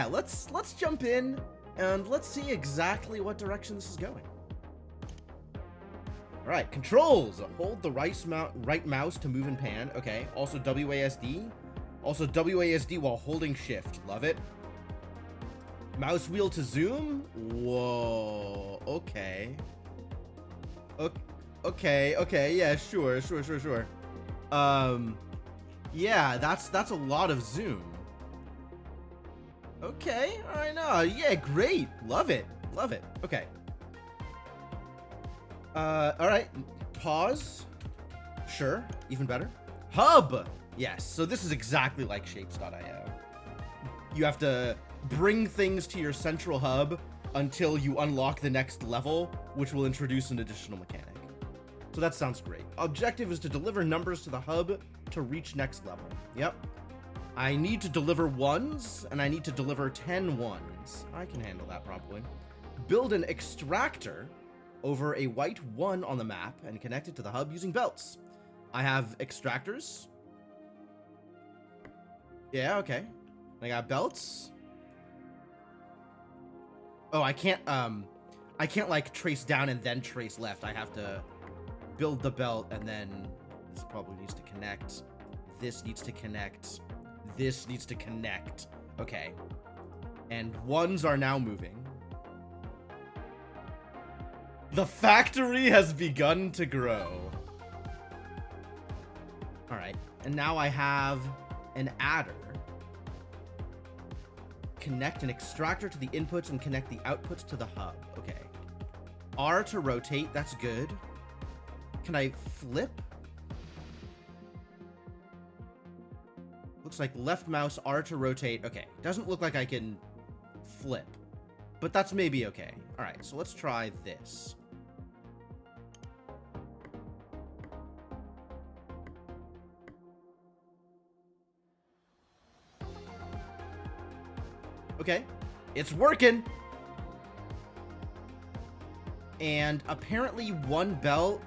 let's jump in and let's see exactly what direction this is going. All right, controls. Hold the right mouse to move and pan. Okay. Also WASD. Also WASD while holding shift. Love it. Mouse wheel to zoom. Whoa. Okay. Okay. Yeah, sure. Yeah, that's a lot of zoom. Okay. All right. No. Yeah. Great. Love it. Okay. All right. Pause. Sure. Even better. Hub. Yes. So this is exactly like shapes.io. You have to bring things to your central hub until you unlock the next level, which will introduce an additional mechanic. So that sounds great. Objective is to deliver numbers to the hub to reach next level. Yep. I need to deliver ones, and I need to deliver 10 ones. I can handle that probably. Build an extractor over a white 1 on the map and connect it to the hub using belts. I have extractors. Yeah, okay. I got belts. Oh, I can't like trace down and then trace left. I have to build the belt, and then this probably needs to connect. This needs to connect. This needs to connect. Okay. And ones are now moving. The factory has begun to grow. All right. And now I have an adder. Connect an extractor to the inputs and connect the outputs to the hub. Okay. R to rotate. That's good. Can I flip? Looks like left mouse, R to rotate. Okay. Doesn't look like I can flip, but that's maybe okay. All right. So let's try this. Okay, it's working. And apparently one belt.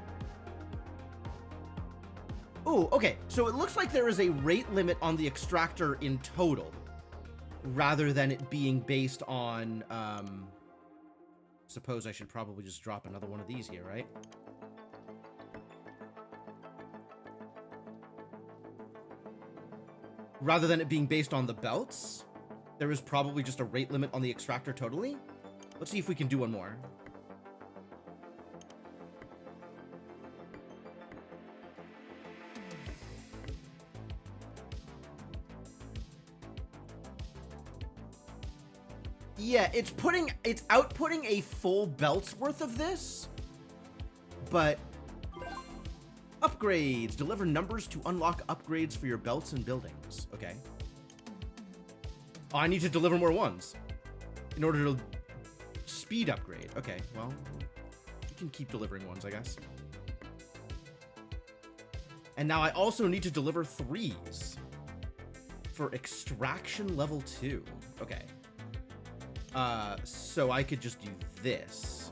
Oh, okay. So it looks like there is a rate limit on the extractor in total, rather than it being based on, suppose I should probably just drop another one of these here, right? Rather than it being based on the belts, there is probably just a rate limit on the extractor totally. Let's see if we can do one more. Yeah, it's outputting a full belt's worth of this, but upgrades. Deliver numbers to unlock upgrades for your belts and buildings. Okay. Oh, I need to deliver more ones in order to speed upgrade. Okay, well, you can keep delivering ones, I guess. And now I also need to deliver 3s for extraction level 2. Okay. So I could just do this.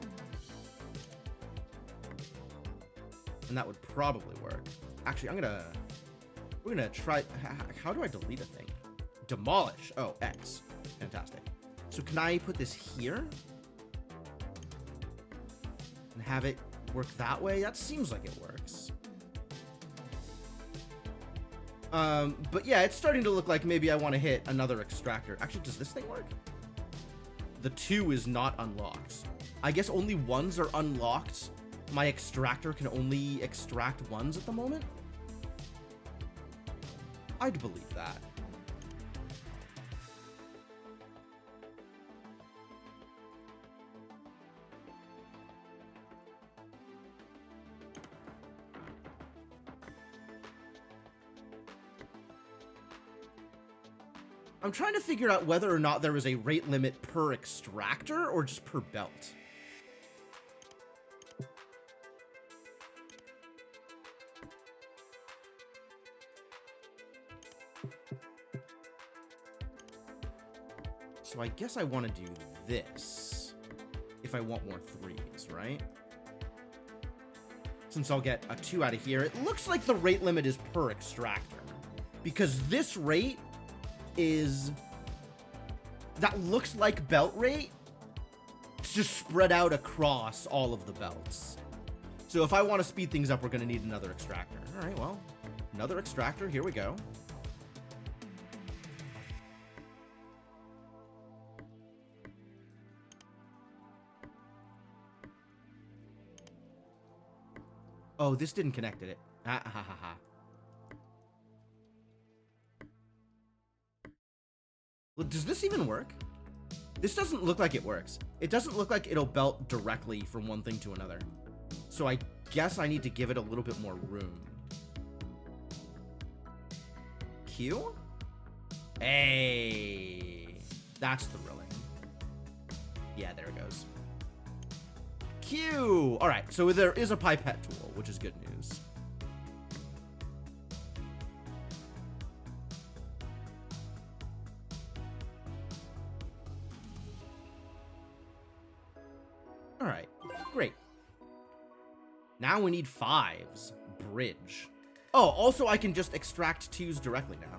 And that would probably work. Actually, we're gonna try, how do I delete a thing? Demolish. Oh, X. Fantastic. So can I put this here? And have it work that way? That seems like it works. But yeah, it's starting to look like maybe I want to hit another extractor. Actually, does this thing work? The 2 is not unlocked. I guess only 1s are unlocked. My extractor can only extract 1s at the moment? I'd believe that. I'm trying to figure out whether or not there is a rate limit per extractor or just per belt. So I guess I want to do this if I want more 3s, right? Since I'll get a 2 out of here, it looks like the rate limit is per extractor, because this rate is that looks like belt rate. It's just spread out across all of the belts. So if I want to speed things up, we're going to need another extractor. All right, well, another extractor. Here we go. Oh, this didn't connect, did it? Ha ha ha ha. Well, does this even work? This doesn't look like it works. It doesn't look like it'll belt directly from one thing to another. So I guess I need to give it a little bit more room. Q? Hey, that's thrilling. Yeah, there it goes. Q. All right, so there is a pipette tool, which is good news. All right, great. Now we need 5s. Bridge. Oh, also I can just extract 2s directly now.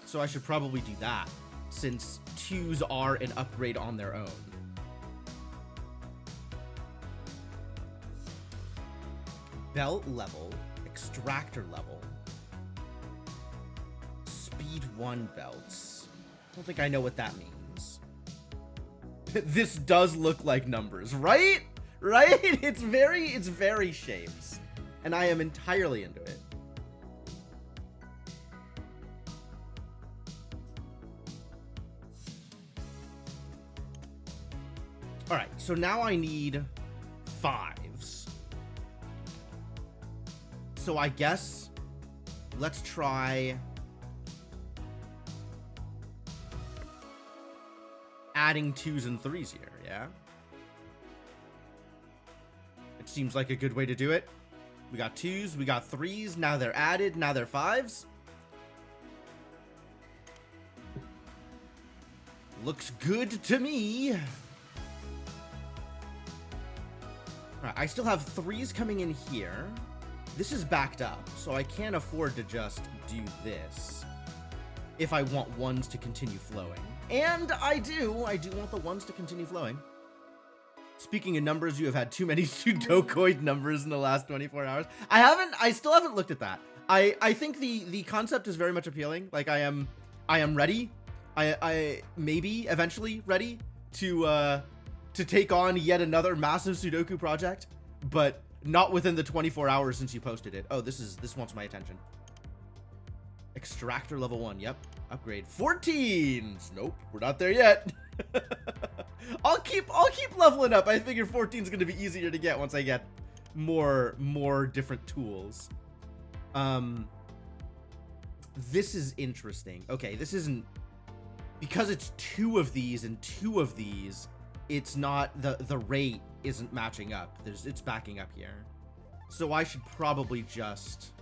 So I should probably do that, since 2s are an upgrade on their own. Belt level, extractor level, speed 1 belts. I don't think I know what that means. This does look like numbers, right? Right? It's very shapes, and I am entirely into it. All right, so now I need 5s. So I guess let's try adding 2s and 3s here, yeah? It seems like a good way to do it. We got 2s, we got 3s, now they're added, now they're 5s. Looks good to me. Alright, I still have 3s coming in here. This is backed up, so I can't afford to just do this if I want 1s to continue flowing. And I do want the 1s to continue flowing. Speaking of numbers, you have had too many Sudokoid numbers in the last 24 hours. I still haven't looked at that. I think the concept is very much appealing. Like I am ready. I maybe eventually ready to take on yet another massive Sudoku project, but not within the 24 hours since you posted it. Oh, this wants my attention. Extractor level 1, yep. Upgrade 14s. Nope, we're not there yet. I'll keep leveling up. I figure 14 is gonna be easier to get once I get more different tools. This is interesting. Okay, this isn't, because it's 2 of these and 2 of these, it's not, the rate isn't matching up. It's backing up here. So I should probably just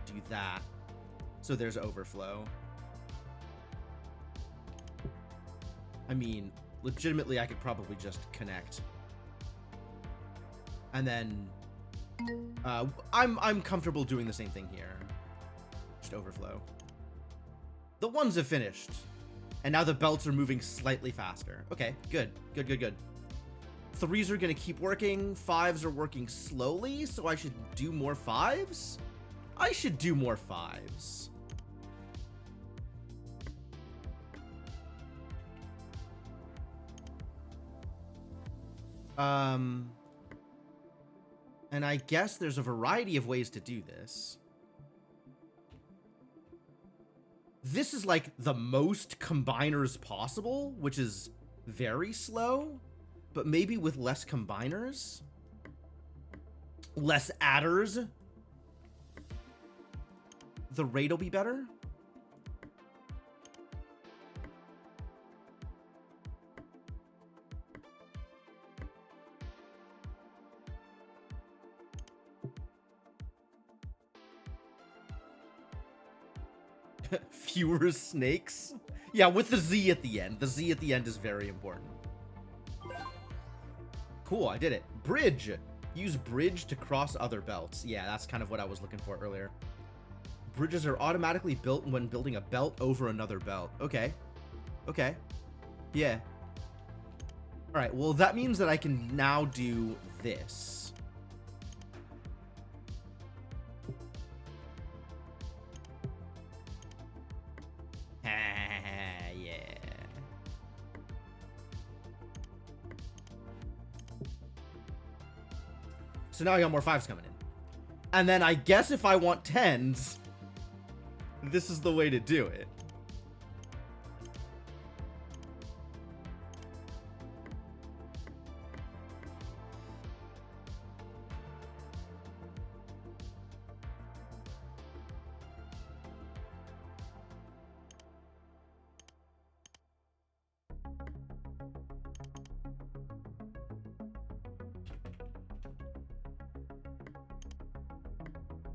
do that. So there's overflow. I mean, legitimately, I could probably just connect. And then I'm comfortable doing the same thing here. Just overflow. The 1s have finished. And now the belts are moving slightly faster. Okay, good. Good. 3s are gonna keep working. 5s are working slowly, so I should do more 5s? I should do more 5s. And I guess there's a variety of ways to do this. This is like the most combiners possible, which is very slow, but maybe with less combiners, less adders, the rate will be better. Fewer snakes. Yeah, with the Z at the end. The Z at the end is very important. Cool, I did it. Bridge. Use bridge to cross other belts. Yeah, that's kind of what I was looking for earlier. Bridges are automatically built when building a belt over another belt. Okay. Okay. Yeah. All right, well, that means that I can now do this. Yeah. So now I got more 5s coming in. And then I guess if I want 10s, this is the way to do it.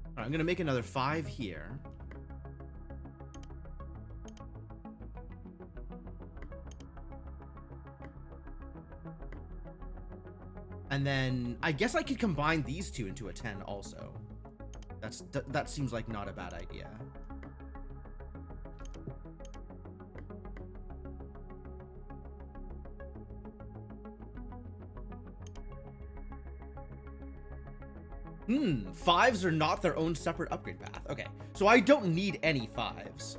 All right, I'm gonna make another 5 here. And then I guess I could combine these two into a 10 also. That seems like not a bad idea. Fives are not their own separate upgrade path. Okay, so I don't need any 5s.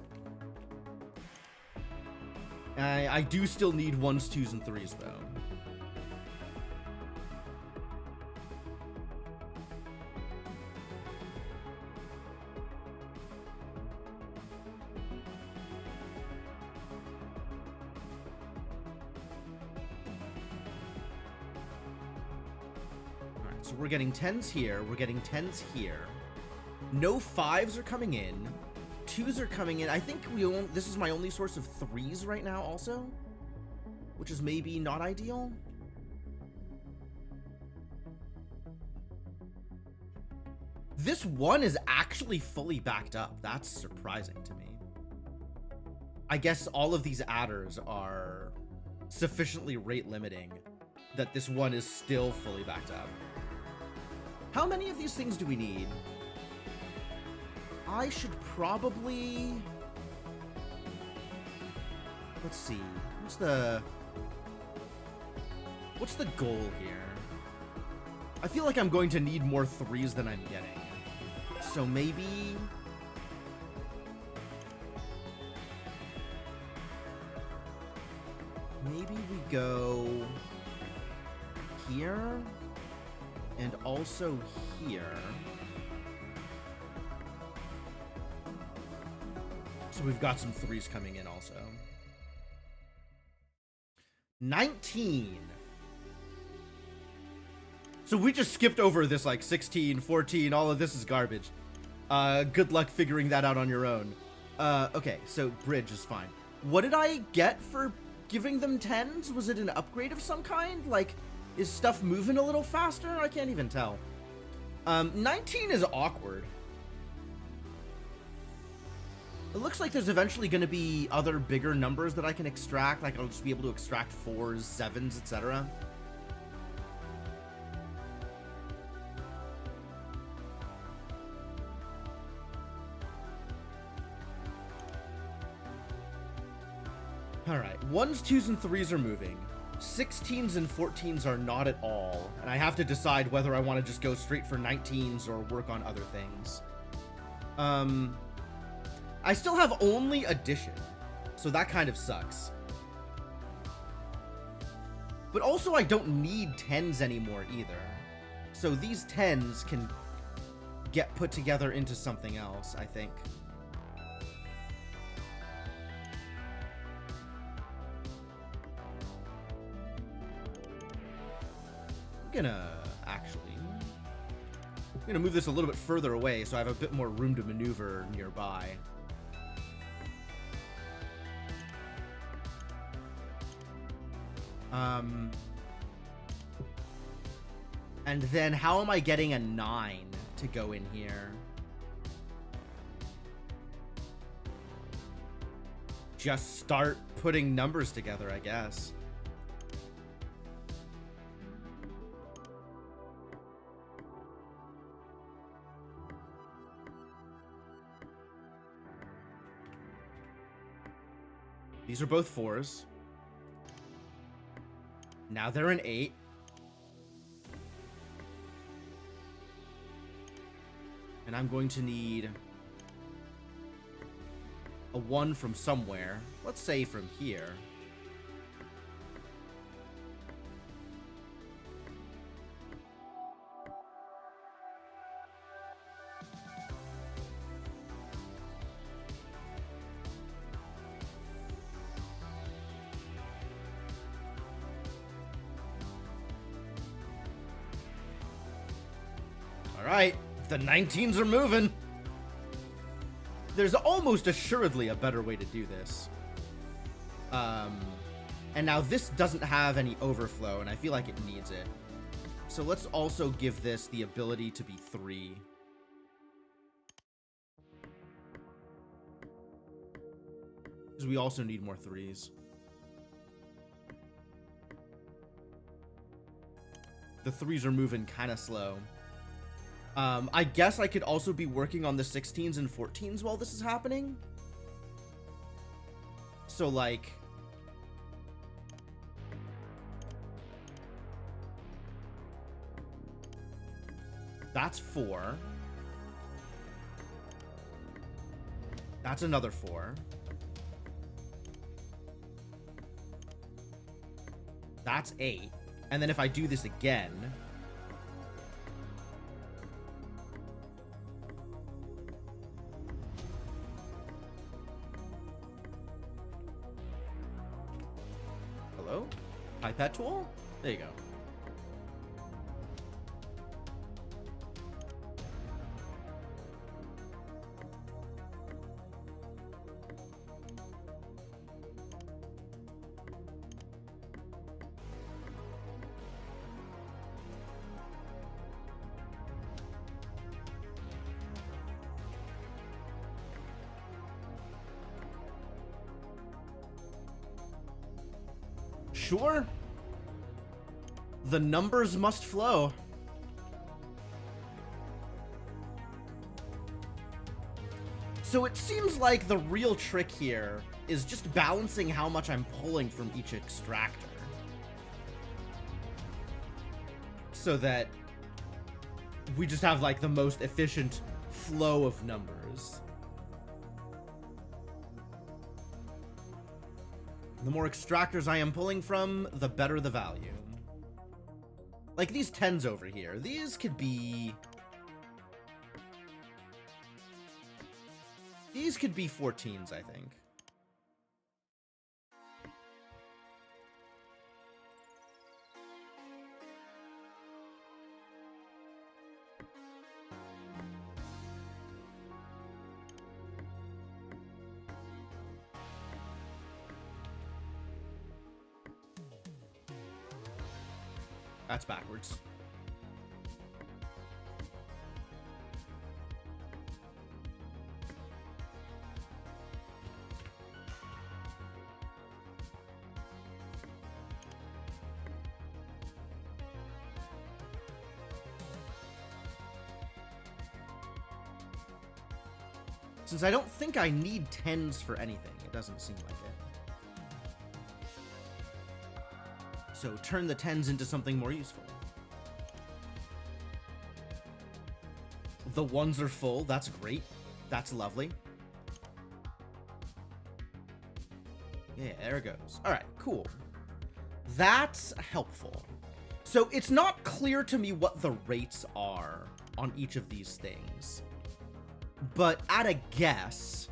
I do still need 1s, 2s, and 3s though. So we're getting 10s here. We're getting 10s here. No 5s are coming in. 2s are coming in. I think this is my only source of 3s right now also, which is maybe not ideal. This one is actually fully backed up. That's surprising to me. I guess all of these adders are sufficiently rate limiting that this one is still fully backed up. How many of these things do we need? I should probably... Let's see. What's the goal here? I feel like I'm going to need more 3s than I'm getting. So maybe... Maybe we go here and also here. So we've got some 3s coming in also. 19. So we just skipped over this like 16, 14, all of this is garbage. Good luck figuring that out on your own. Okay, so bridge is fine. What did I get for giving them 10s? Was it an upgrade of some kind? Like, is stuff moving a little faster? I can't even tell. 19 is awkward. It looks like there's eventually going to be other bigger numbers that I can extract. Like, I'll just be able to extract 4s, 7s, etc. Alright, 1s, 2s, and 3s are moving. 16s and 14s are not at all. And I have to decide whether I want to just go straight for 19s or work on other things. I still have only addition, so that kind of sucks. But also I don't need 10s anymore either. So these 10s can get put together into something else, I think. I'm gonna move this a little bit further away so I have a bit more room to maneuver nearby. And then how am I getting a 9 to go in here? Just start putting numbers together, I guess. These are both 4s. Now they're an 8. And I'm going to need a 1 from somewhere. Let's say from here. All right, the 19s are moving. There's almost assuredly a better way to do this. And now this doesn't have any overflow, and I feel like it needs it. So let's also give this the ability to be 3. Because we also need more 3s. The 3s are moving kind of slow. I guess I could also be working on the 16s and 14s while this is happening. So, like... That's 4. That's another 4. That's 8. And then if I do this again... Hello? Pipette tool? There you go. Sure. The numbers must flow. So it seems like the real trick here is just balancing how much I'm pulling from each extractor. So that we just have like the most efficient flow of numbers. The more extractors I am pulling from, the better the value. Like these 10s over here. These could be... These could be 14s, I think. That's backwards. Since I don't think I need 10s for anything, it doesn't seem like it. So turn the 10s into something more useful. The 1s are full. That's great. That's lovely. Yeah, there it goes. All right, cool. That's helpful. So it's not clear to me what the rates are on each of these things. But at a guess,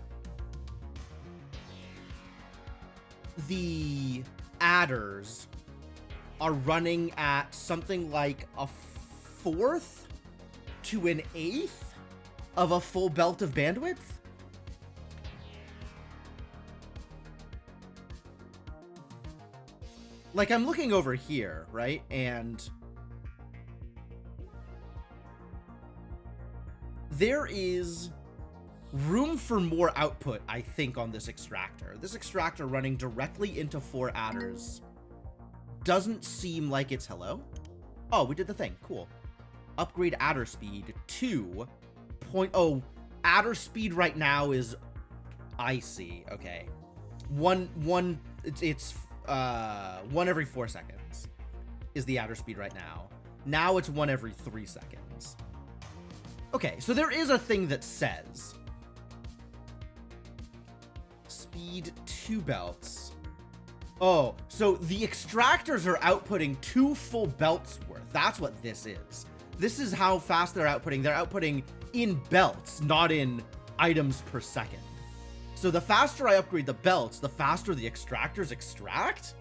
the adders are running at something like a 4th to an 1/8 of a full belt of bandwidth. Like, I'm looking over here, right? And there is room for more output, I think, on this extractor. This extractor running directly into 4 adders doesn't seem like it's... Hello? Oh, we did the thing. Cool. Upgrade adder speed to 0.0. Adder speed right now is... I see. Okay. It's 1 every 4 seconds is the outer speed right now. Now it's 1 every 3 seconds. Okay, so there is a thing that says speed 2 belts. Oh, so the extractors are outputting 2 full belts worth. That's what this is. This is how fast they're outputting. They're outputting in belts, not in items per second. So the faster I upgrade the belts, the faster the extractors extract?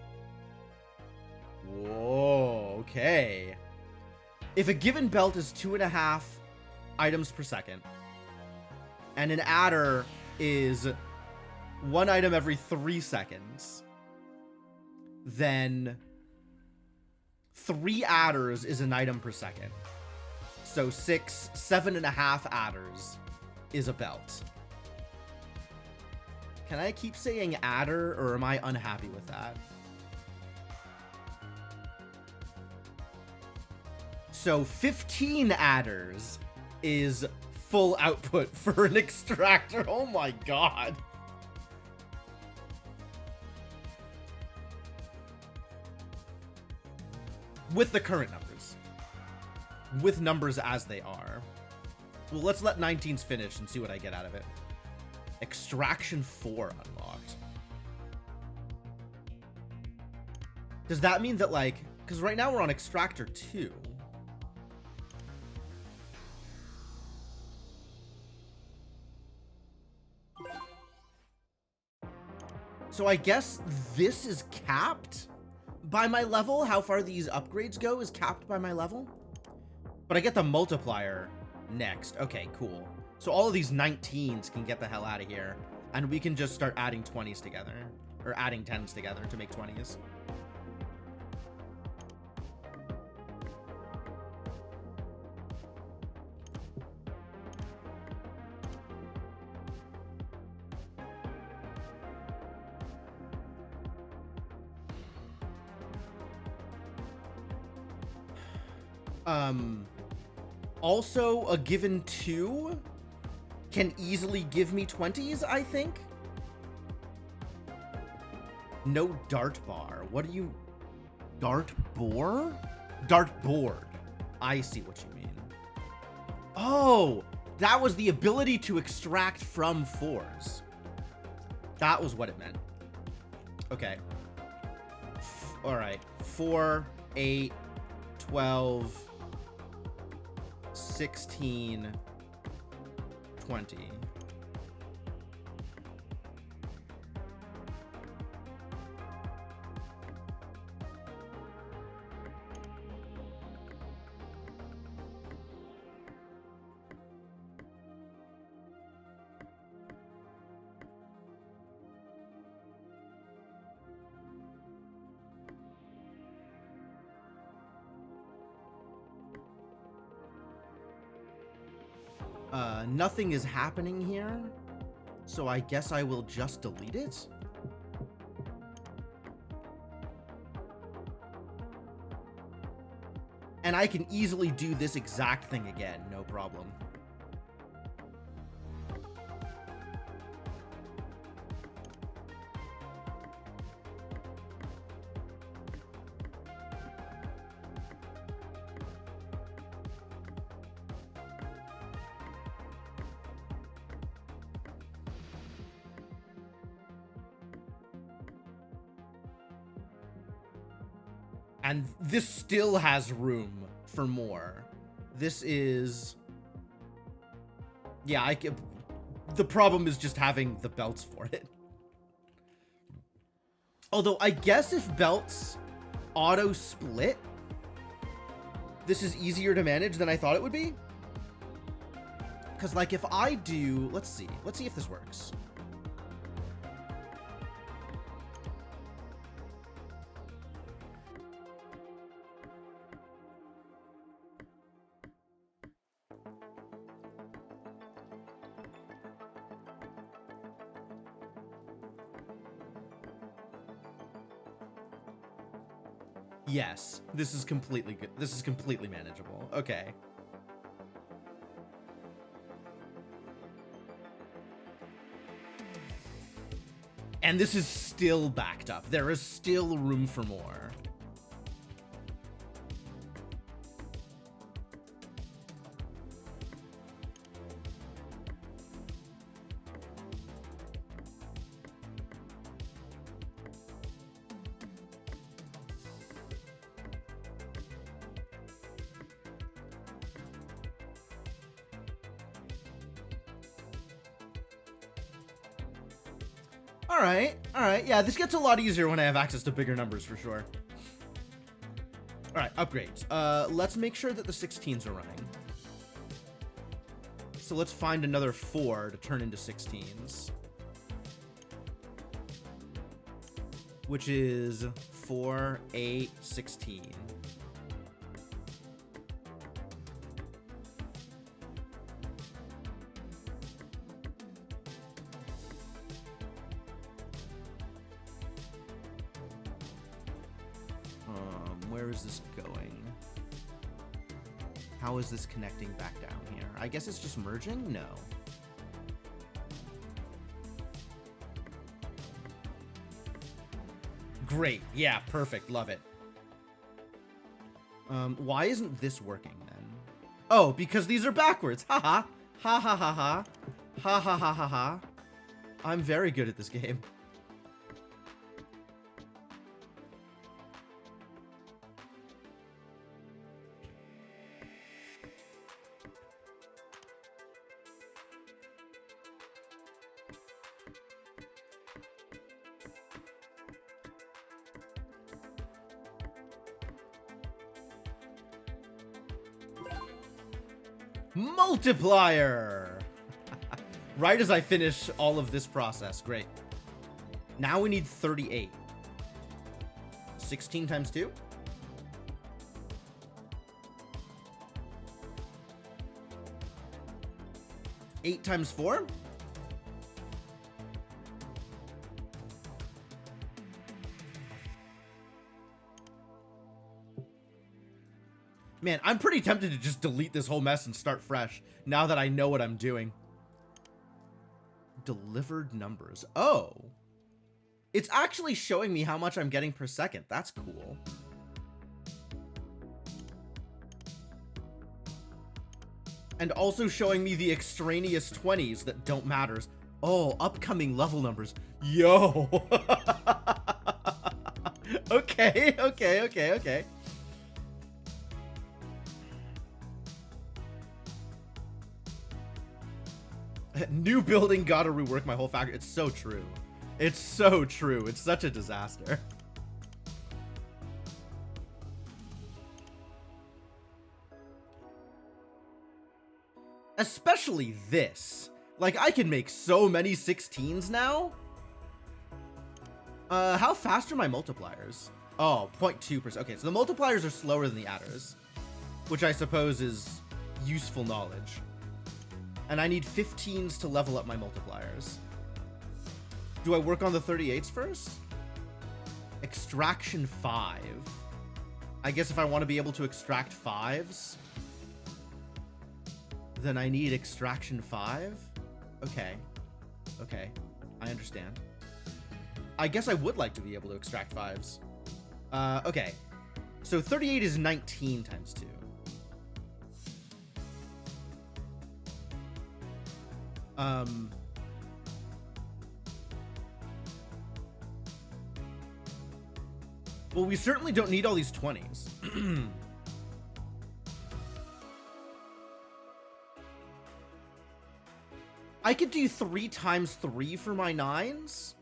Whoa, okay. If a given belt is 2.5 items per second, and an adder is 1 item every 3 seconds, then 3 adders is an item per second. So 7.5 adders is a belt. Can I keep saying adder, or am I unhappy with that? So 15 adders is full output for an extractor. Oh my god. With the current numbers. With numbers as they are. Well, let's let 19s finish and see what I get out of it. Extraction 4 unlocked. Does that mean that, like, because right now we're on extractor 2. So I guess this is capped by my level. How far these upgrades go is capped by my level. But I get the multiplier next. Okay, cool. So all of these 19s can get the hell out of here. And we can just start adding 20s together. Or adding 10s together to make 20s. Also, a given 2 can easily give me 20s, I think. No dart bar. What do you... Dart bore? Dart board. I see what you mean. Oh, that was the ability to extract from 4s. That was what it meant. Okay. All right. 4, 8, 12... 16, 20. Nothing is happening here, so I guess I will just delete it. And I can easily do this exact thing again, no problem. And this still has room for more. This is... Yeah, the problem is just having the belts for it. Although, I guess if belts auto-split, this is easier to manage than I thought it would be. Because, like, if I do... Let's see if this works. Yes, this is completely good. This is completely manageable. Okay. And this is still backed up. There is still room for more. All right. Yeah, this gets a lot easier when I have access to bigger numbers for sure. All right, upgrades. Let's make sure that the 16s are running. So let's find another 4 to turn into 16s. Which is 4, 8, 16. Where is this going? How is this connecting back down here? I guess it's just merging? No. Great. Yeah, perfect. Love it. Why isn't this working then? Oh, because these are backwards. Ha ha. Ha ha ha ha. Ha ha ha ha ha. I'm very good at this game. Multiplier! Right as I finish all of this process. Great. Now we need 38. 16 times 2? Eight times 4? Man, I'm pretty tempted to just delete this whole mess and start fresh, now that I know what I'm doing. Delivered numbers. Oh. It's actually showing me how much I'm getting per second. That's cool. And also showing me the extraneous 20s that don't matter. Oh, upcoming level numbers. Yo. Okay. New building, gotta rework my whole factory. It's so true. It's so true. It's such a disaster. Especially this. Like, I can make so many 16s now. How fast are my multipliers? Oh, 0.2%. Okay, so the multipliers are slower than the adders, which I suppose is useful knowledge. And I need 15s to level up my multipliers. Do I work on the 38s first? Extraction 5. I guess if I want to be able to extract 5s, then I need extraction 5? Okay. Okay. I understand. I guess I would like to be able to extract 5s. Okay. So 38 is 19 times 2. Well, we certainly don't need all these 20s. I could do 3 times 3 for my 9s.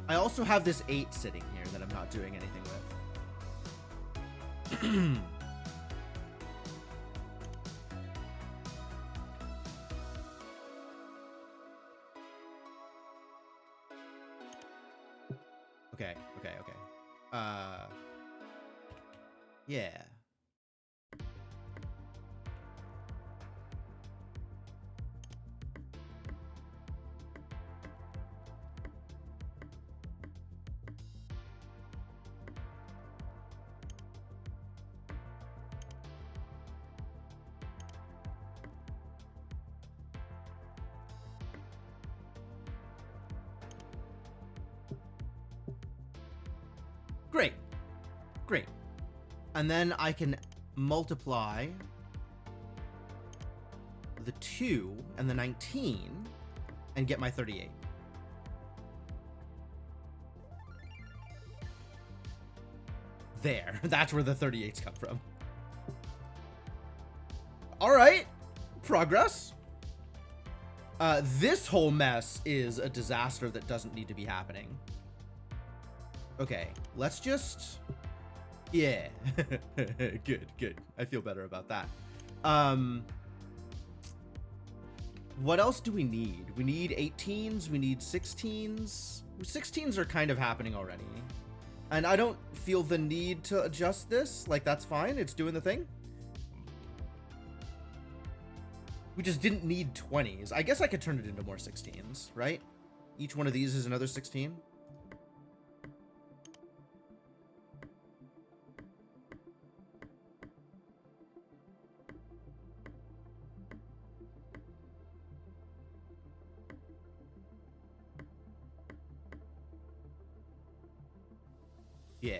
I also have this 8 sitting here that I'm not doing anything with. Okay. Yeah. Great. Great. And then I can multiply the 2 and the 19 and get my 38. There. That's where the 38s come from. All right. Progress. This whole mess is a disaster that doesn't need to be happening. Okay, let's just... Yeah. Good. I feel better about that. What else do we need? We need 18s, we need 16s. 16s are kind of happening already. And I don't feel the need to adjust this. Like, that's fine, it's doing the thing. We just didn't need 20s. I guess I could turn it into more 16s, right? Each one of these is another 16. Yeah.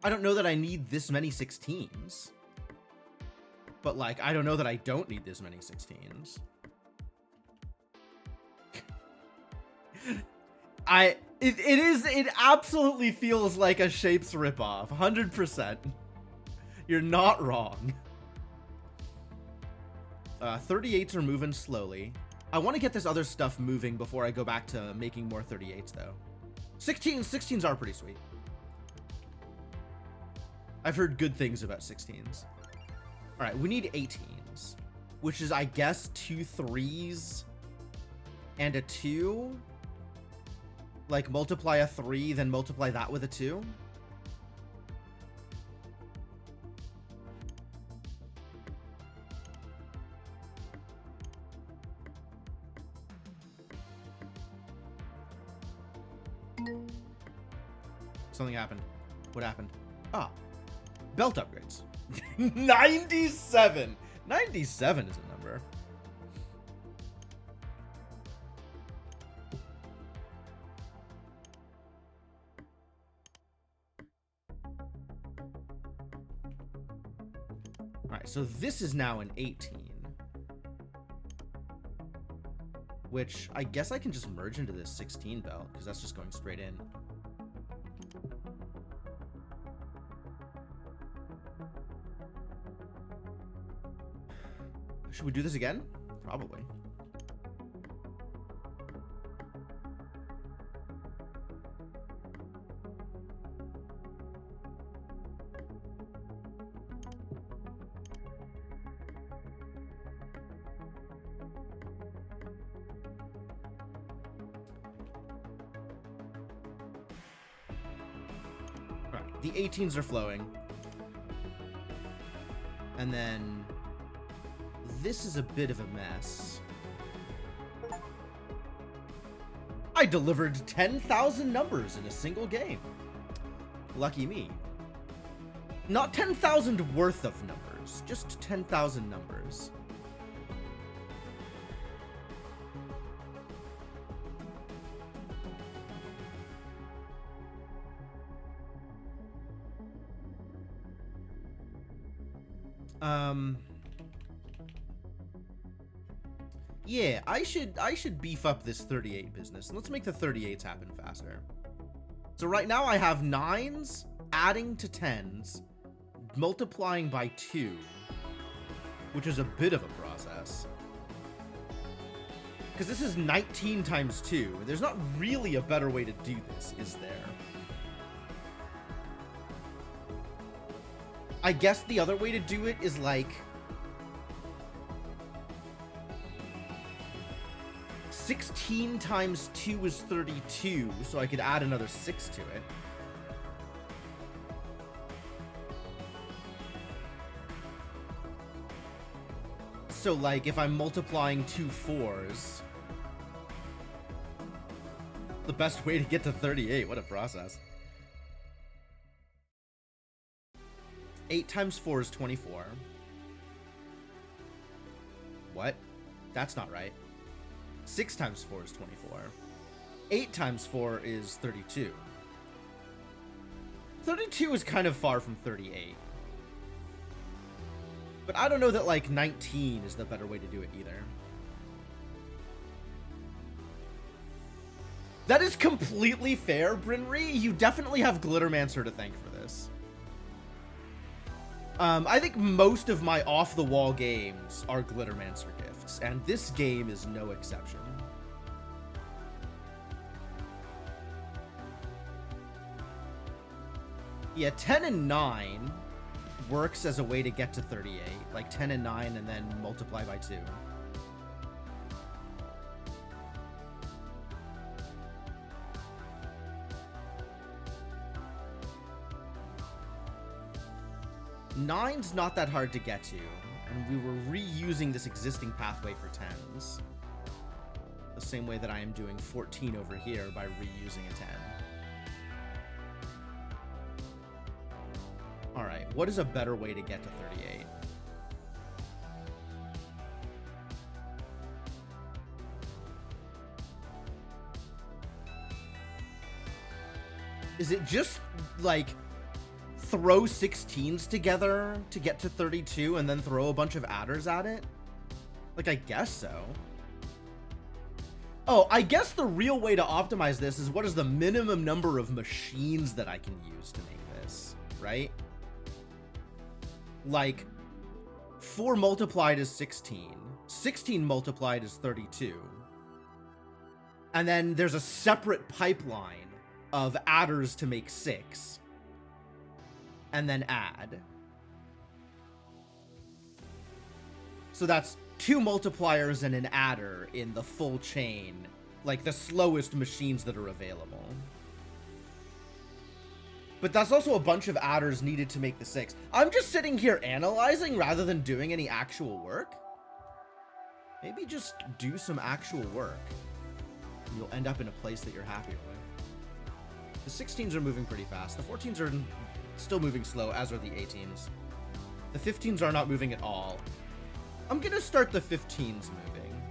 I don't know that I need this many 16s. But, like, I don't know that I don't need this many 16s. It absolutely feels like a Shapes ripoff. 100%. You're not wrong. 38s are moving slowly. I want to get this other stuff moving before I go back to making more 38s, though. 16s are pretty sweet. I've heard good things about 16s. All right, we need 18s, which is, I guess, 2 3s and a 2. Like, multiply a 3, then multiply that with a 2. Something happened. What happened? Ah. Belt upgrades. 97! 97 is a number. Alright, so this is now an 18. Which, I guess I can just merge into this 16 belt, because that's just going straight in. Should we do this again? Probably. All right, the 18s are flowing. And then this is a bit of a mess. I delivered 10,000 numbers in a single game. Lucky me. Not 10,000 worth of numbers, just 10,000 numbers. Yeah, I should beef up this 38 business. Let's make the 38s happen faster. So right now I have 9s adding to 10s, multiplying by 2, which is a bit of a process. Because this is 19 times 2. There's not really a better way to do this, is there? I guess the other way to do it is like 16 times 2 is 32, so I could add another 6 to it. So, like, if I'm multiplying 2 4s, the best way to get to 38, what a process. 8 times 4 is 24. What? That's not right. 6 times 4 is 24. 8 times 4 is 32. 32 is kind of far from 38. But I don't know that, like, 19 is the better way to do it either. That is completely fair, Brynri. You definitely have Glittermancer to thank for this. I think most of my off-the-wall games are Glittermancer gifts, and this game is no exception. Yeah, 10 and 9 works as a way to get to 38. Like 10 and 9 and then multiply by 2. Nine's not that hard to get to, and we were reusing this existing pathway for 10s. The same way that I am doing 14 over here by reusing a 10. Alright, what is a better way to get to 38? Is it just, like, throw 16s together to get to 32 and then throw a bunch of adders at it? Like, I guess so. Oh, I guess the real way to optimize this is what is the minimum number of machines that I can use to make this, right? Like, 4 multiplied is 16. 16 multiplied is 32. And then there's a separate pipeline of adders to make 6. And then add. So that's 2 multipliers and an adder in the full chain. Like, the slowest machines that are available. But that's also a bunch of adders needed to make the 6. I'm just sitting here analyzing rather than doing any actual work. Maybe just do some actual work. And you'll end up in a place that you're happy with. The 16s are moving pretty fast. The 14s are still moving slow, as are the 18s. The 15s are not moving at all. I'm gonna start the 15s moving.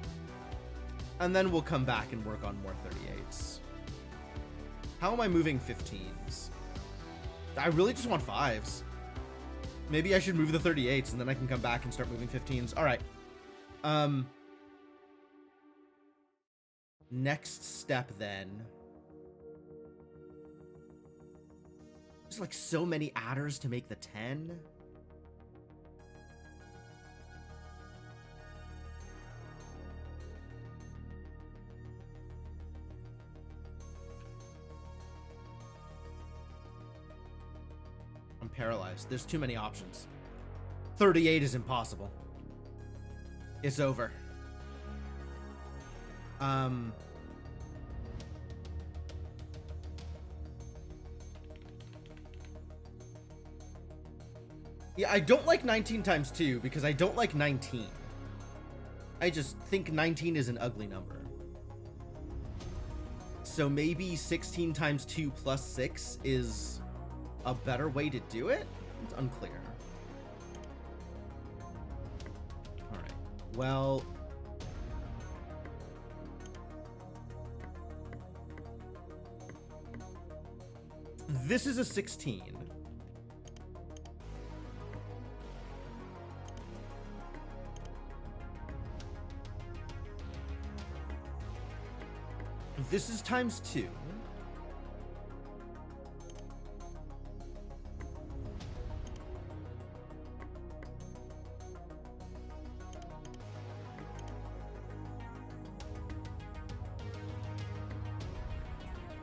And then we'll come back and work on more 38s. How am I moving 15s? I really just want 5s. Maybe I should move the 38s and then I can come back and start moving 15s. Alright. Next step then. There's like so many adders to make the 10. I'm paralyzed. There's too many options. 38 is impossible. It's over. Yeah, I don't like 19 times 2 because I don't like 19. I just think 19 is an ugly number. So maybe 16 times 2 plus 6 is a better way to do it? It's unclear. Alright. Well... this is a 16. This is times 2.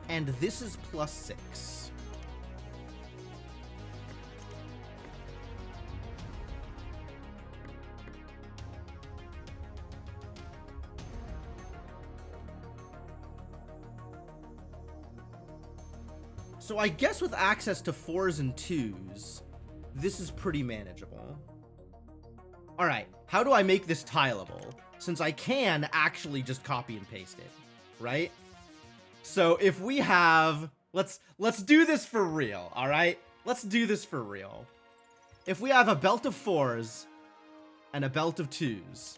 And this is plus 6. So I guess with access to 4s and 2s, this is pretty manageable. Alright, how do I make this tileable? Since I can actually just copy and paste it, right? So if we have, let's do this for real, alright? Let's do this for real. If we have a belt of 4s and a belt of 2s,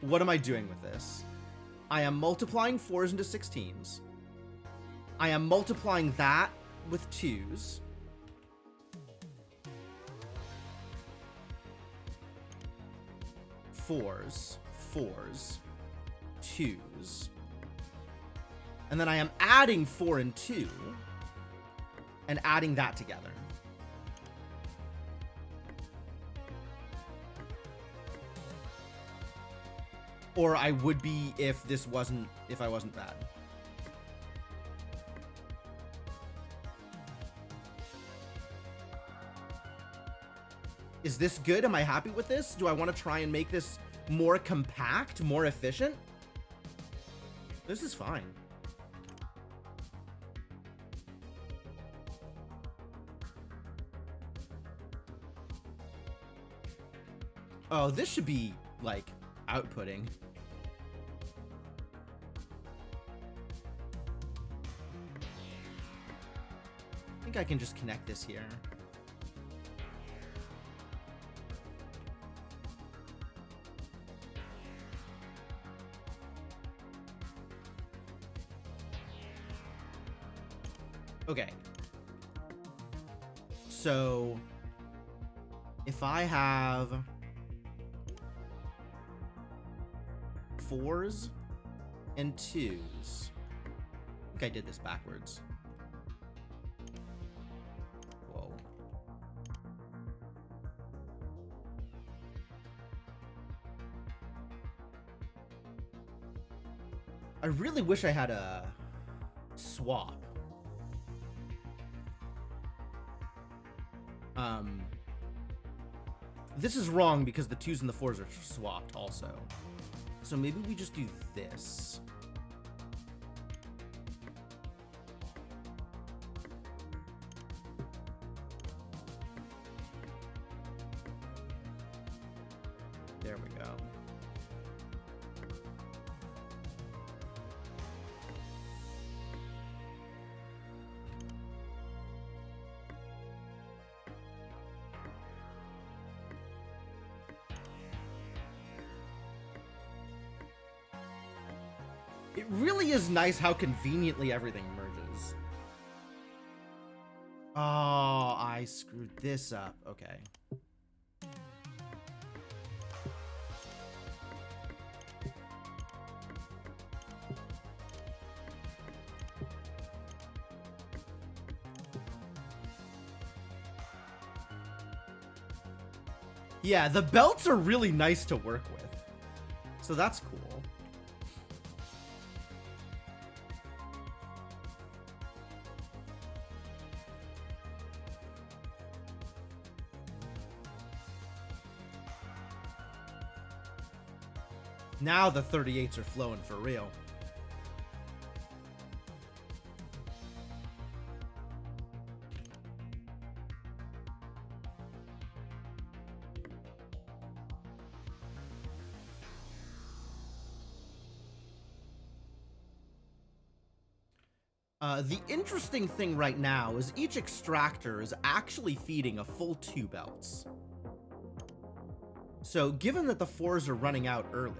what am I doing with this? I am multiplying 4s into 16s. I am multiplying that with 2s. Fours, 2s. And then I am adding 4 and 2 and adding that together. Or I would be if I wasn't bad. Is this good? Am I happy with this? Do I want to try and make this more compact, more efficient? This is fine. Oh, this should be, like, outputting. I think I can just connect this here. Okay. So if I have 4s and 2s, I think I did this backwards. Whoa. I really wish I had a swap. This is wrong because the 2s and the 4s are swapped also. So maybe we just do this. There we go. It really is nice how conveniently everything merges. Oh, I screwed this up. Okay. Yeah, the belts are really nice to work with. So that's cool. Now the 38s are flowing for real. The interesting thing right now is each extractor is actually feeding a full 2 belts. So given that the 4s are running out early,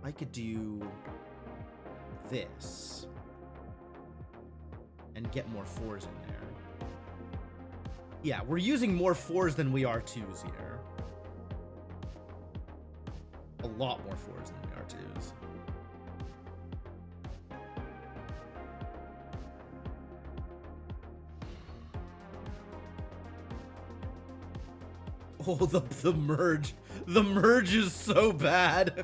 I could do this and get more 4s in there. Yeah, we're using more 4s than we are 2s here. A lot more 4s than we are 2s. Oh, the merge. The merge is so bad.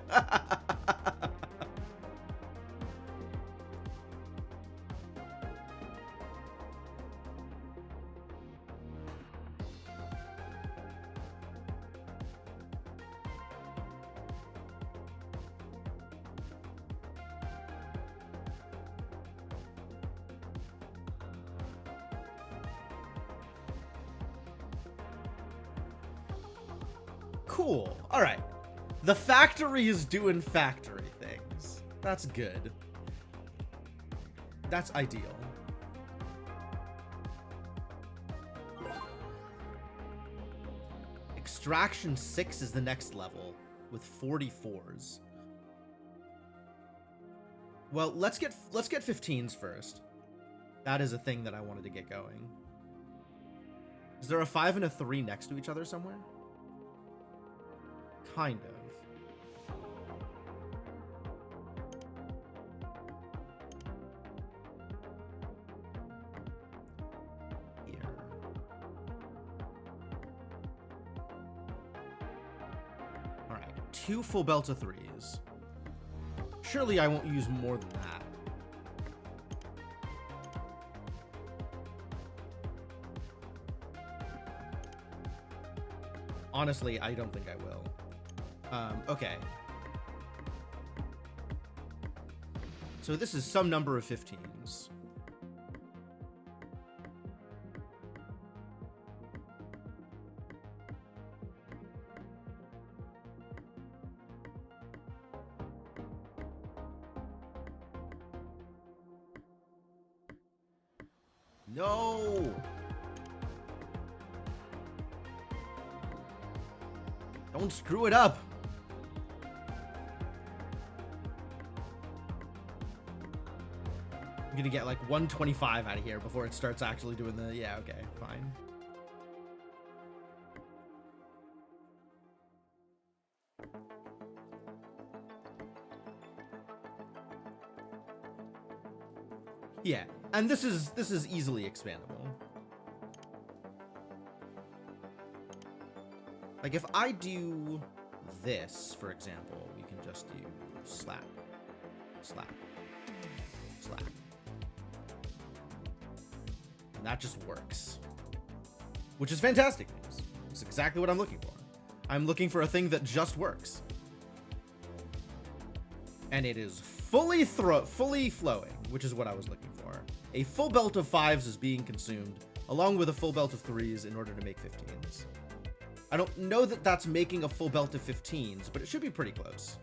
Cool. All right. The factory is doing factory things. That's good. That's ideal. Extraction 6 is the next level with 44s. Well, let's get 15s first. That is a thing that I wanted to get going. Is there a 5 and a 3 next to each other somewhere? Kind of. Here. All right, 2 full belt of 3s. Surely I won't use more than that. Honestly, I don't think I will. Okay. So this is some number of 15s. No! Don't screw it up! I'm gonna get like 125 out of here before it starts actually doing the... Yeah, okay, fine. Yeah, and this is easily expandable. Like if I do this, for example, we can just do slap, slap, slap. And that just works. Which is fantastic news. It's exactly what I'm looking for. I'm looking for a thing that just works. And it is fully flowing, which is what I was looking for. A full belt of 5s is being consumed, along with a full belt of 3s in order to make 15s. I don't know that that's making a full belt of 15s, but it should be pretty close.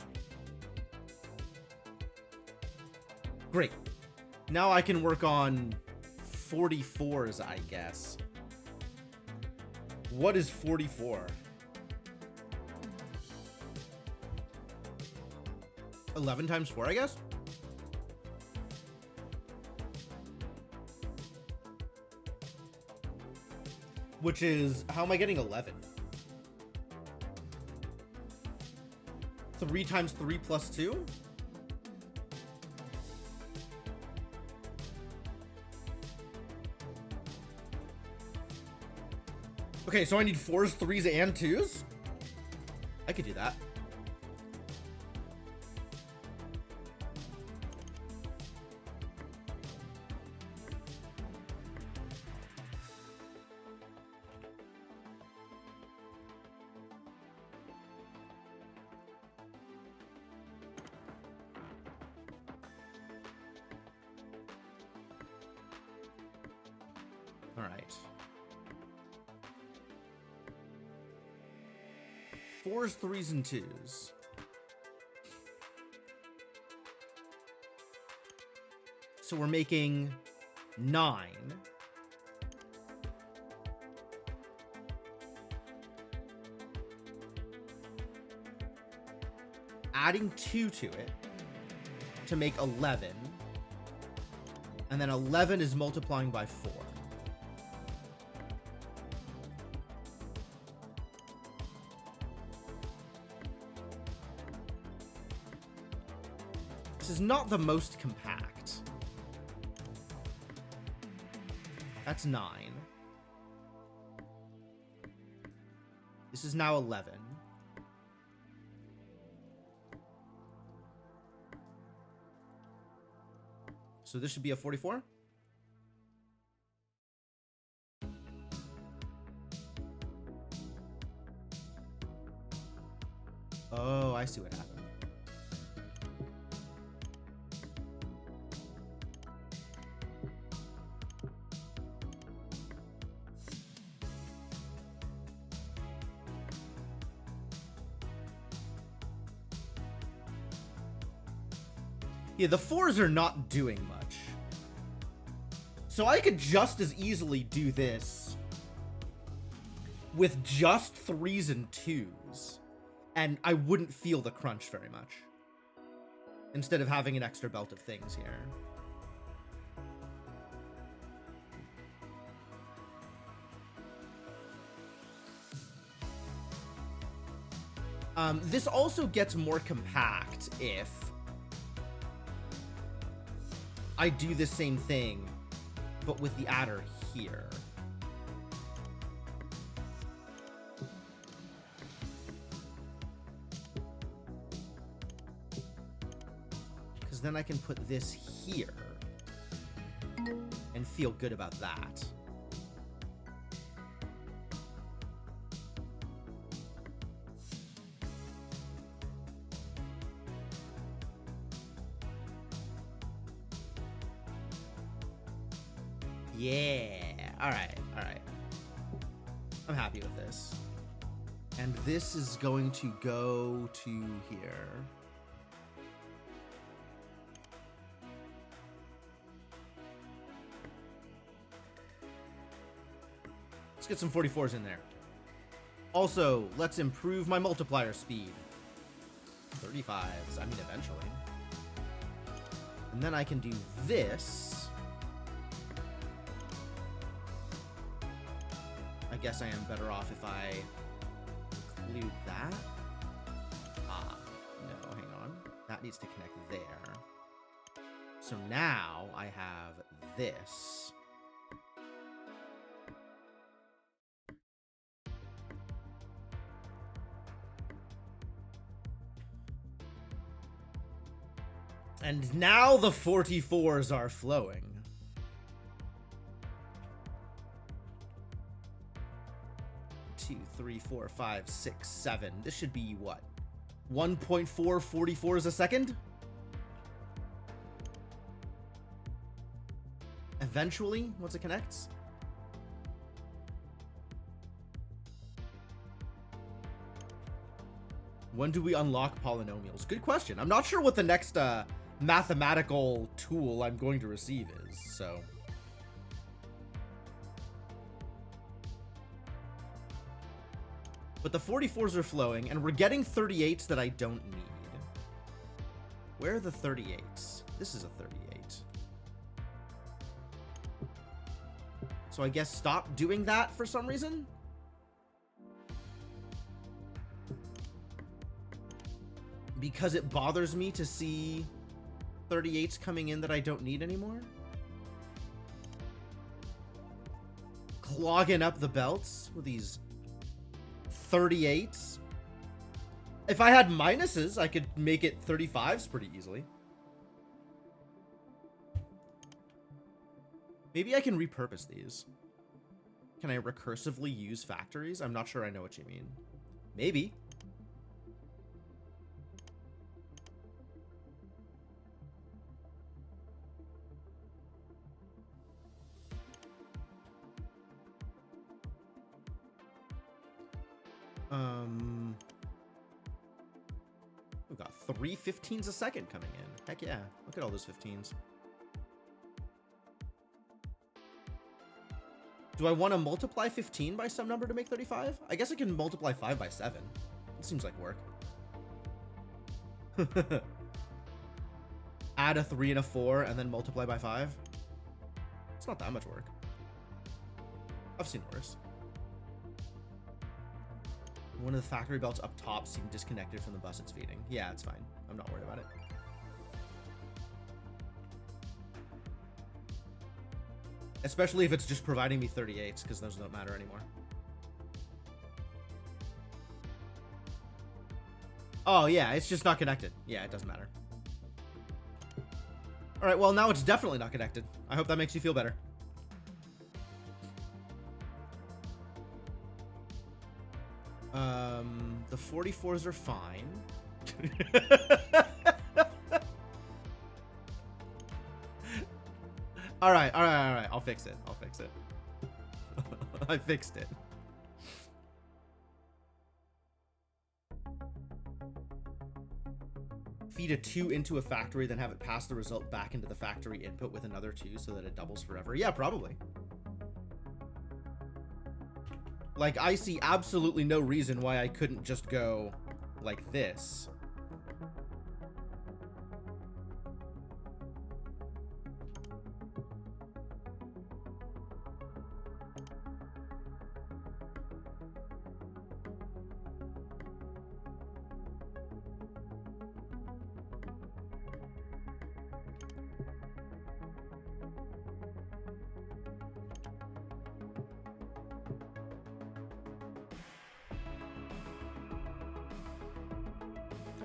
Great. Now I can work on 44s, I guess. What is 44? 11 times 4, I guess? Which is, how am I getting 11? 3 times 3 plus 2? Okay, so I need 4s, 3s, and 2s? I could do that. All right. 4s, 3s, and 2s. So we're making 9. Adding 2 to it to make 11. And then 11 is multiplying by 4. This is not the most compact. That's 9. This is now 11. So this should be a 44? Oh, I see what happened. Yeah, the 4s are not doing much. So I could just as easily do this with just 3s and 2s, and I wouldn't feel the crunch very much. instead of having an extra belt of things here. This also gets more compact if I do the same thing, but with the adder here. Because then I can put this here and feel good about that. Yeah. All right. All right. I'm happy with this. And this is going to go to here. Let's get some 44s in there. Also, let's improve my multiplier speed. 35s. I mean, eventually. And then I can do this. I guess I am better off if I include that. Ah, no, hang on. That needs to connect there. So now I have this. And now the 44s are flowing. Two, 3, 4, 5, 6, 7. This should be what? 1.4 44s a second? Eventually, once it connects. When do we unlock polynomials? Good question. I'm not sure what the next mathematical tool I'm going to receive is, so... But the 44s are flowing, and we're getting 38s that I don't need. Where are the 38s? This is a 38. So I guess stop doing that for some reason? Because it bothers me to see 38s coming in that I don't need anymore? Clogging up the belts with these 38s. If I had minuses, I could make it 35s pretty easily. Maybe I can repurpose these. Can I recursively use factories? I'm not sure I know what you mean. Maybe. We've got 3 15s a second coming in. Heck yeah. Look at all those 15s. Do I want to multiply 15 by some number to make 35? I guess I can multiply 5 by 7. It seems like work. Add a 3 and a 4 and then multiply by 5. It's not that much work. I've seen worse. One of the factory belts up top seemed disconnected from the bus it's feeding. Yeah, it's fine. I'm not worried about it. Especially if it's just providing me 38s, because those don't matter anymore. Oh, yeah, it's just not connected. Yeah, it doesn't matter. All right, well, now it's definitely not connected. I hope that makes you feel better. The 44s are fine. All right. I'll fix it. I fixed it. Feed a 2 into a factory, then have it pass the result back into the factory input with another 2 so that it doubles forever. Yeah, probably. Like, I see absolutely no reason why I couldn't just go like this.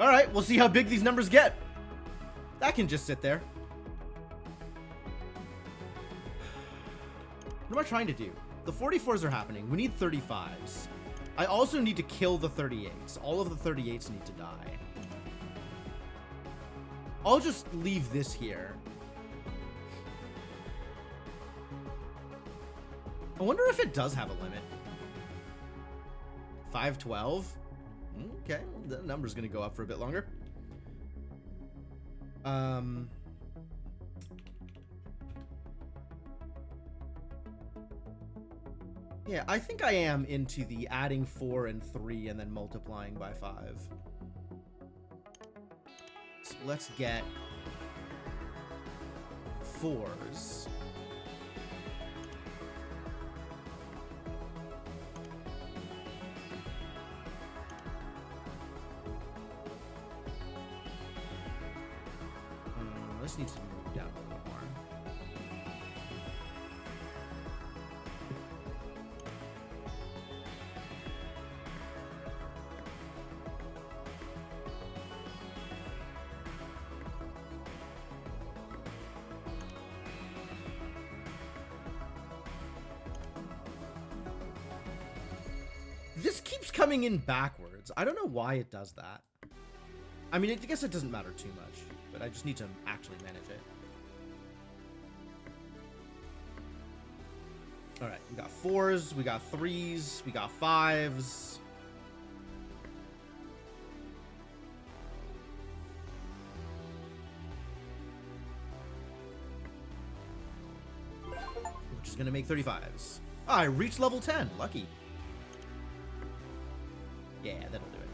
All right, we'll see how big these numbers get. That can just sit there. What am I trying to do? The 44s are happening. We need 35s. I also need to kill the 38s. All of the 38s need to die. I'll just leave this here. I wonder if it does have a limit. 512? Okay, the number's gonna go up for a bit longer. Yeah, I think I am into the adding 4 and 3 and then multiplying by 5. So let's get 4s. This needs to move down a little bit more. This keeps coming in backwards. I don't know why it does that. I mean, I guess it doesn't matter too much, but I just need to actually manage it. All right, we got 4s, we got 3s, we got 5s. Which is gonna make 35s. Oh, I reached level 10, lucky. Yeah, that'll do it.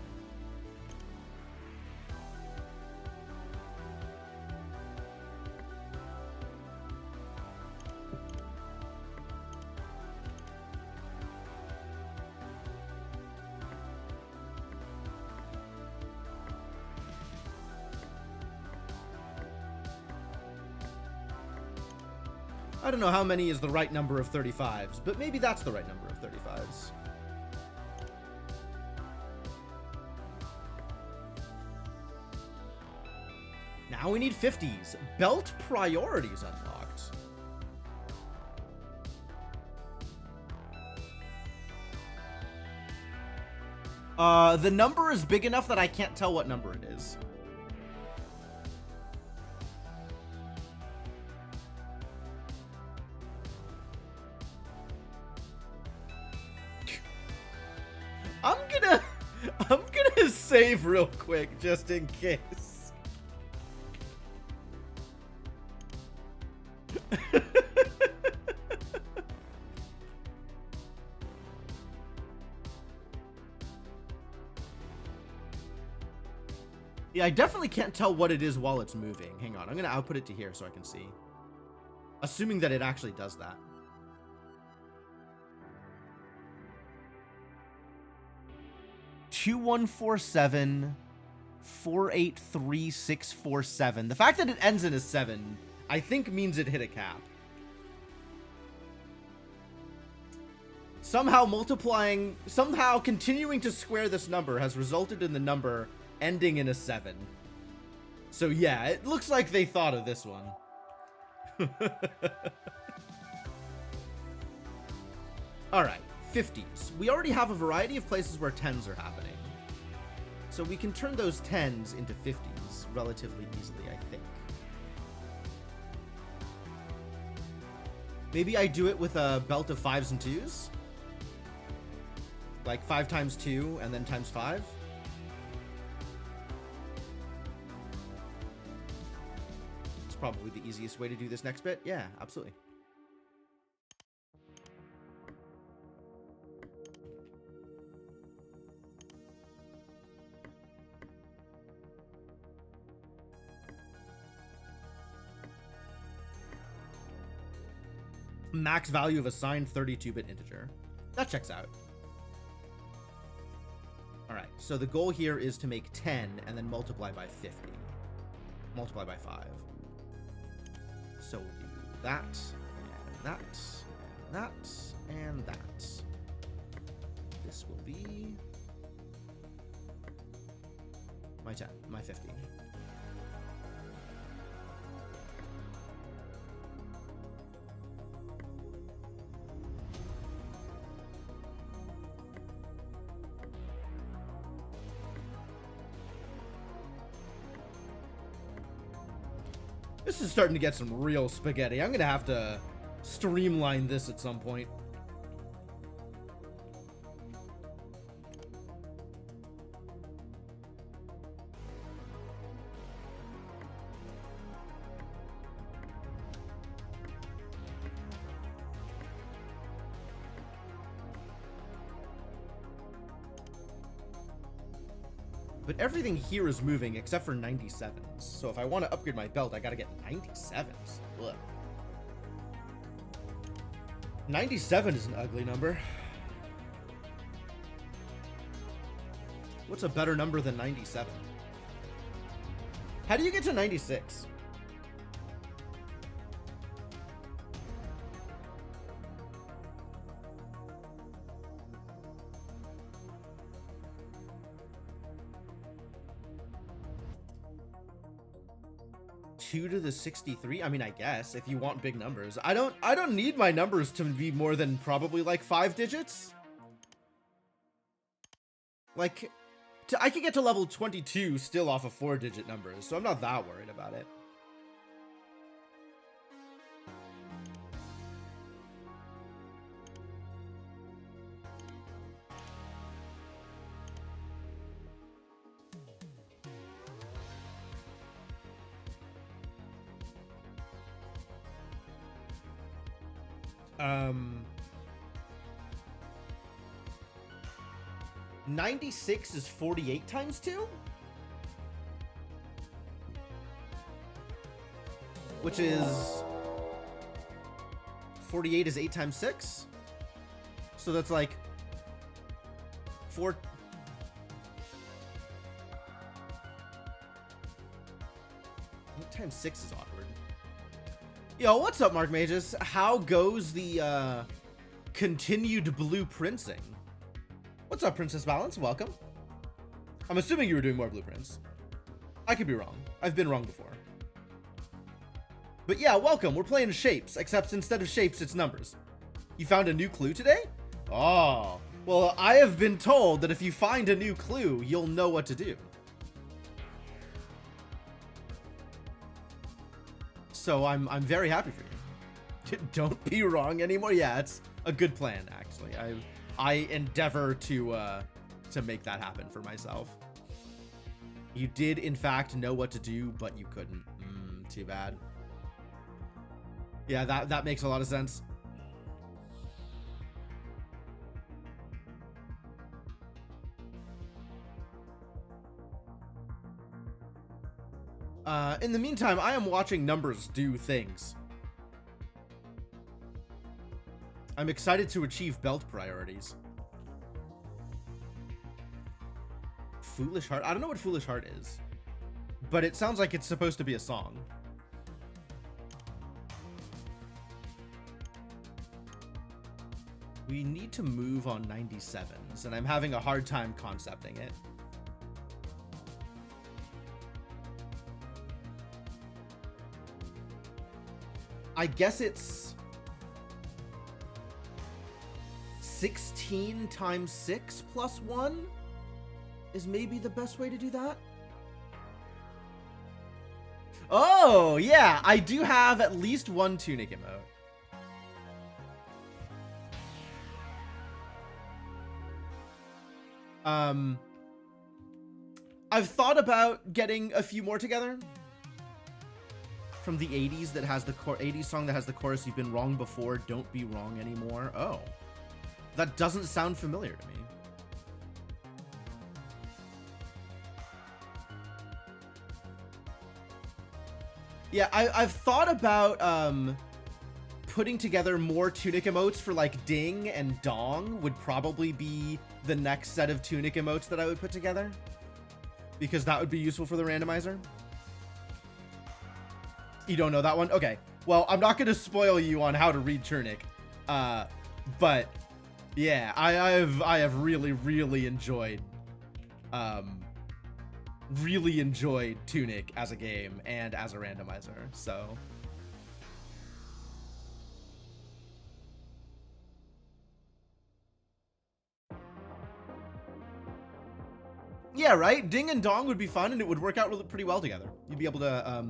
I don't know how many is the right number of 35s, but maybe that's the right number of 35s. Now we need 50s. Belt priorities unlocked. The number is big enough that I can't tell what number it is. I'm gonna save real quick just in case. Yeah, I definitely can't tell what it is while it's moving. Hang on, I'm gonna output it to here so I can see. Assuming that it actually does that. 2147 483647. The fact that it ends in a 7, I think means it hit a cap. Somehow continuing to square this number has resulted in the number ending in a 7. So yeah, it looks like they thought of this one. All right, 50s. We already have a variety of places where 10s are happening. So we can turn those 10s into 50s relatively easily, I think. Maybe I do it with a belt of 5s and 2s? Like 5 times 2 and then times 5? It's probably the easiest way to do this next bit. Yeah, absolutely. Max value of assigned 32-bit integer. That checks out. All right, so the goal here is to make 10 and then multiply by 50. Multiply by 5. So we'll do that, and that, and that, and that. This will be My 10. My 50. This is starting to get some real spaghetti. I'm gonna have to streamline this at some point. But everything here is moving except for 97s. So if I want to upgrade my belt, I gotta get 97s. Ugh. 97 is an ugly number. What's a better number than 97? How do you get to 96? Two to the 63. I mean, I guess if you want big numbers, I don't need my numbers to be more than probably like 5 digits. Like, I could get to level 22 still off of 4-digit numbers, so I'm not that worried about it. Um, 96 is 48 times 2? Which is 48 is 8 times 6? So that's like 4. Eight times 6 is awkward. Yo, what's up, Mark Mages? How goes the continued blueprinting? What's up, Princess Balance? Welcome. I'm assuming you were doing more blueprints. I could be wrong. I've been wrong before. But yeah, welcome. We're playing shapes, except instead of shapes, it's numbers. You found a new clue today? Oh, well, I have been told that if you find a new clue, you'll know what to do. So I'm very happy for you. Don't be wrong anymore. Yeah, it's a good plan, actually. I endeavor to make that happen for myself. You did, in fact, know what to do, but you couldn't. Too bad. Yeah, that makes a lot of sense. In the meantime, I am watching numbers do things. I'm excited to achieve belt priorities. Foolish Heart? I don't know what Foolish Heart is, but it sounds like it's supposed to be a song. We need to move on 97s, and I'm having a hard time concepting it. I guess it's 16 times 6 plus 1 is maybe the best way to do that. Oh, yeah, I do have at least one tunic emote. I've thought about getting a few more together. From the 80s that has the 80s song that has the chorus, "You've been wrong before, don't be wrong anymore." Oh, that doesn't sound familiar to me. Yeah, I've thought about putting together more tunic emotes for like Ding and Dong would probably be the next set of tunic emotes that I would put together, because that would be useful for the randomizer. You don't know that one? Okay. Well, I'm not going to spoil you on how to read tunic. But yeah, I have really, really enjoyed really enjoyed Tunic as a game and as a randomizer, so. Yeah, right? Ding and Dong would be fun, and it would work out really pretty well together. You'd be able to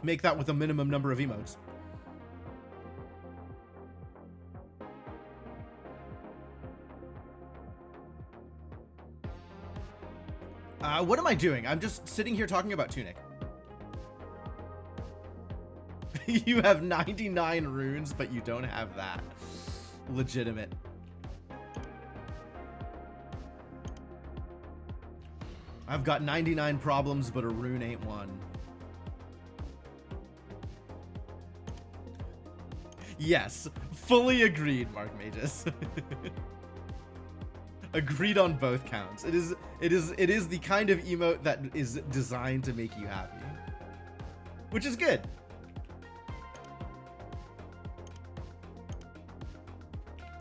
make that with a minimum number of emotes. What am I doing? I'm just sitting here talking about Tunic. You have 99 runes, but you don't have that. Legitimate. I've got 99 problems, but a rune ain't one. Yes, fully agreed, Mark Magus. Agreed on both counts. It is the kind of emote that is designed to make you happy, which is good.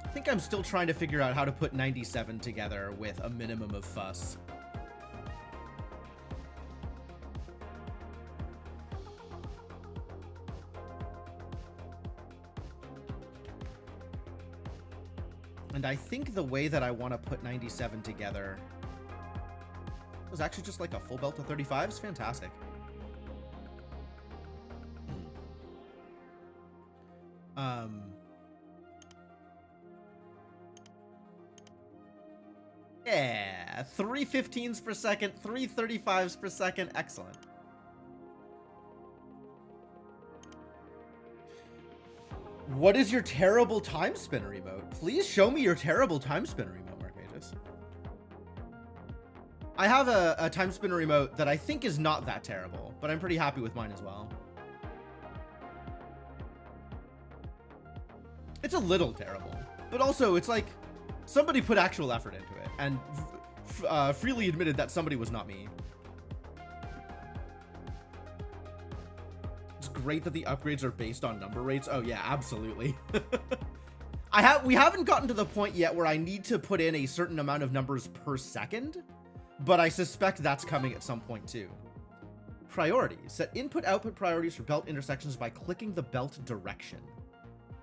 I think I'm still trying to figure out how to put 97 together with a minimum of fuss. And I think the way that I want to put 97 together was actually just like a full belt of 35s. Fantastic. Yeah, 3 15s per second, 3 35s per second. Excellent. What is your terrible time spinner emote? Please show me your terrible time spinner emote, Mark Magus. I have a time spinner emote that I think is not that terrible, but I'm pretty happy with mine as well. It's a little terrible, but also it's like somebody put actual effort into it and freely admitted that somebody was not me. Great that the upgrades are based on number rates. Oh yeah, absolutely. We haven't gotten to the point yet where I need to put in a certain amount of numbers per second, but I suspect that's coming at some point too. Priorities. Set input-output priorities for belt intersections by clicking the belt direction.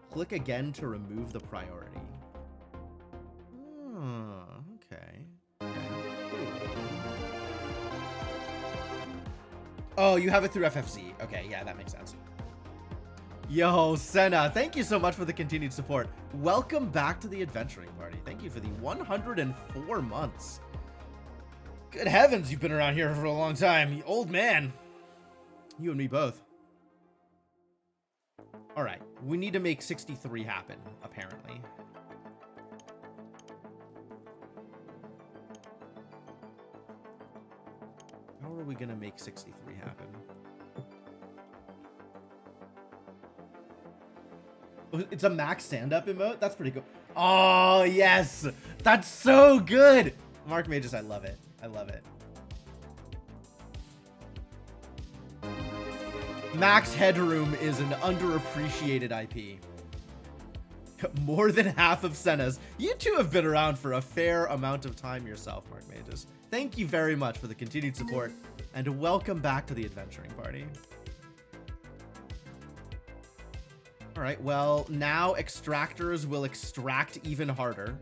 Click again to remove the priority. Okay. Oh, you have it through FFZ. Okay, yeah, that makes sense. Yo, Senna, thank you so much for the continued support. Welcome back to the adventuring party. Thank you for the 104 months. Good heavens, you've been around here for a long time. You old man. You and me both. All right, we need to make 63 happen, apparently. How are we gonna make 63 happen? It's a max stand-up emote? That's pretty cool. Oh, yes! That's so good! Mark Magus, I love it. I love it. Max Headroom is an underappreciated IP. More than half of Senna's. You two have been around for a fair amount of time yourself, Mark Magus. Thank you very much for the continued support, and welcome back to the adventuring party. All right, well, now extractors will extract even harder.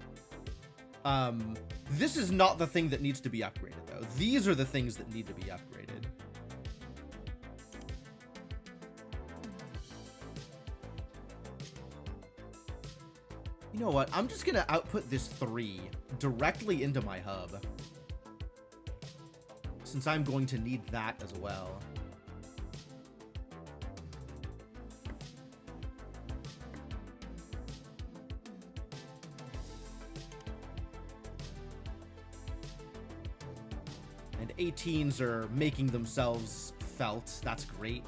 This is not the thing that needs to be upgraded, though. These are the things that need to be upgraded. You know what? I'm just going to output this 3 directly into my hub, since I'm going to need that as well. And 18s are making themselves felt. That's great.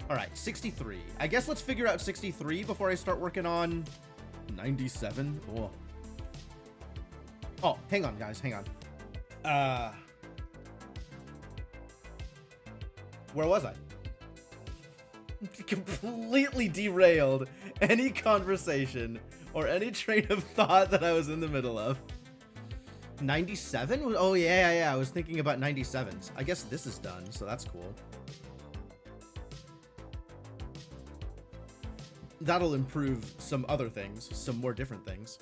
All right, 63. I guess let's figure out 63 before I start working on 97. Oh, hang on, guys. Hang on. Where was I? Completely derailed any conversation or any train of thought that I was in the middle of. 97? Oh, yeah. I was thinking about 97s. I guess this is done, so that's cool. That'll improve some other things, some more different things.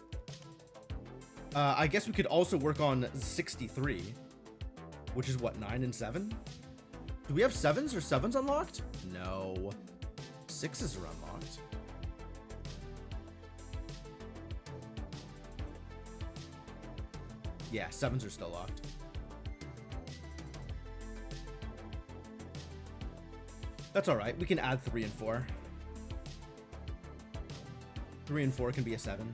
I guess we could also work on 63, which is what, 9 and 7? Do we have 7s or 7s unlocked? No. 6s are unlocked. Yeah, 7s are still locked. That's all right. We can add 3 and 4. 3 and 4 can be a 7.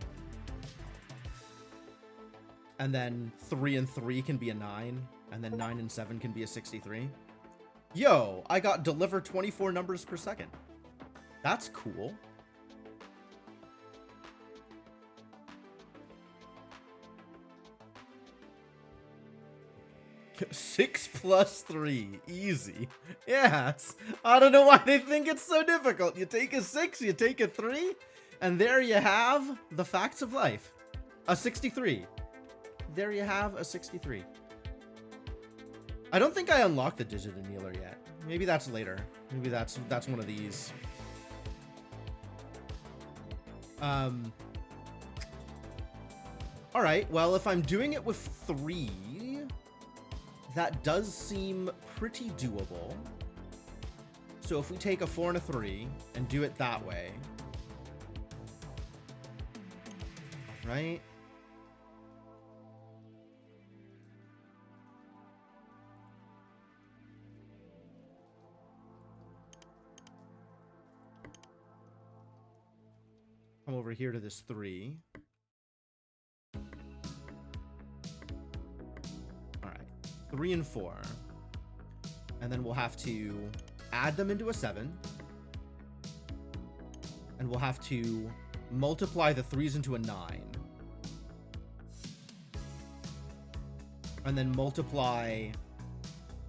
And then 3 and 3 can be a 9. And then 9 and 7 can be a 63. Yo, I got deliver 24 numbers per second. That's cool. Six plus 3. Easy. Yes. I don't know why they think it's so difficult. You take a 6, you take a 3, and there you have the facts of life. A 63. There you have a 63. I don't think I unlocked the digit annealer yet. Maybe that's later. Maybe that's one of these. All right. Well, if I'm doing it with 3, that does seem pretty doable. So if we take a 4 and a 3 and do it that way, right? Come over here to this 3. All right, 3 and 4. And then we'll have to add them into a 7. And we'll have to multiply the 3s into a 9. And then multiply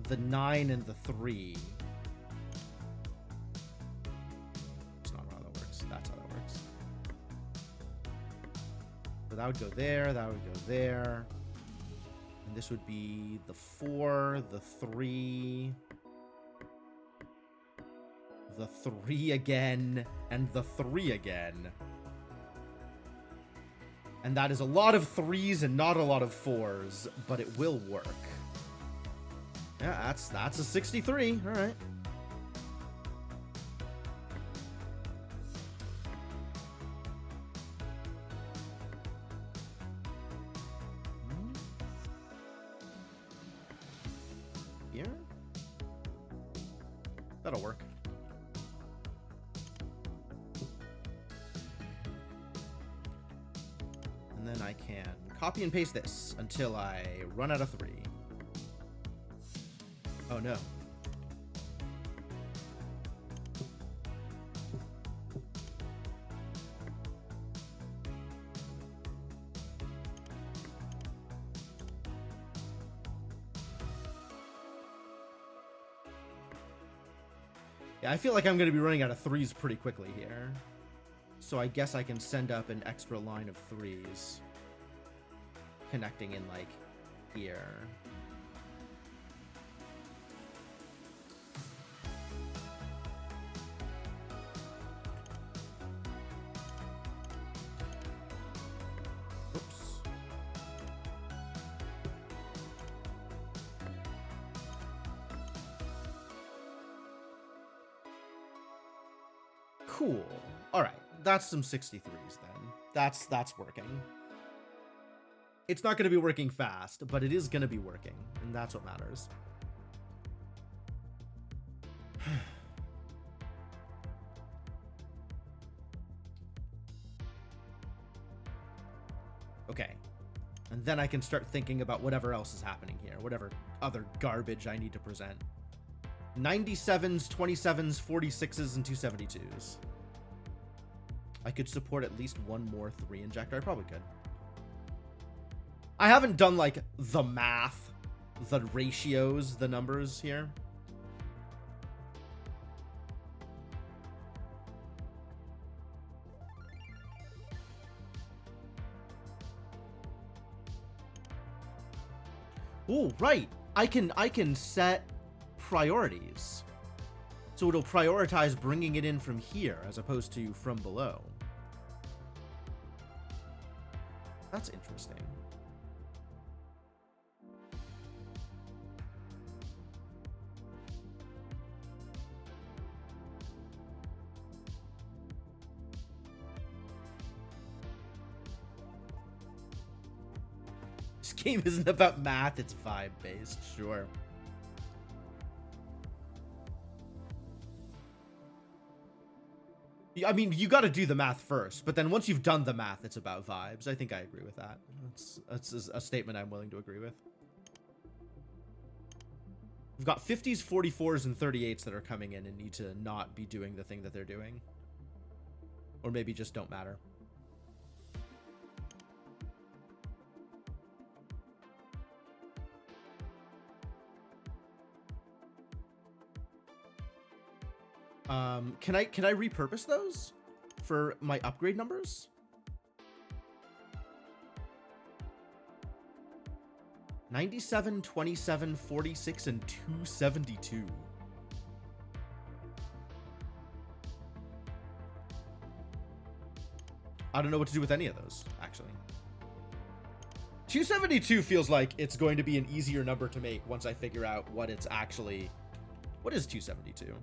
the 9 and the 3. That's not how that works. That's how that works. So that would go there, that would go there. And this would be the 4, the 3, the 3 again, and the 3 again. And that is a lot of 3s and not a lot of 4s, but it will work. Yeah, that's a 63. All right. Here? That'll work. And then I can copy and paste this until I run out of 3. Oh no. Yeah, I feel like I'm going to be running out of 3s pretty quickly here. So I guess I can send up an extra line of 3s. Connecting in, like, here. Oops. Cool. All right. That's some 63s then. That's working. It's not going to be working fast, but it is going to be working, and that's what matters. Okay. And then I can start thinking about whatever else is happening here, whatever other garbage I need to present. 97s, 27s, 46s, and 272s. I could support at least one more 3 injector. I probably could. I haven't done, like, the math, the ratios, the numbers here. Oh, right. I can set priorities. So it'll prioritize bringing it in from here as opposed to from below. That's interesting. This game isn't about math, it's vibe-based, sure. I mean, you got to do the math first, but then once you've done the math, it's about vibes. I think I agree with that. That's a statement I'm willing to agree with. We've got 50s, 44s, and 38s that are coming in and need to not be doing the thing that they're doing. Or maybe just don't matter. Can I repurpose those for my upgrade numbers? $97, $27, $46, and $272. I don't know what to do with any of those, actually. 272 feels like it's going to be an easier number to make once I figure out what it's actually... What is 272?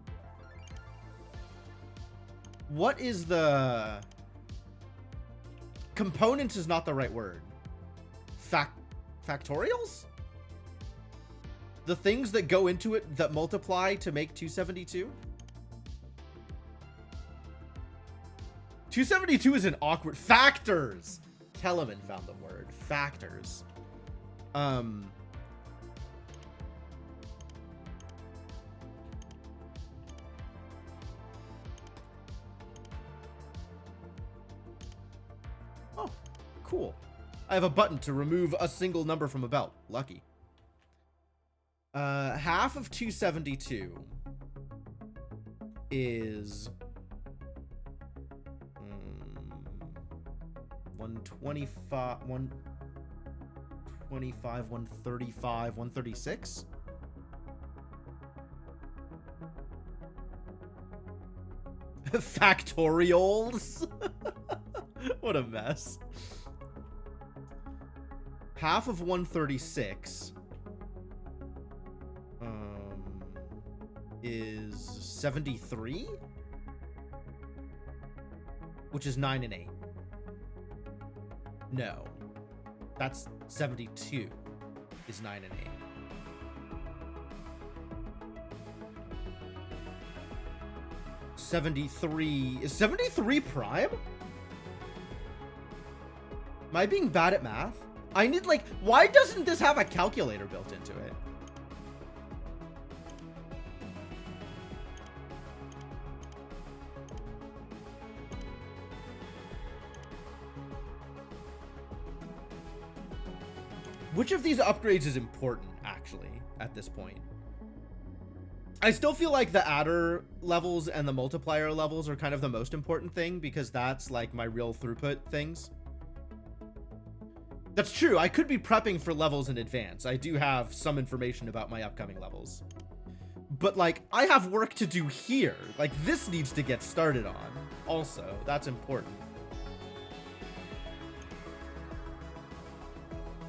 What is the... Components is not the right word. Factorials? The things that go into it that multiply to make 272? 272 is an awkward... Factors! Telemann found the word. Factors. Oh, cool. I have a button to remove a single number from a belt. Lucky. Half of 272 is 125, 125, 135, 136. Factorials. What a mess. Half of 136 is 73, which is 9 and 8. No, that's 72 is 9 and 8. Is 73 prime? Am I being bad at math? I need, like, why doesn't this have a calculator built into it? Which of these upgrades is important, actually, at this point? I still feel like the adder levels and the multiplier levels are kind of the most important thing, because that's, like, my real throughput things. That's true. I could be prepping for levels in advance. I do have some information about my upcoming levels. But, like, I have work to do here. Like, this needs to get started on. Also, that's important.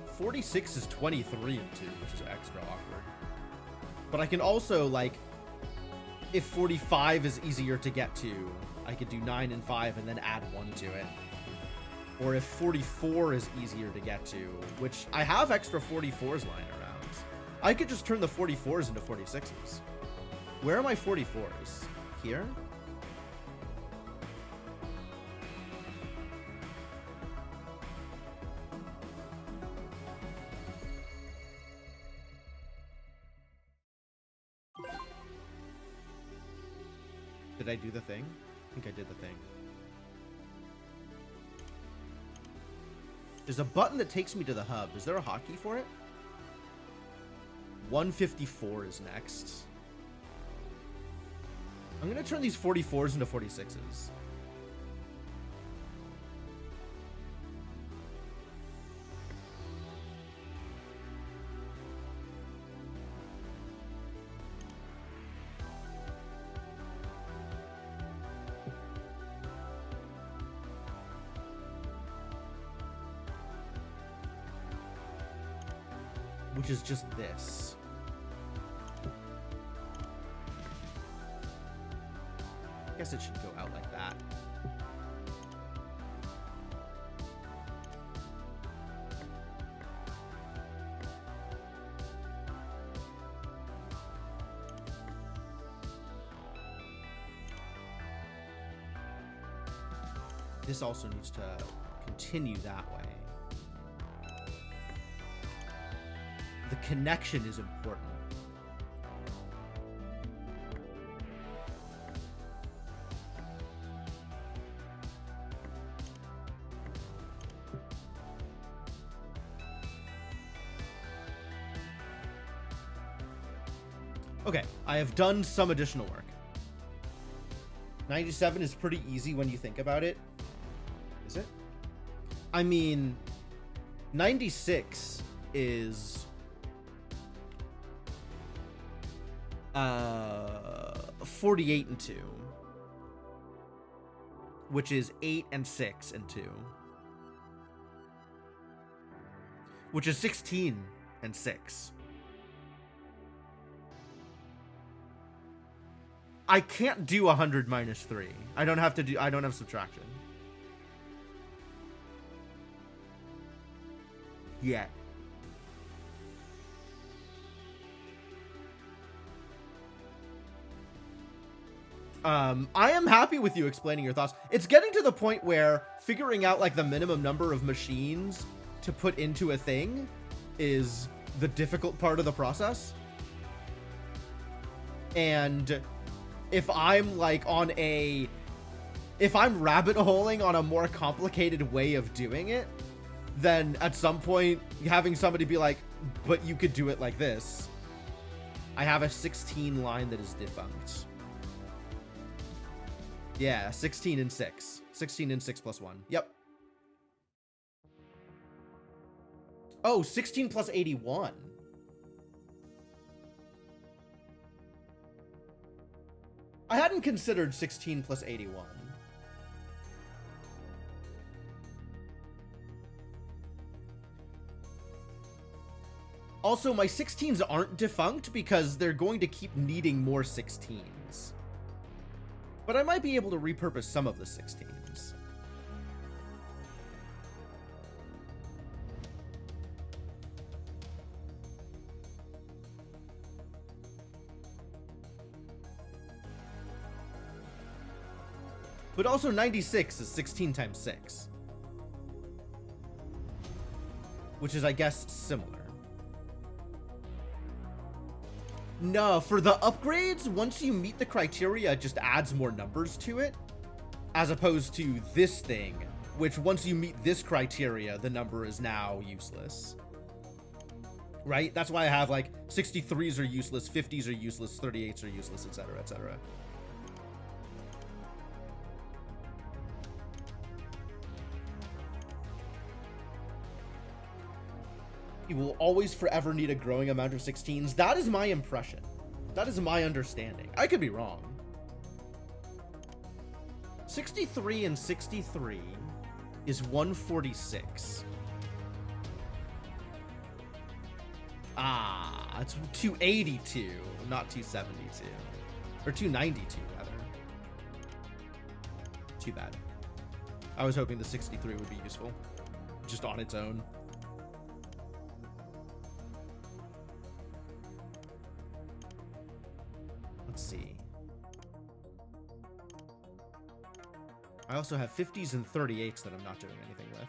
46 is 23 and 2, which is extra awkward. But I can also, like, if 45 is easier to get to, I could do 9 and 5 and then add 1 to it. Or if 44 is easier to get to, which I have extra 44s lying around, I could just turn the 44s into 46s. Where are my 44s? Here? Did I do the thing? I think I did the thing. There's a button that takes me to the hub. Is there a hotkey for it? 154 is next. I'm going to turn these 44s into 46s. which is just this. I guess it should go out like that. This also needs to continue that way. The connection is important. Okay, I have done some additional work. 97 is pretty easy when you think about it. Is it? I mean, 96 is 48 and 2, which is 8 and 6 and 2, which is 16 and 6. I can't do 100 minus 3. I don't have subtraction. Yet. I am happy with you explaining your thoughts. It's getting to the point where figuring out like the minimum number of machines to put into a thing is the difficult part of the process. And if I'm like if I'm rabbit holing on a more complicated way of doing it, then at some point having somebody be like, but you could do it like this. I have a 16 line that is defunct. Yeah, 16 and 6. 16 and 6 plus 1. Yep. Oh, 16 plus 81. I hadn't considered 16 plus 81. Also, my 16s aren't defunct because they're going to keep needing more 16s. But I might be able to repurpose some of the 16s. But also 96 is 16 times 6. Which is, I guess, similar. No, for the upgrades, once you meet the criteria, it just adds more numbers to it. As opposed to this thing, which once you meet this criteria, the number is now useless. Right? That's why I have like 63s are useless, 50s are useless, 38s are useless, etc., etc. You will always forever need a growing amount of 16s. That is my impression. That is my understanding. I could be wrong. 63 and 63 is 146. Ah, it's 282, not 272. Or 292, rather. Too bad. I was hoping the 63 would be useful. Just on its own. Let's see. I also have 50s and 38s that I'm not doing anything with.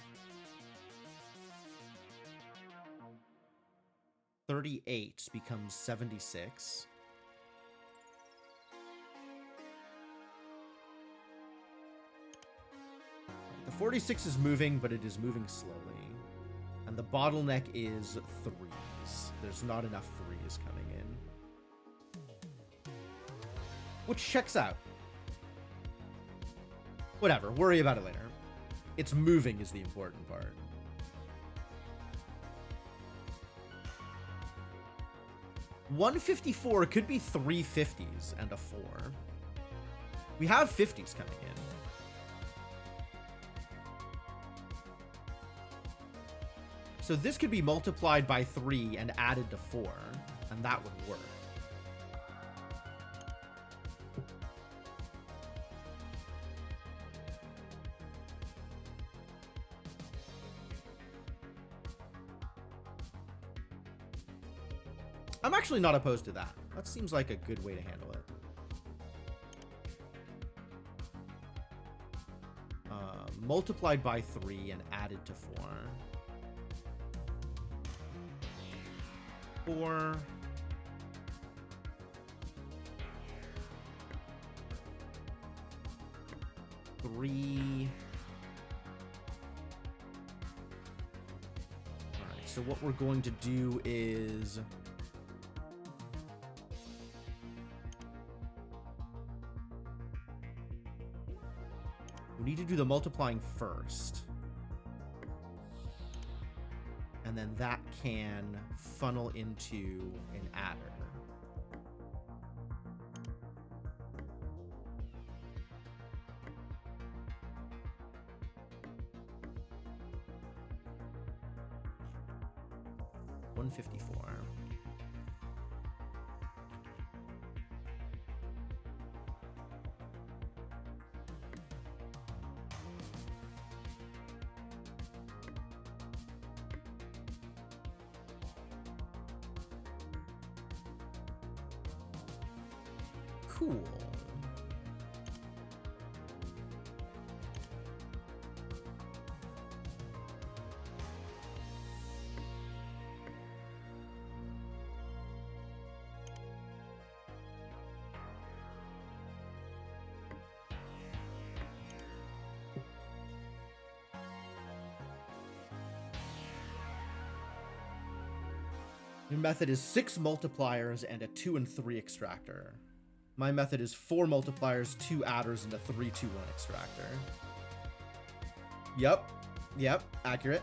38 becomes 76. The 46 is moving, but it is moving slowly. And the bottleneck is 3s. There's not enough 3s coming in. Which checks out. Whatever, worry about it later. It's moving is the important part. $154 could be 3 50s and a 4. We have 50s coming in. So this could be multiplied by 3 and added to 4, and that would work. I'm actually not opposed to that. That seems like a good way to handle it. Multiplied by 3 and added to 4. 4. Three. All right, so what we're going to do is we need to do the multiplying first. And then that can funnel into an adder. $154. Cool. Your method is 6 multipliers and a 2 and 3 extractor. My method is 4 multipliers, 2 adders, and a 3, 2, 1 extractor. Yep, accurate.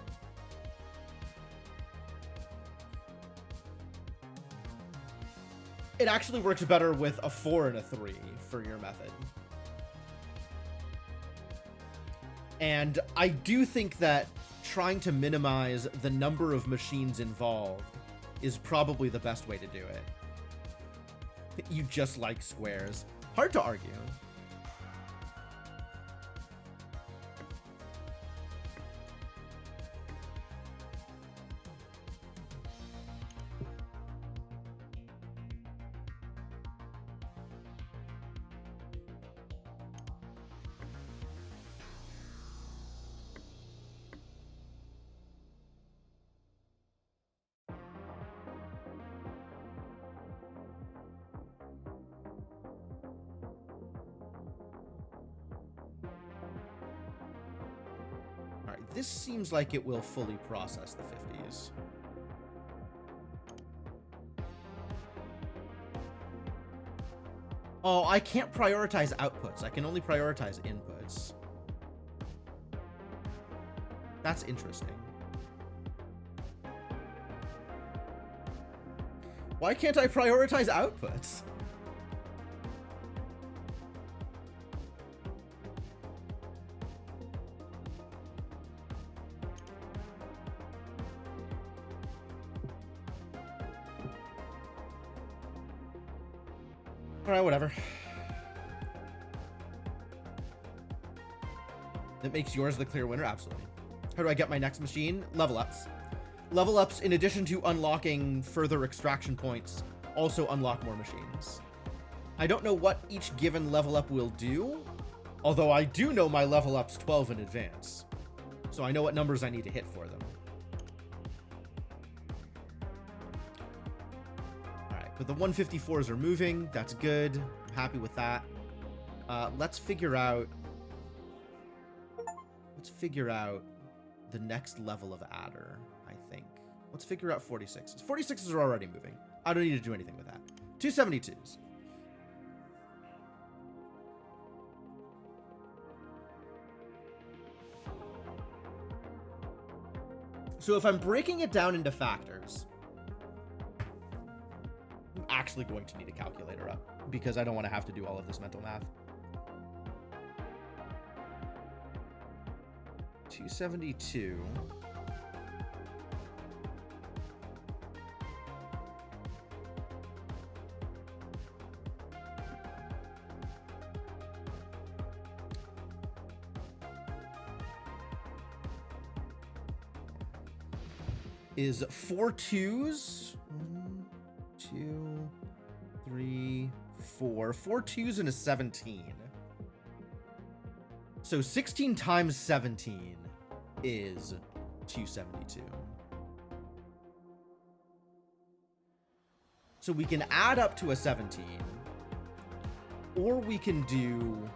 It actually works better with a 4 and a 3 for your method. And I do think that trying to minimize the number of machines involved is probably the best way to do it. You just like squares. Hard to argue. This seems like it will fully process the 50s. Oh, I can't prioritize outputs. I can only prioritize inputs. That's interesting. Why can't I prioritize outputs? Alright, whatever. That makes yours the clear winner? Absolutely. How do I get my next machine? Level ups. Level ups, in addition to unlocking further extraction points, also unlock more machines. I don't know what each given level up will do, although I do know my level up's 12 in advance. So I know what numbers I need to hit for them. But the 154s are moving. That's good. I'm happy with that. Let's figure out the next level of adder, I think. Let's figure out 46s. 46s are already moving. I don't need to do anything with that. 272s. So if I'm breaking it down into factors, I'm actually going to need a calculator up because I don't want to have to do all of this mental math. 272 is 4 2s. 1, 2, 3, 4. 4 2s and a 17. So 16 times 17 is 272. So we can add up to a 17, or we can do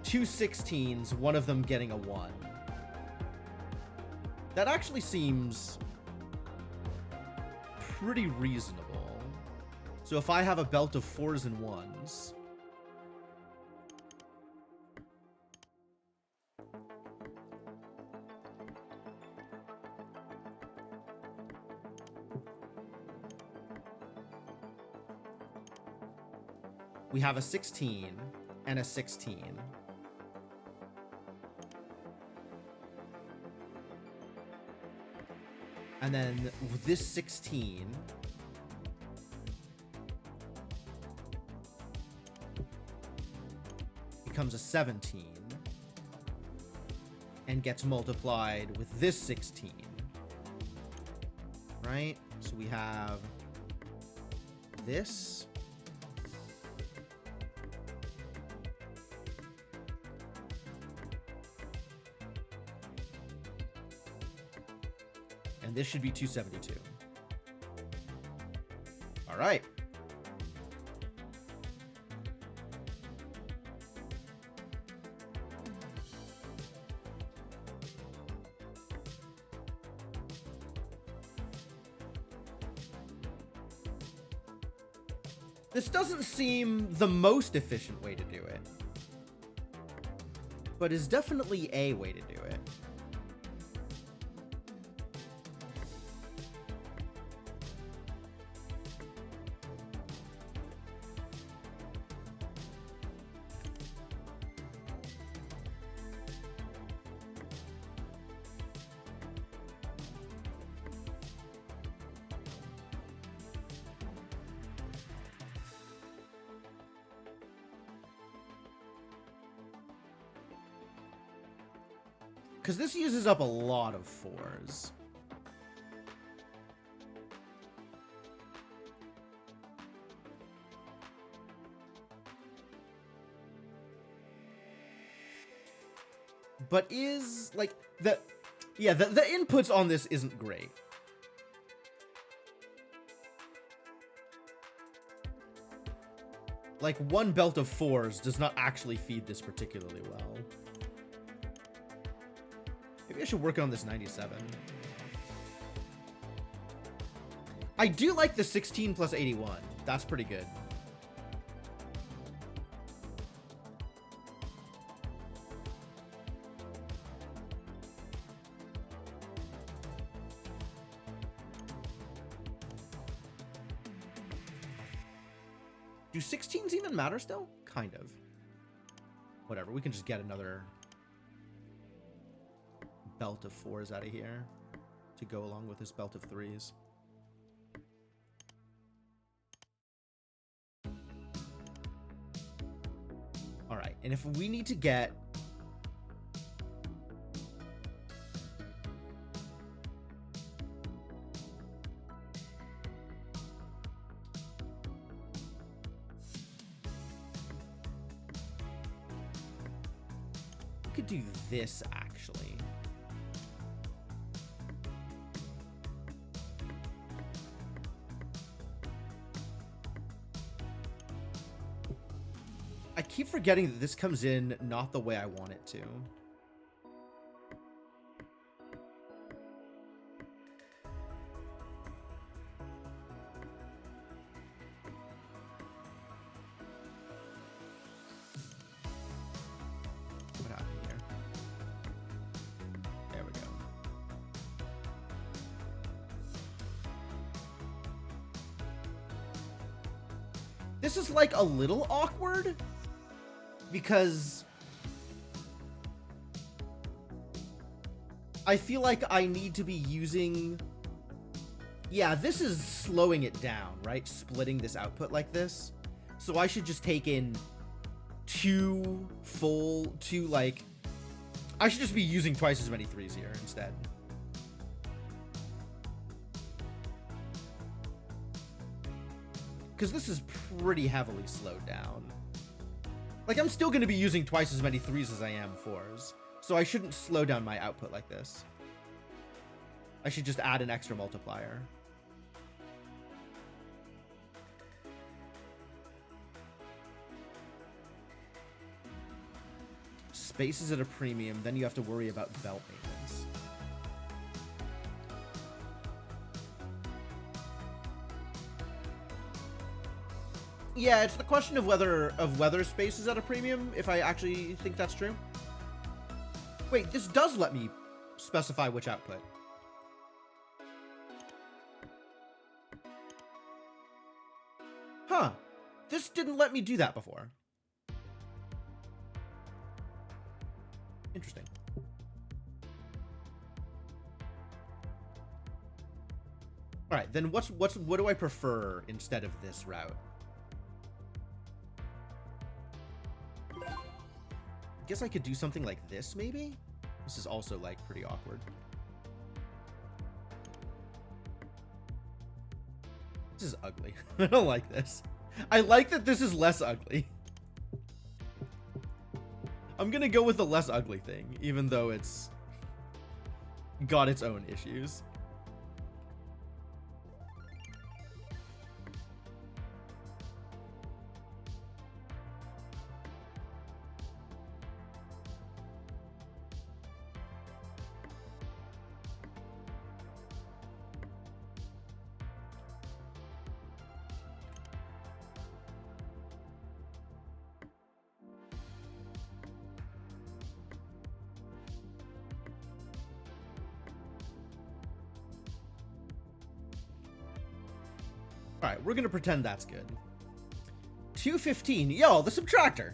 2 16s, one of them getting a 1. That actually seems pretty reasonable. So if I have a belt of 4s and 1s, we have a 16 and a 16. And then with this 16 becomes a 17 and gets multiplied with this 16. Right? So we have this. And this should be 272. All right. This doesn't seem the most efficient way to do it, but is definitely a way to do it. Because this uses up a lot of 4s. But is, like, the inputs on this isn't great. Like, one belt of 4s does not actually feed this particularly well. Maybe I should work on this 97. I do like the 16 plus 81. That's pretty good. Do 16s even matter still? Kind of. Whatever, we can just get another belt of 4s out of here to go along with this belt of 3s. All right, and if we need to get we could do this actually. I keep forgetting that this comes in not the way I want it to. What happened here? There we go. This is like a little awkward, because I feel like I need to be using... Yeah, this is slowing it down, right? Splitting this output like this. So I should just take in two, like... I should just be using twice as many 3s here instead. because this is pretty heavily slowed down. Like, I'm still going to be using twice as many 3s as I am 4s, so I shouldn't slow down my output like this. I should just add an extra multiplier. Space is at a premium, then you have to worry about belt maintenance. Yeah, it's the question of whether space is at a premium, if I actually think that's true. Wait, this does let me specify which output. Huh. This didn't let me do that before. Interesting. All right, then what do I prefer instead of this route? I guess I could do something like this, maybe? This is also, like, pretty awkward. This is ugly. I don't like this. I like that this is less ugly. I'm gonna go with the less ugly thing, even though it's got its own issues. All right, we're gonna pretend that's good. 215, yo, the subtractor.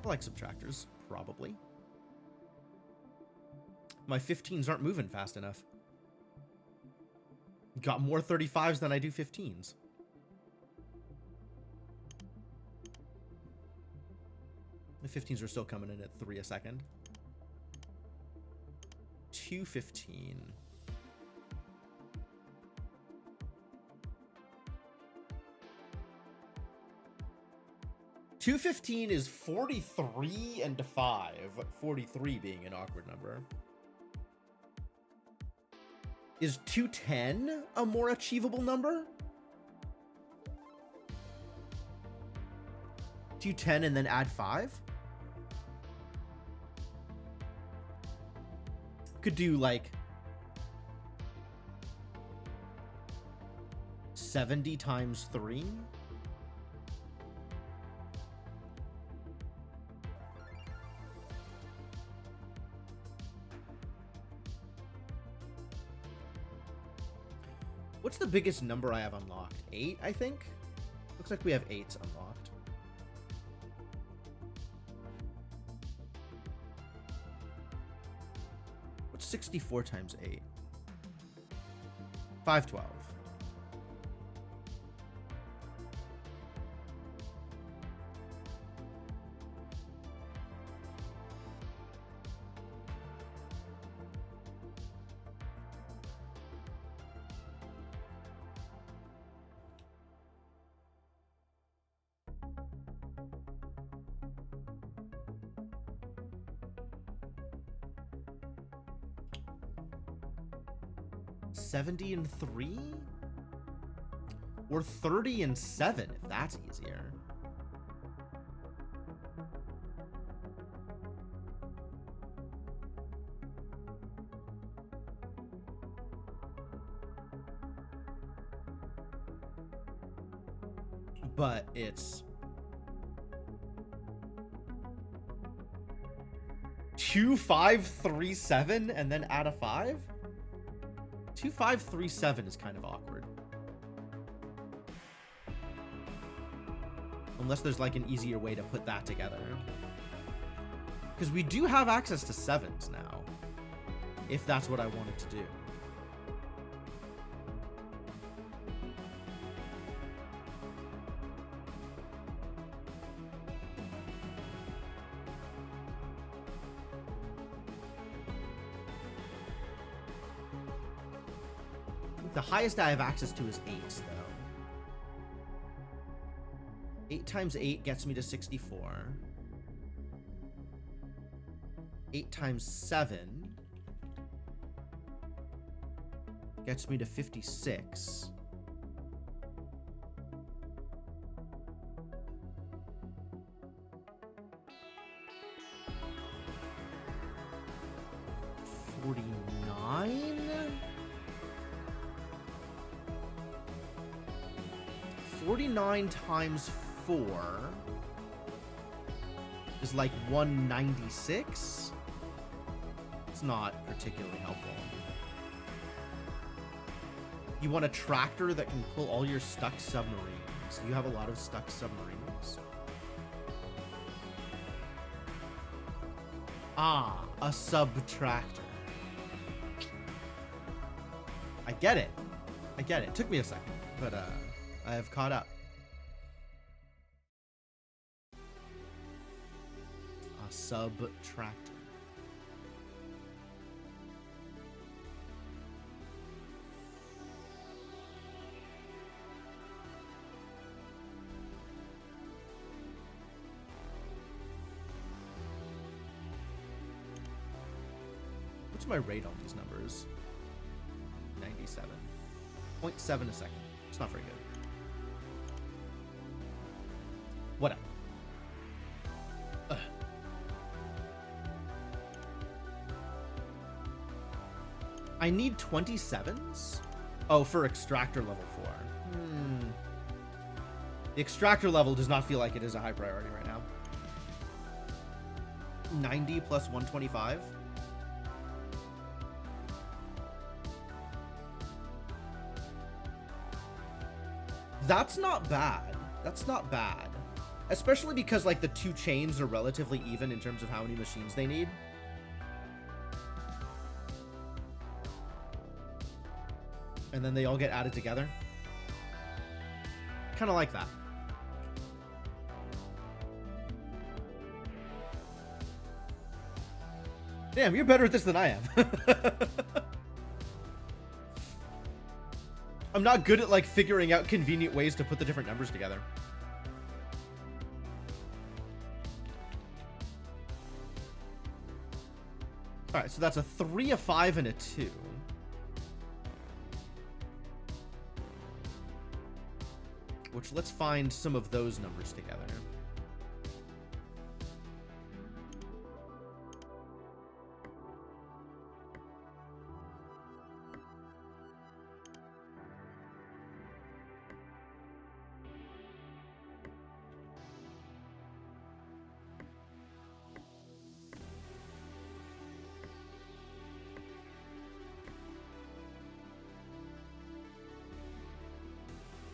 I like subtractors, probably. My 15s aren't moving fast enough. Got more 35s than I do 15s. The 15s are still coming in at 3 a second. 215. $215 is 43 and 5, 43 being an awkward number. Is 210 a more achievable number? 210 and then add 5? Could do like 70 times 3. What's the biggest number I have unlocked? 8, I think? Looks like we have 8s unlocked. What's 64 times 8? 512. $70 and 3? Or 30 and 7, if that's easier. But it's 2537 and then add a 5? 2537 is kind of awkward. Unless there's like an easier way to put that together. Because we do have access to 7s now. If that's what I wanted to do. The highest I have access to is 8, though. 8 times 8 gets me to 64. 8 times 7 gets me to 56. $49 times 4 is like 196. It's not particularly helpful. You want a tractor that can pull all your stuck submarines. You have a lot of stuck submarines. Ah, a subtractor. I get it. I get it. Took me a second, but I have caught up. A subtractor. What's my rate on these numbers? 97. 0.7 a second. It's not very good. Whatever. Ugh. I need 27s? Oh, for extractor level 4. The extractor level does not feel like it is a high priority right now. 90 plus 125? That's not bad. That's not bad. Especially because, like, the two chains are relatively even in terms of how many machines they need. And then they all get added together. Kind of like that. Damn, you're better at this than I am. I'm not good at, like, figuring out convenient ways to put the different numbers together. Alright, so that's a 3, a 5, and a 2. Which, let's find some of those numbers together.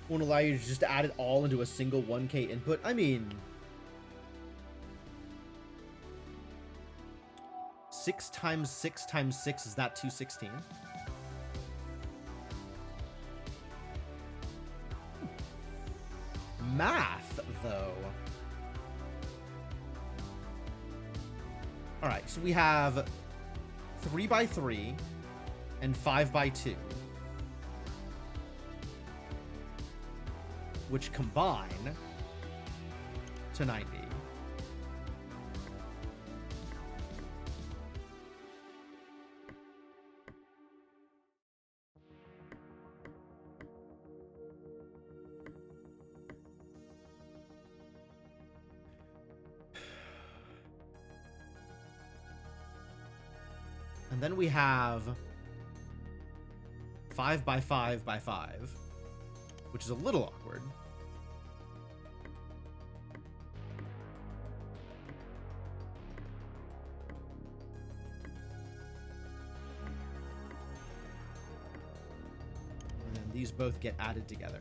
Won't allow you to just add it all into a single 1K input. I mean, 6 times 6 times 6, is that 216? Math, though. All right, so we have 3 by 3 and 5 by 2. Which combine to 90. And then we have 5 by 5 by 5, which is a little awkward. These both get added together.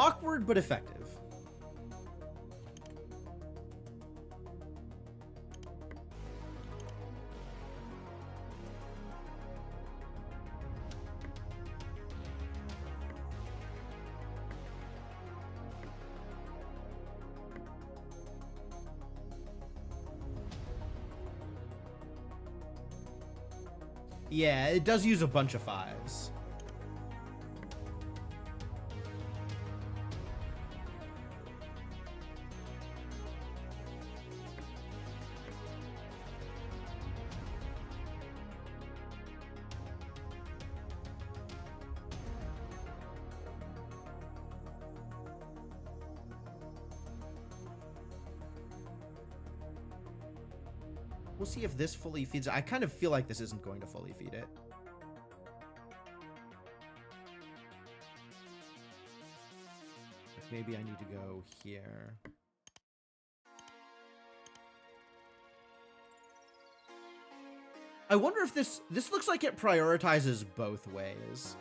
Awkward, but effective. Yeah, it does use a bunch of 5s. We'll see if this fully feeds. I kind of feel like this isn't going to fully feed it. Maybe I need to go here. I wonder if this looks like it prioritizes both ways.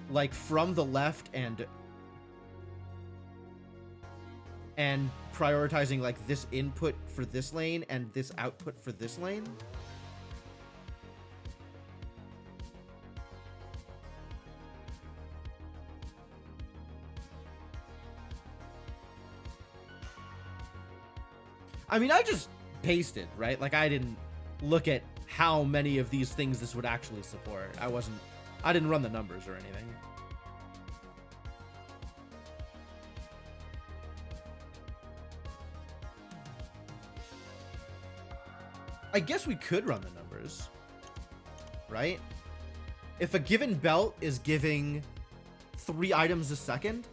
Like from the left and prioritizing like this input for this lane and this output for this lane. I mean, I just pasted, right? Like I didn't look at how many of these things this would actually support. I didn't run the numbers or anything. I guess we could run the numbers, right? If a given belt is giving 3 items a second,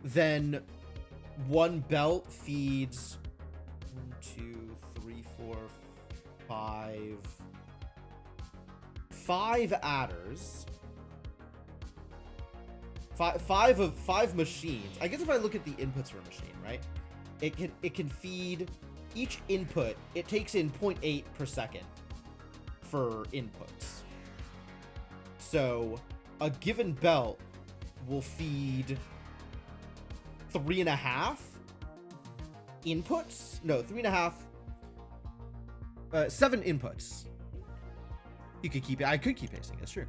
then one belt feeds 1, 2, 3, 4, 5 adders. 5 machines. I guess if I look at the inputs for a machine, right? It can feed each input. It takes in 0.8 per second for inputs. So a given belt will feed 3.5 inputs. No, 3.5. 7 inputs. You could keep it. I could keep pasting. That's true.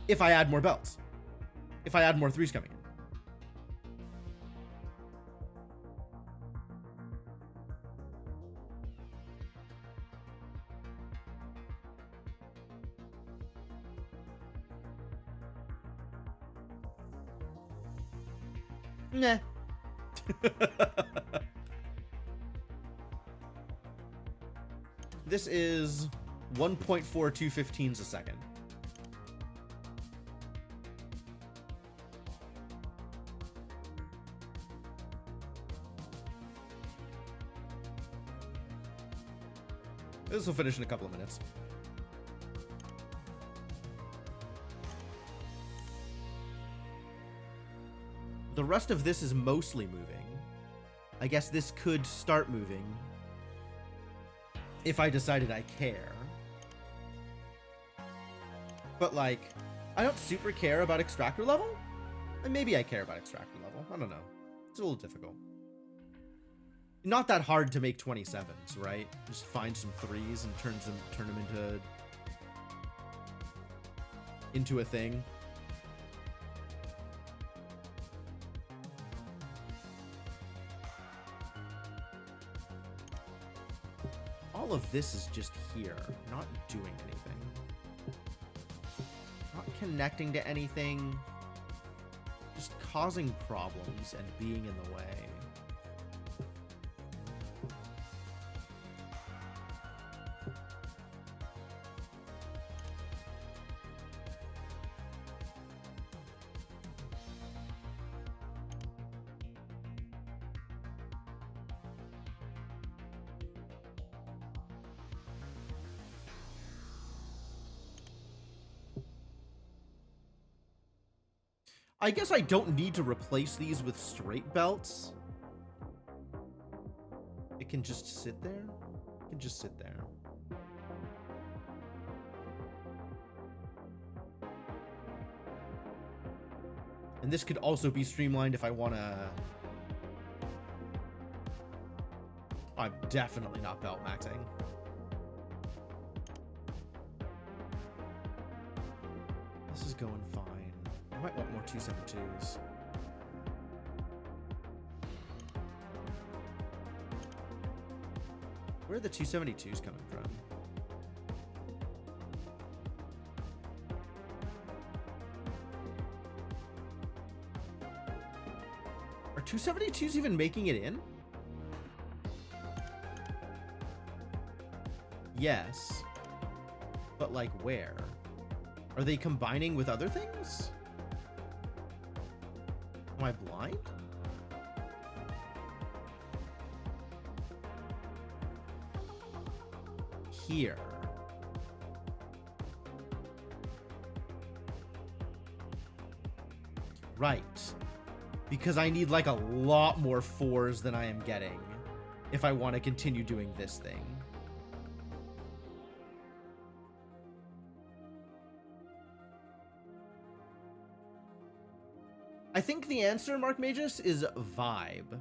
If I add more belts. If I add more 3s coming in. Nah. This is 1.4215s a second. This will finish in a couple of minutes. The rest of this is mostly moving. I guess this could start moving if I decided I care. But like, I don't super care about extractor level? And maybe I care about extractor level. I don't know. It's a little difficult. Not that hard to make 27s, right? Just find some 3s and turn them into a thing. All of this is just here, not doing anything. Not connecting to anything. Just causing problems and being in the way. I guess I don't need to replace these with straight belts. It can just sit there. It can just sit there. And this could also be streamlined if I want to... I'm definitely not belt maxing. This is going fine. I might want more 272s. Where are the 272s coming from? Are 272s even making it in? Yes. But like where? Are they combining with other things? Am I blind? Here. Right. Because I need like a lot more 4s than I am getting if I want to continue doing this thing. I think the answer, Mark Magus, is vibe.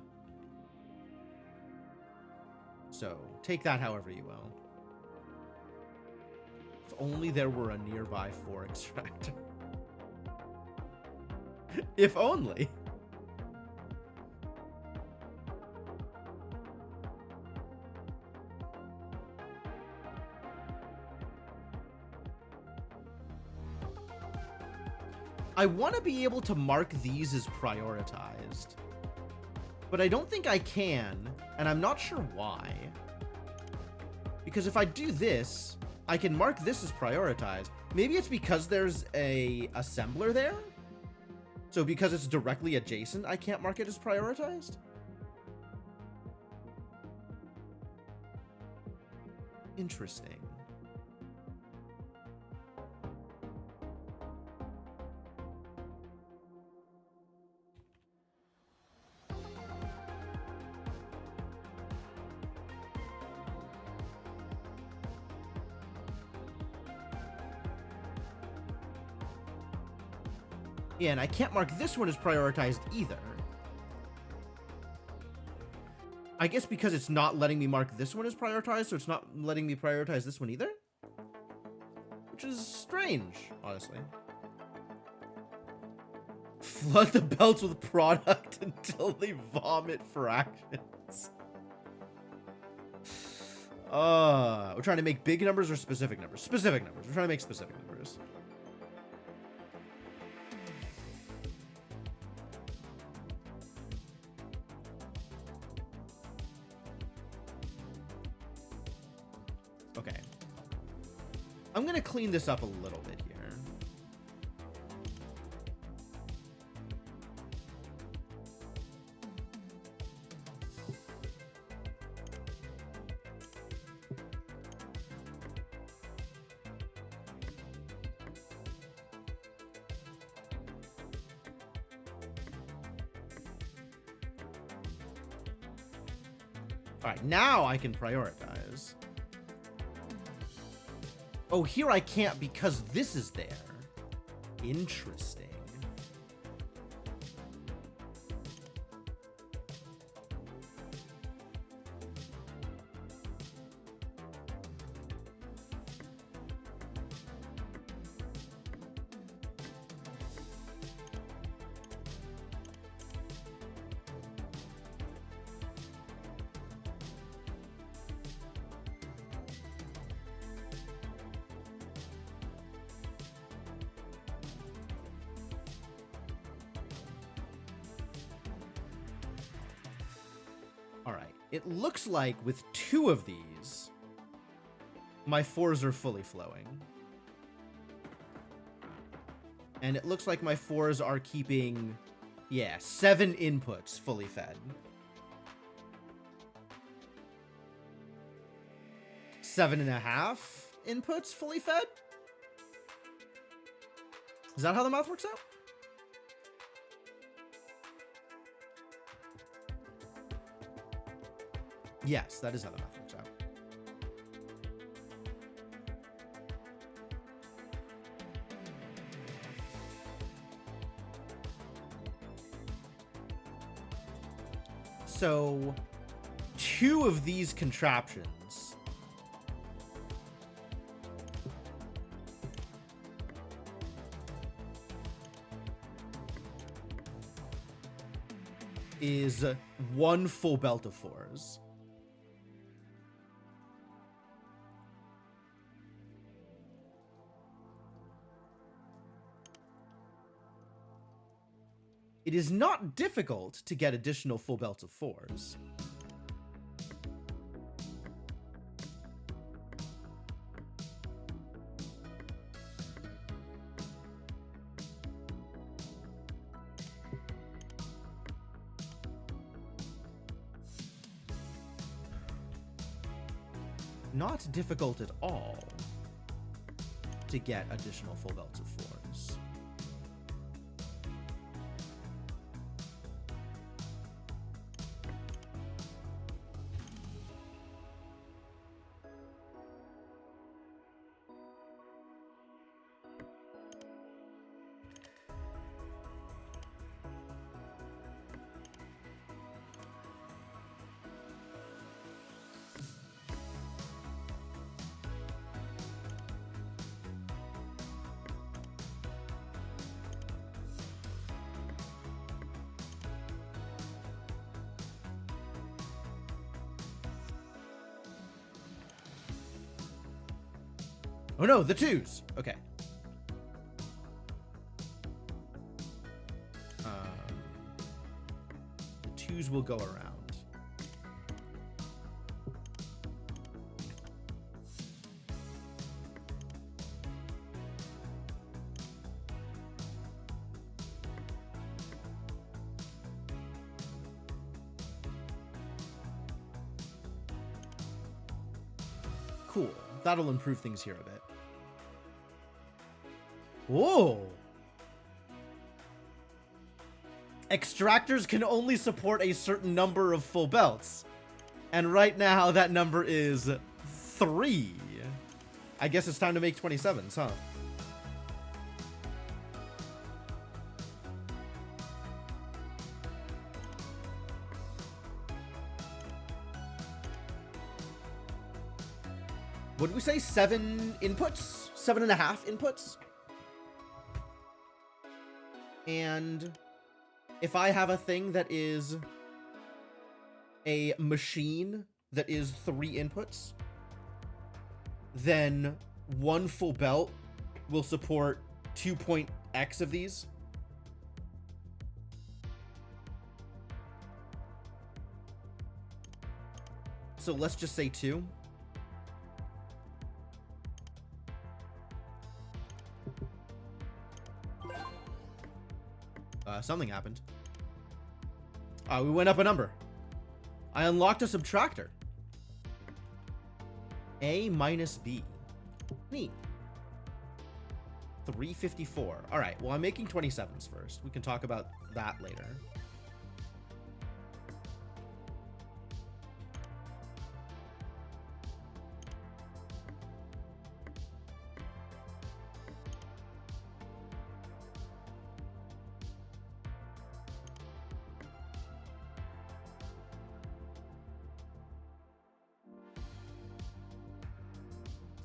So take that however you will. If only there were a nearby 4 extractor. If only. I want to be able to mark these as prioritized, but I don't think I can, and I'm not sure why. Because if I do this, I can mark this as prioritized. Maybe it's because there's a assembler there? So because it's directly adjacent, I can't mark it as prioritized? Interesting. Yeah, and I can't mark this one as prioritized either. I guess because it's not letting me mark this one as prioritized, so it's not letting me prioritize this one either? Which is strange, honestly. Flood the belts with product until they vomit fractions. We're trying to make big numbers or specific numbers? Specific numbers. We're trying to make specific numbers. Okay. I'm going to clean this up a little bit here. All right, now I can prioritize. Oh, here I can't because this is there. Interesting. It looks like with 2 of these, my 4s are fully flowing. And it looks like my 4s are keeping, yeah, 7 inputs fully fed. 7.5 inputs fully fed? Is that how the math works out? Yes, that is how the math works out. So 2 of these contraptions is 1 full belt of 4s. It is not difficult to get additional full belts of 4s. Not difficult at all to get additional full belts of 4s. Oh no, the 2s. Okay. The 2s will go around. Cool. That'll improve things here a bit. Whoa! Extractors can only support a certain number of full belts. And right now, that number is 3. I guess it's time to make 27s, huh? What did we say? 7 inputs? 7.5 inputs? And if I have a thing that is a machine that is 3 inputs, then 1 full belt will support 2.x of these. So let's just say 2. Something happened. We went up a number. I unlocked a subtractor. A minus B. Neat. 354. All right, well, I'm making 27s first. We can talk about that later.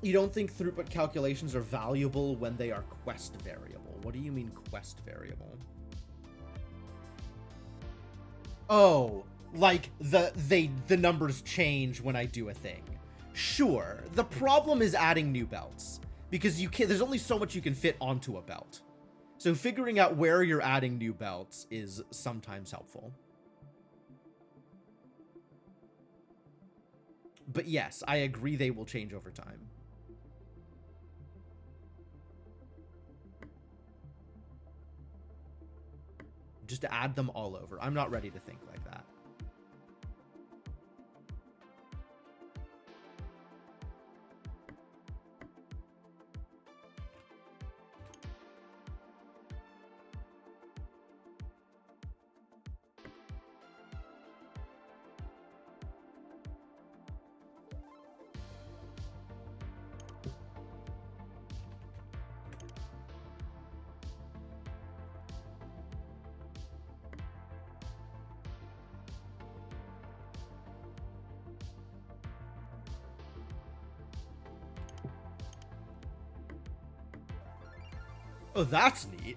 You don't think throughput calculations are valuable when they are quest variable? What do you mean quest variable? Oh, like the numbers change when I do a thing. Sure. The problem is adding new belts because there's only so much you can fit onto a belt. So figuring out where you're adding new belts is sometimes helpful. But yes, I agree they will change over time. Just to add them all over. I'm not ready to think like that. Oh, that's neat.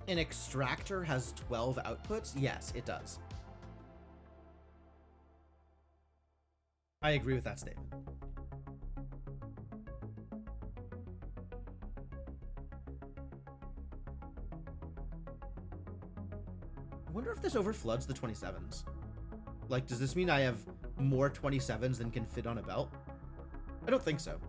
An extractor has 12 outputs? Yes, it does. I agree with that statement. I wonder if this overfloods the 27s. Like, does this mean I have more 27s than can fit on a belt? I don't think so.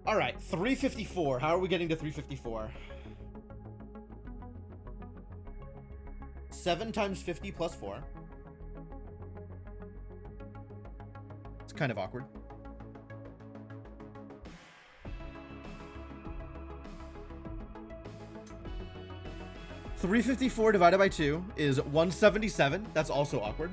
All right, 354. How are we getting to 354? 7 times 50 plus 4. It's kind of awkward. $354 divided by 2 is 177. That's also awkward.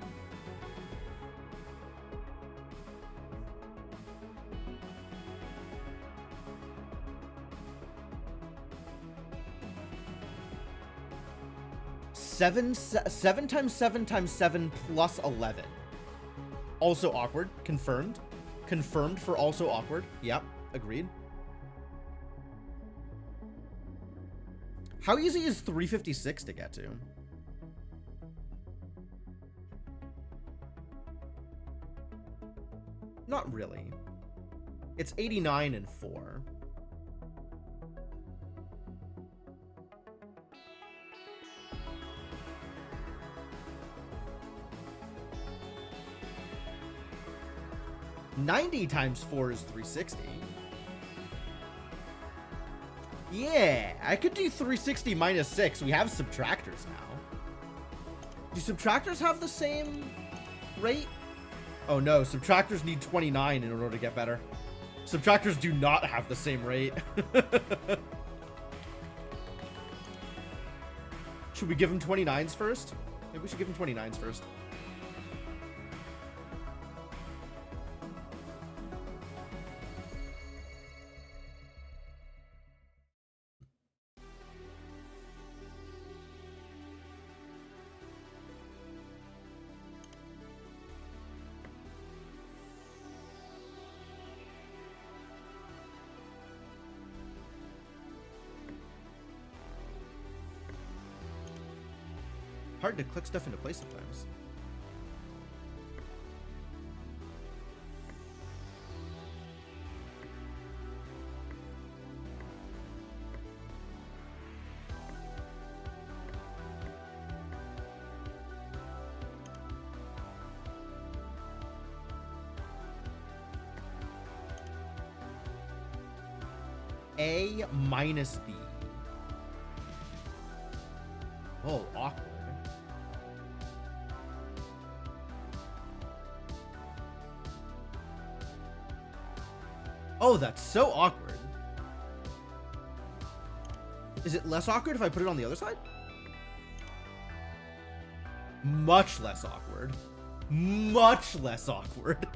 Seven times 7 times 7 plus 11. Also awkward. Confirmed. Confirmed for also awkward. Yep. Agreed. How easy is 356 to get to? Not really. It's 89 and 4. $90 times 4 is 360. Yeah, I could do 360 minus 6. We have subtractors now. Do subtractors have the same rate? Oh no, subtractors need 29 in order to get better. Subtractors do not have the same rate. Should we give them 29s first? Maybe we should give them 29s first. Hard to click stuff into place sometimes. A minus B. Oh, awkward. Oh, that's so awkward. Is it less awkward if I put it on the other side? Much less awkward. Much less awkward.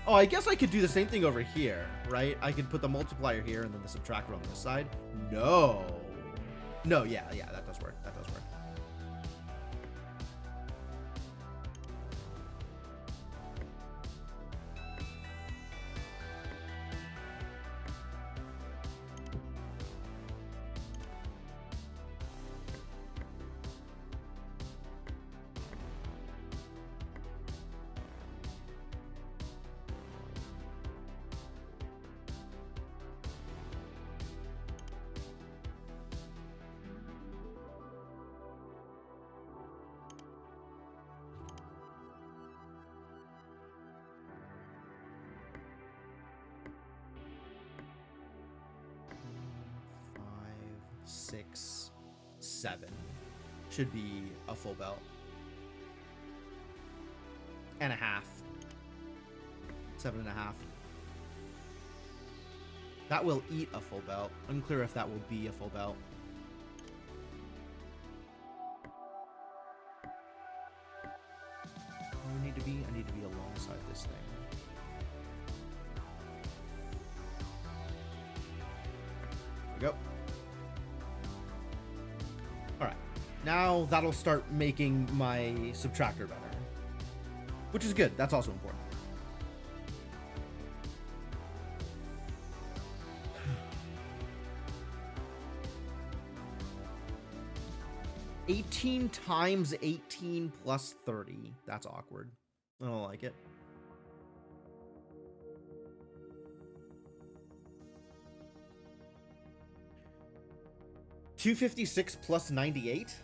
Oh, I guess I could do the same thing over here, right? I could put the multiplier here and then the subtractor on this side. No. No, yeah, that does work. That does work. 7 should be a full belt. And a half. 7.5. That will eat a full belt. Unclear if that will be a full belt. I need to be alongside this thing. There we go. All right. Now that'll start making my subtractor better, which is good. That's also important. 18 times 18 plus 30. That's awkward. I don't like it. $256 plus 98.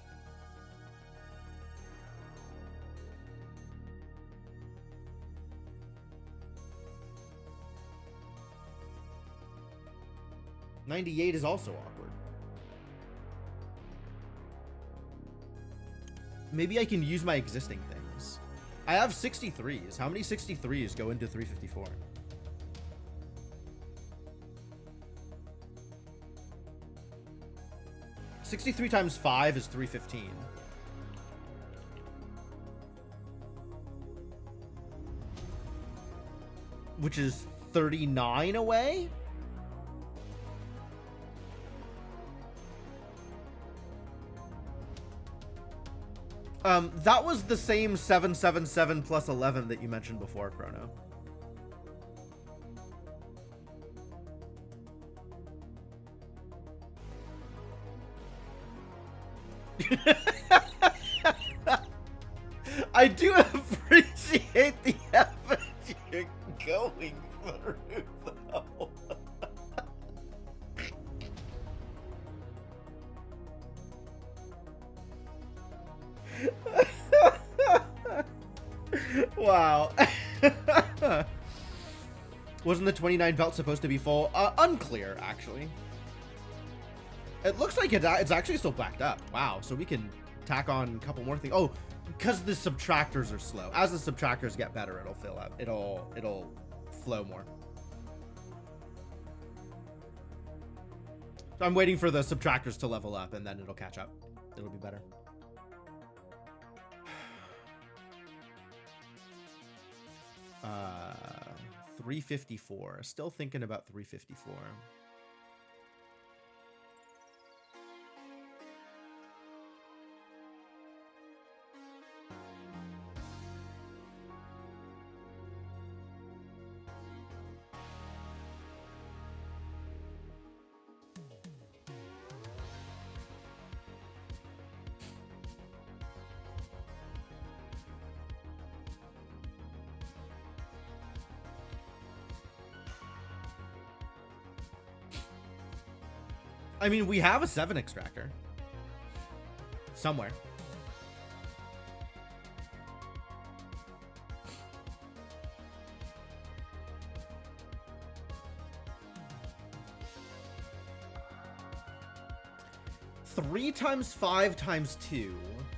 $98 is also awkward. Maybe I can use my existing things. I have 63s. How many 63s go into 354? $63 times 5 is 315. Which is 39 away? That was the same 777 plus 11 that you mentioned before, Chrono. I do appreciate the effort you're going through, though. Wow. Wasn't the 29 belt supposed to be full? Unclear, actually. It looks like it's actually still backed up. Wow, so we can tack on a couple more things. Oh, because the subtractors are slow. As the subtractors get better, it'll fill up. It'll flow more. So I'm waiting for the subtractors to level up, and then it'll catch up. It'll be better. Uh, 354. Still thinking about 354. I mean, we have a 7 extractor. Somewhere. Three times 5 times 2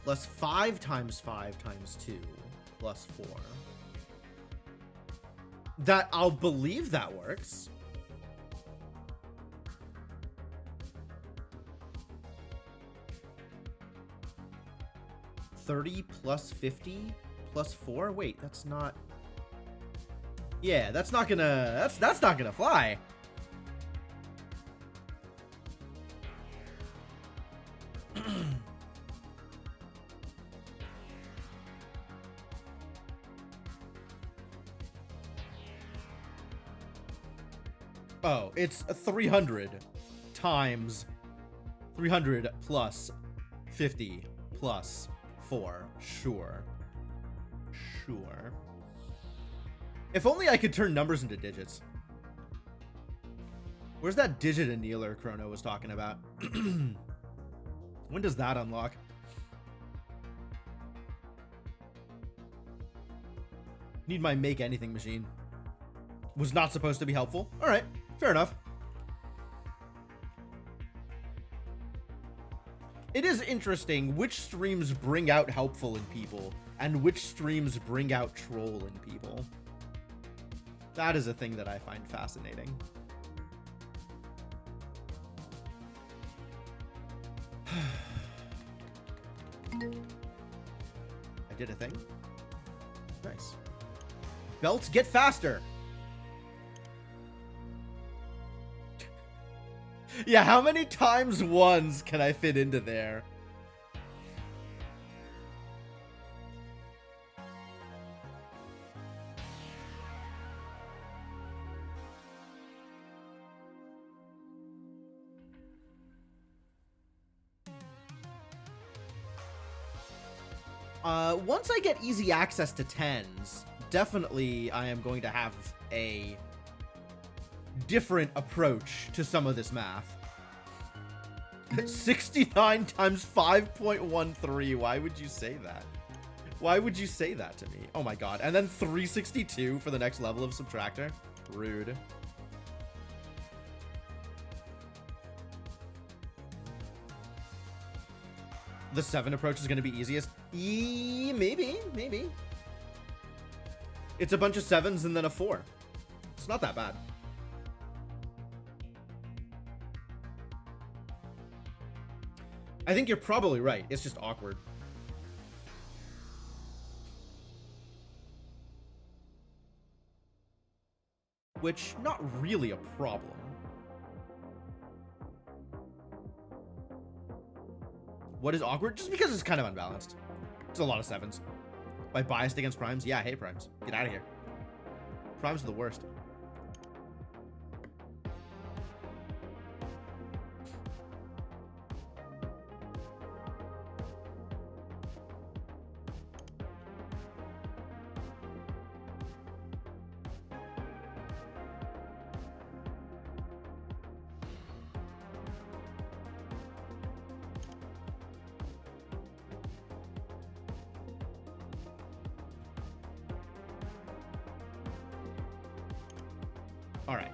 plus 5 times 5 times 2 plus 4. That, I'll believe that works. $30 plus 50 plus 4. Wait, that's not. Yeah, that's not gonna. That's not gonna fly. Oh, it's 300 times 300 plus 50 plus 4. Sure. Sure. If only I could turn numbers into digits. Where's that digit annealer Chrono was talking about? When does that unlock? Need my make anything machine. Was not supposed to be helpful. All right, fair enough. It is interesting which streams bring out helpful in people and which streams bring out troll in people. That is a thing that I find fascinating. I did a thing. Nice. Belts get faster. Yeah, how many times ones can I fit into there? Once I get easy access to 10s, definitely I am going to have a different approach to some of this math. 69 times 5.13. Why would you say that? Why would you say that to me? Oh my god. And then 362 for the next level of subtractor. Rude. The 7 approach is going to be easiest. Maybe. It's a bunch of 7s and then a 4. It's not that bad. I think you're probably right. It's just awkward. Which, not really a problem. What is awkward? Just because it's kind of unbalanced. It's a lot of 7s. By biased against primes? Yeah, I hate primes. Get out of here. Primes are the worst. All right.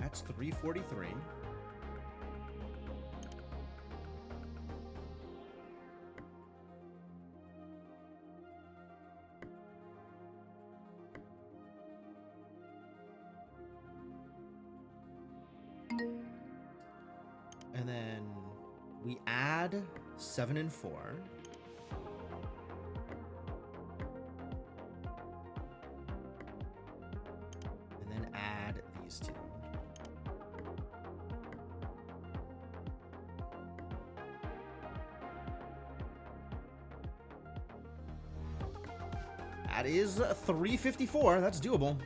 That's 343. And then we add 7 and 4. And then add these two. That is 354. That's doable.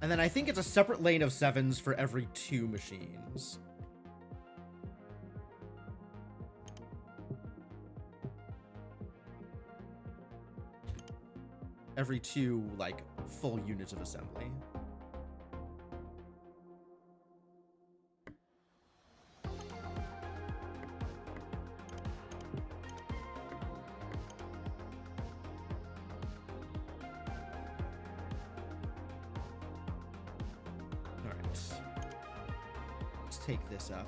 And then I think it's a separate lane of 7s for every 2 machines. Every 2, like, full units of assembly. Take this up.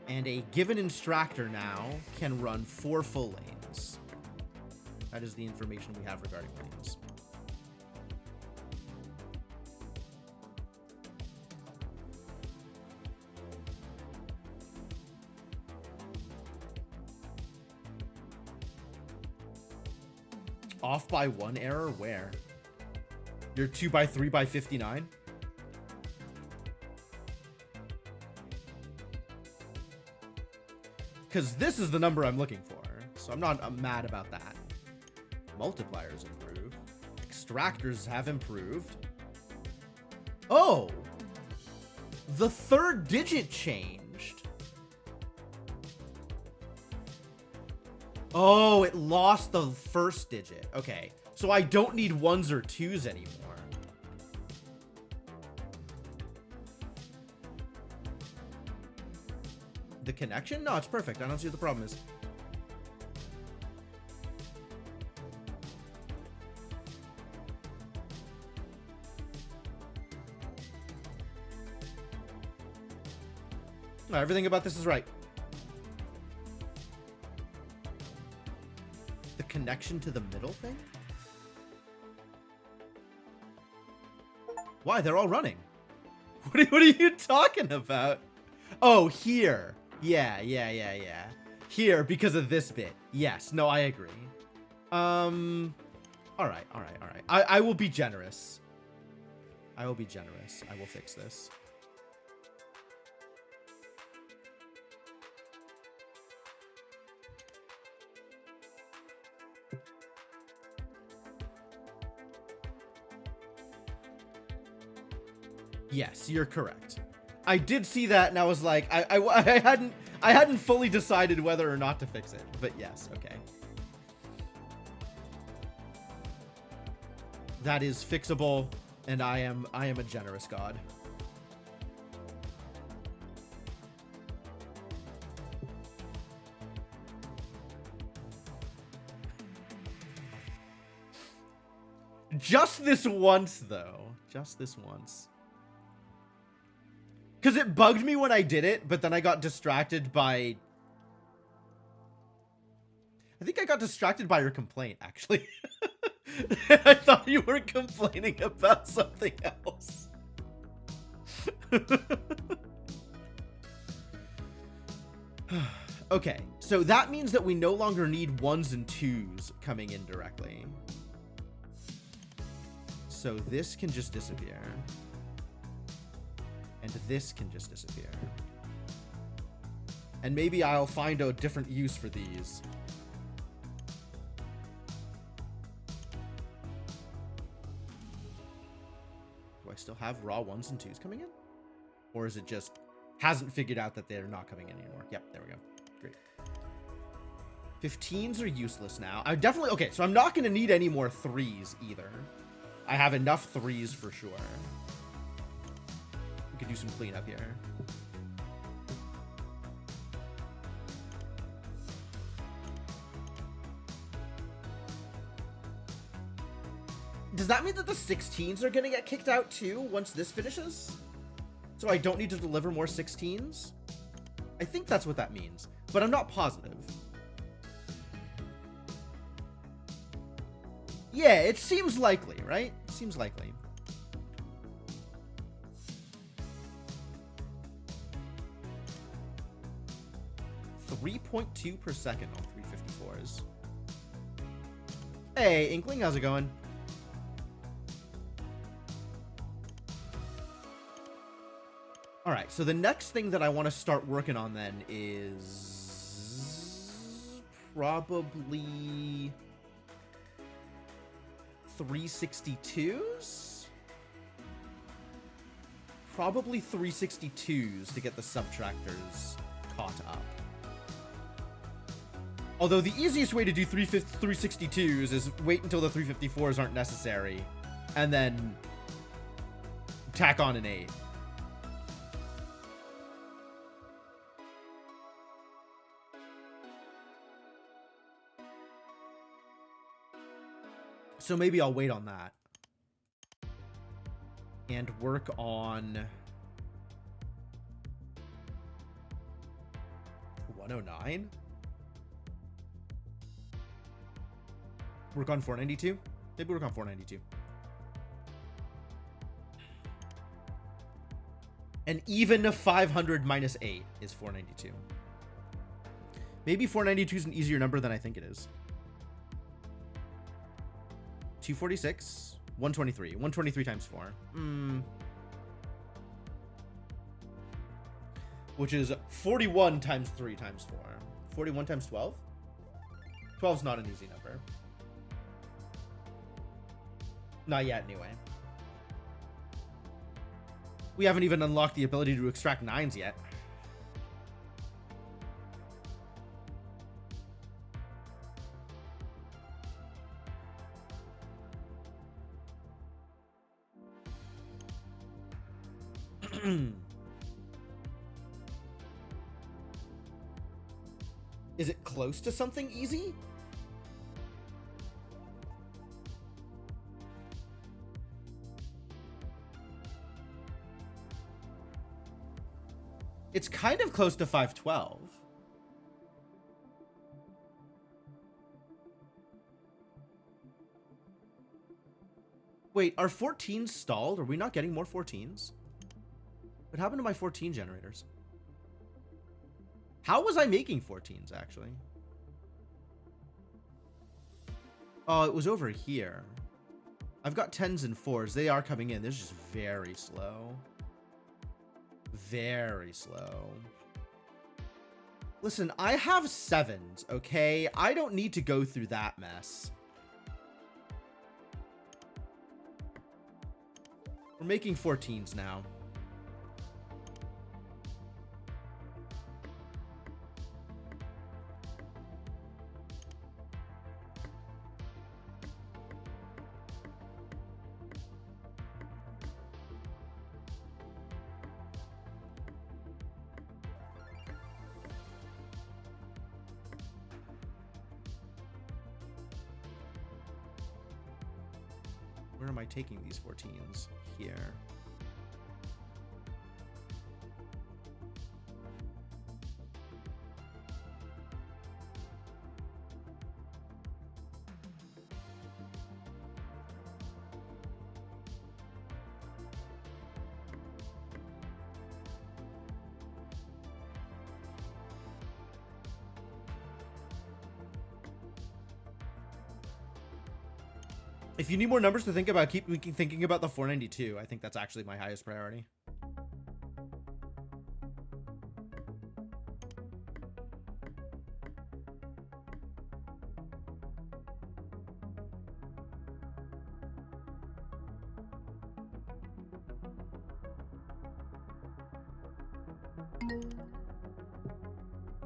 And a given instructor now can run 4 full lanes. That is the information we have regarding lanes. Off by 1 error? Where? You're 2 by 3 by 59? Because this is the number I'm looking for. So I'm mad about that. Multipliers improve. Extractors have improved. Oh! The third digit changed. Oh, it lost the first digit. Okay. So I don't need 1s or 2s anymore. The connection? No, it's perfect. I don't see what the problem is. No, everything about this is right. The connection to the middle thing? Why? They're all running. What are you talking about? Oh, here. Yeah. Here, because of this bit. Yes. No, I agree. All right. I will be generous. I will be generous. I will fix this. Yes, you're correct. I did see that, and I was like, I hadn't fully decided whether or not to fix it, but yes, okay. That is fixable, and I am a generous god. Just this once, though. Just this once. Because it bugged me when I did it, but then I got distracted by... I think I got distracted by your complaint, actually. I thought you were complaining about something else. Okay, so that means that we no longer need 1s and 2s coming in directly. So this can just disappear. And this can just disappear. And maybe I'll find a different use for these. Do I still have raw 1s and 2s coming in? Or is it just hasn't figured out that they're not coming in anymore? Yep, there we go. Great. 15s are useless now. I definitely... Okay, so I'm not going to need any more 3s either. I have enough 3s for sure. We could do some cleanup here. Does that mean that the 16s are going to get kicked out too once this finishes? So I don't need to deliver more 16s? I think that's what that means, but I'm not positive. Yeah, it seems likely, right? Seems likely. 3.2 per second on 354s. Hey, Inkling, how's it going? All right, so the next thing that I want to start working on then is probably 362s? Probably 362s to get the subtractors caught up. Although the easiest way to do 362s is wait until the 354s aren't necessary, and then tack on an 8. So maybe I'll wait on that. And work on 109? Work on 492? Maybe work on 492. And even 500 minus 8 is 492. Maybe 492 is an easier number than I think it is. 246, 123. 123 times 4. Which is 41 times 3 times 4. 41 times 12? 12 is not an easy number. Not yet, anyway. We haven't even unlocked the ability to extract 9s yet. Is it close to something easy? It's kind of close to 512. Wait, are 14s stalled? Are we not getting more 14s? What happened to my 14 generators? How was I making 14s, actually? Oh, it was over here. I've got 10s and 4s. They are coming in. They're just very slow. Very slow. Listen, I have 7s, okay? I don't need to go through that mess. We're making 14s now. Where am I taking these 14s? Here. If you need more numbers to think about, keep thinking about the 492. I think that's actually my highest priority.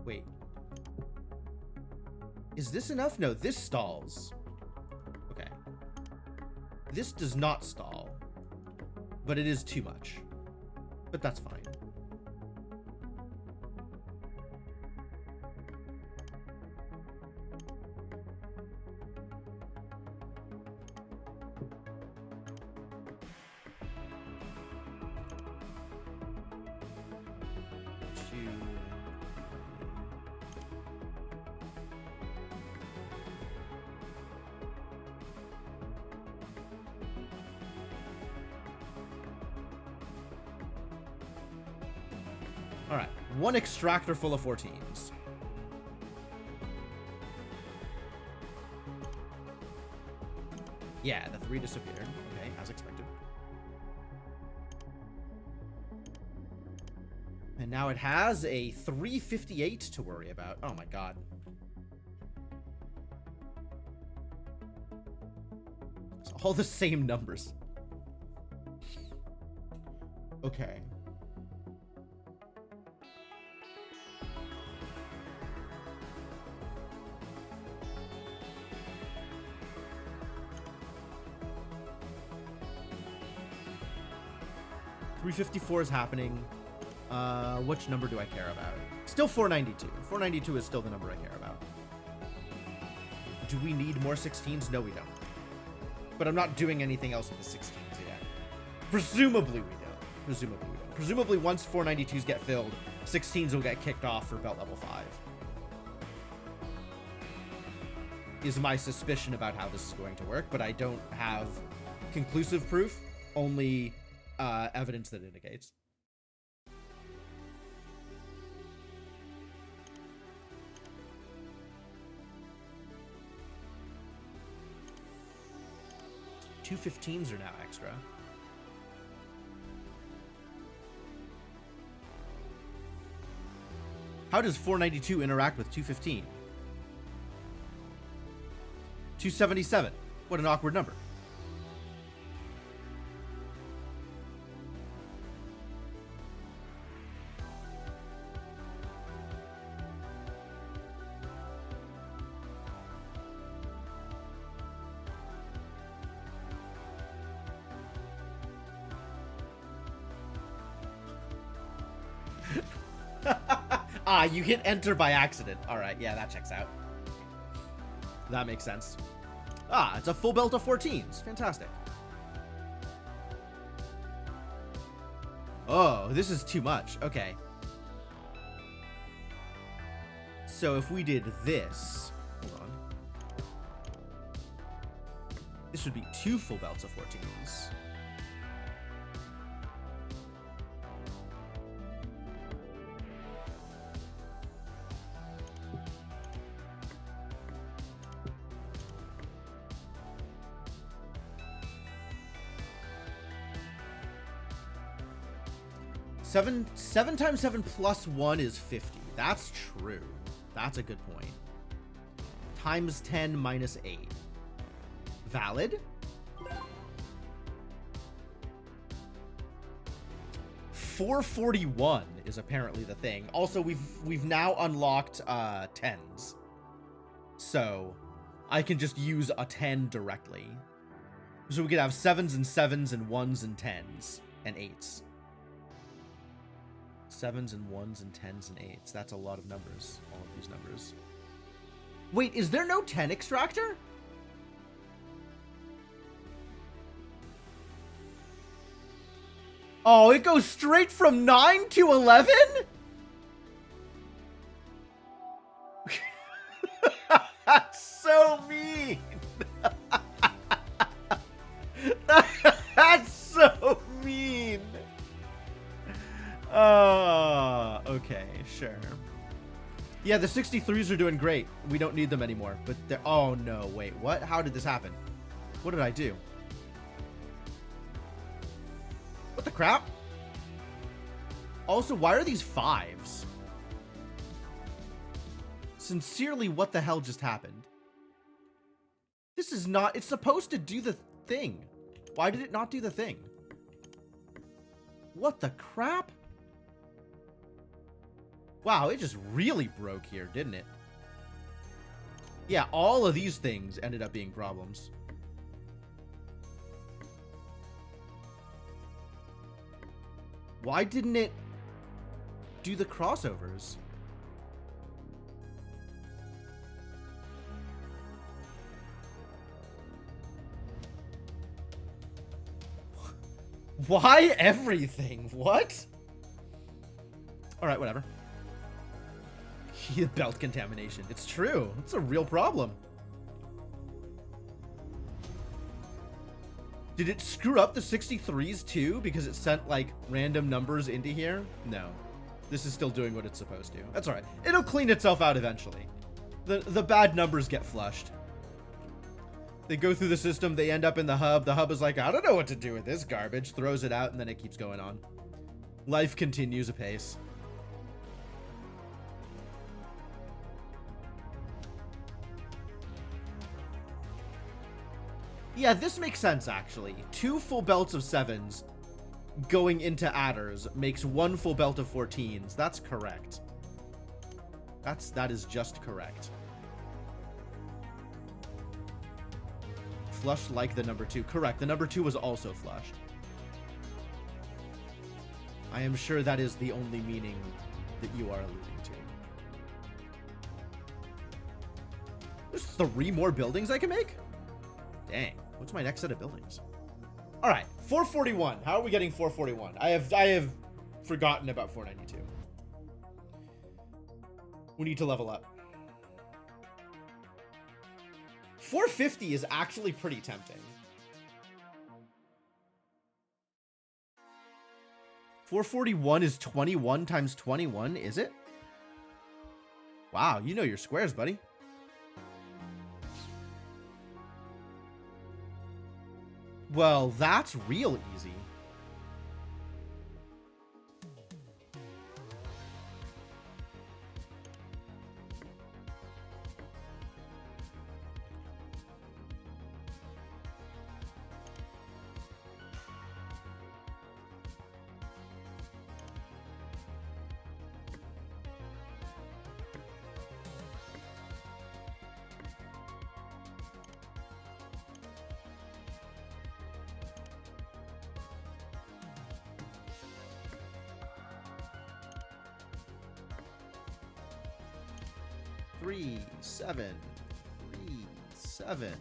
Wait. Is this enough? No, this stalls. Okay. This does not stall, but it is too much. But that's fine. All right, one extractor full of 14s. Yeah, the 3 disappeared. Okay, as expected. And now it has a 358 to worry about. Oh my god. It's all the same numbers. Okay. $354 is happening. Which number do I care about? Still 492. 492 is still the number I care about. Do we need more 16s? No, we don't. But I'm not doing anything else with the 16s yet. Presumably we don't. Presumably we don't. Presumably once 492s get filled, 16s will get kicked off for belt level 5. Is my suspicion about how this is going to work, but I don't have conclusive proof, only evidence that indicates. 2 15s are now extra. How does 492 interact with 215? 277. What an awkward number. Ah, you hit enter by accident. All right, yeah, that checks out. That makes sense. Ah, it's a full belt of 14s. Fantastic. Oh, this is too much. Okay. So if we did this, hold on. This would be 2 full belts of 14s. Seven times 7 plus 1 is 50. That's true. That's a good point. Times 10 minus 8. Valid? $441 is apparently the thing. Also, we've now unlocked 10s. So I can just use a 10 directly. So we could have 7s and 7s and 1s and 10s and 8s. 7s and 1s and 10s and 8s. That's a lot of numbers. All of these numbers. Wait, is there no 10 extractor? Oh, it goes straight from 9 to 11? That's so mean. That's so mean. Okay, sure. Yeah, the 63s are doing great. We don't need them anymore. But they're... Oh, no. Wait, what? How did this happen? What did I do? What the crap? Also, why are these 5s? Sincerely, what the hell just happened? This is not... It's supposed to do the thing. Why did it not do the thing? What the crap? Wow, it just really broke here, didn't it? Yeah, all of these things ended up being problems. Why didn't it do the crossovers? Why everything? What? All right, whatever. Belt contamination. It's true. It's a real problem. Did it screw up the 63s too because it sent like random numbers into here? No. This is still doing what it's supposed to. That's all right. It'll clean itself out eventually. The bad numbers get flushed. They go through the system, they end up in the hub. The hub is like, I don't know what to do with this garbage. Throws it out and then it keeps going on. Life continues apace. Yeah, this makes sense, actually. 2 full belts of 7s going into adders makes 1 full belt of 14s. That's correct. That is just correct. Flushed like the number 2. Correct. The number 2 was also flushed. I am sure that is the only meaning that you are alluding to. There's 3 more buildings I can make? Dang. What's my next set of buildings? All right, 441. How are we getting 441? I have forgotten about 492. We need to level up. 450 is actually pretty tempting. 441 is 21 times 21, is it? Wow, you know your squares, buddy. Well, that's real easy. Three, 7, 3, 7.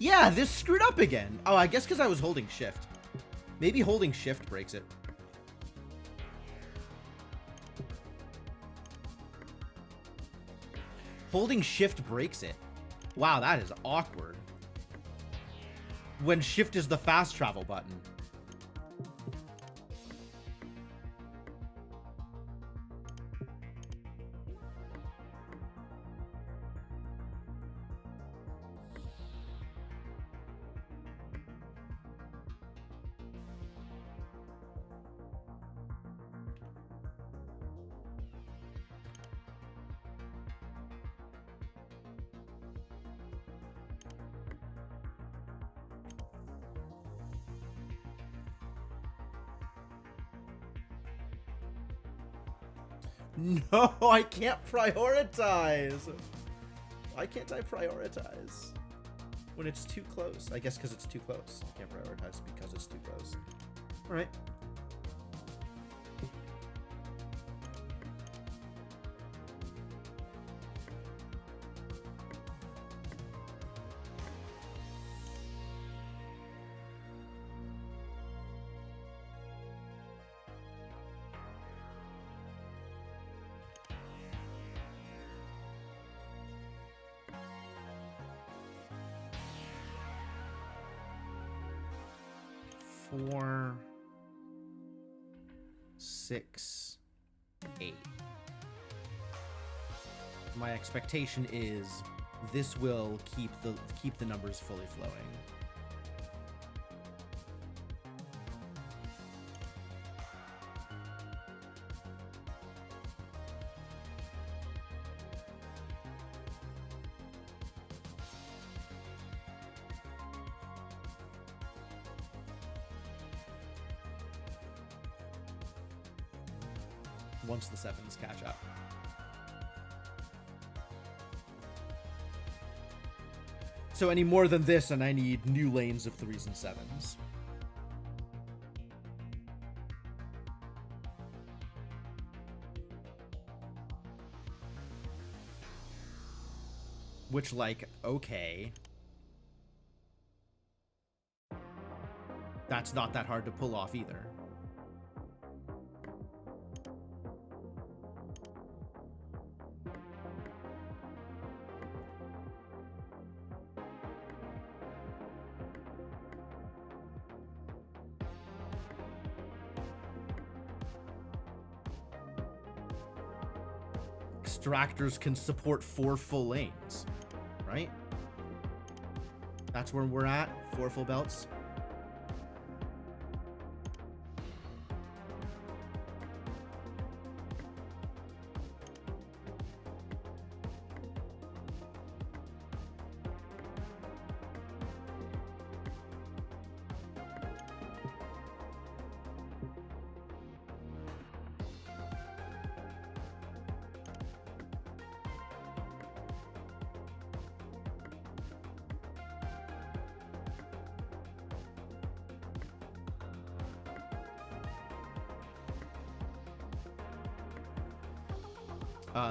Yeah, this screwed up again. Oh, I guess because I was holding shift. Maybe holding shift breaks it. Holding shift breaks it. Wow, that is awkward. When shift is the fast travel button. No, I can't prioritize. Why can't I prioritize? When it's too close. I guess because it's too close. I can't prioritize because it's too close. All right. Four, 6, 8. My expectation is this will keep the numbers fully flowing. Once the 7s catch up. So any more than this, and I need new lanes of 3s and 7s. Which, like, okay. That's not that hard to pull off either. Extractors can support 4 full lanes, right? That's where we're at, 4 full belts.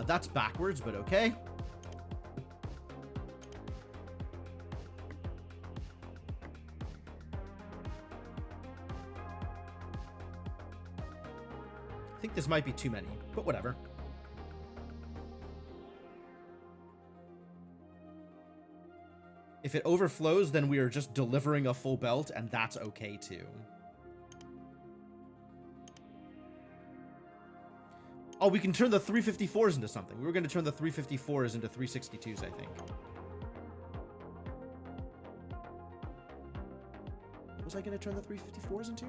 That's backwards, but okay. I think this might be too many, but whatever. If it overflows, then we are just delivering a full belt, and that's okay too. Oh, we can turn the 354s into something. We were going to turn the 354s into 362s, I think. What was I going to turn the 354s into?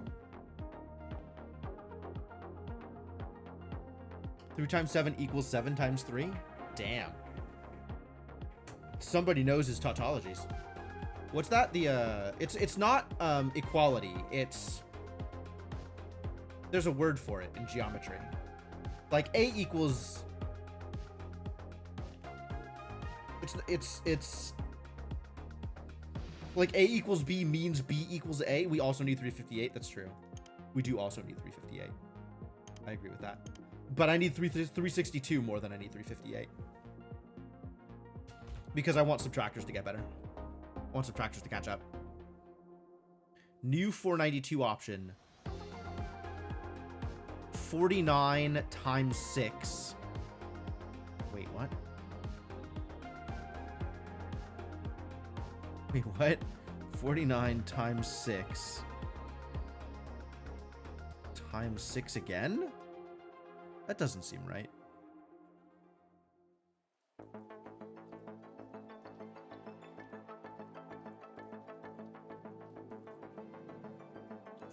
3 times 7 equals 7 times 3? Damn. Somebody knows his tautologies. What's that? The it's not equality. It's there's a word for it in geometry. Like A equals it's like A equals B means B equals A. We also need 358. That's true. We do also need 358. I agree with that. But I need 362 more than I need 358. Because I want subtractors to get better. I want subtractors to catch up. New 492 option. 49 times 6. Wait, what? Wait, what? 49 times 6. Times 6 again? That doesn't seem right.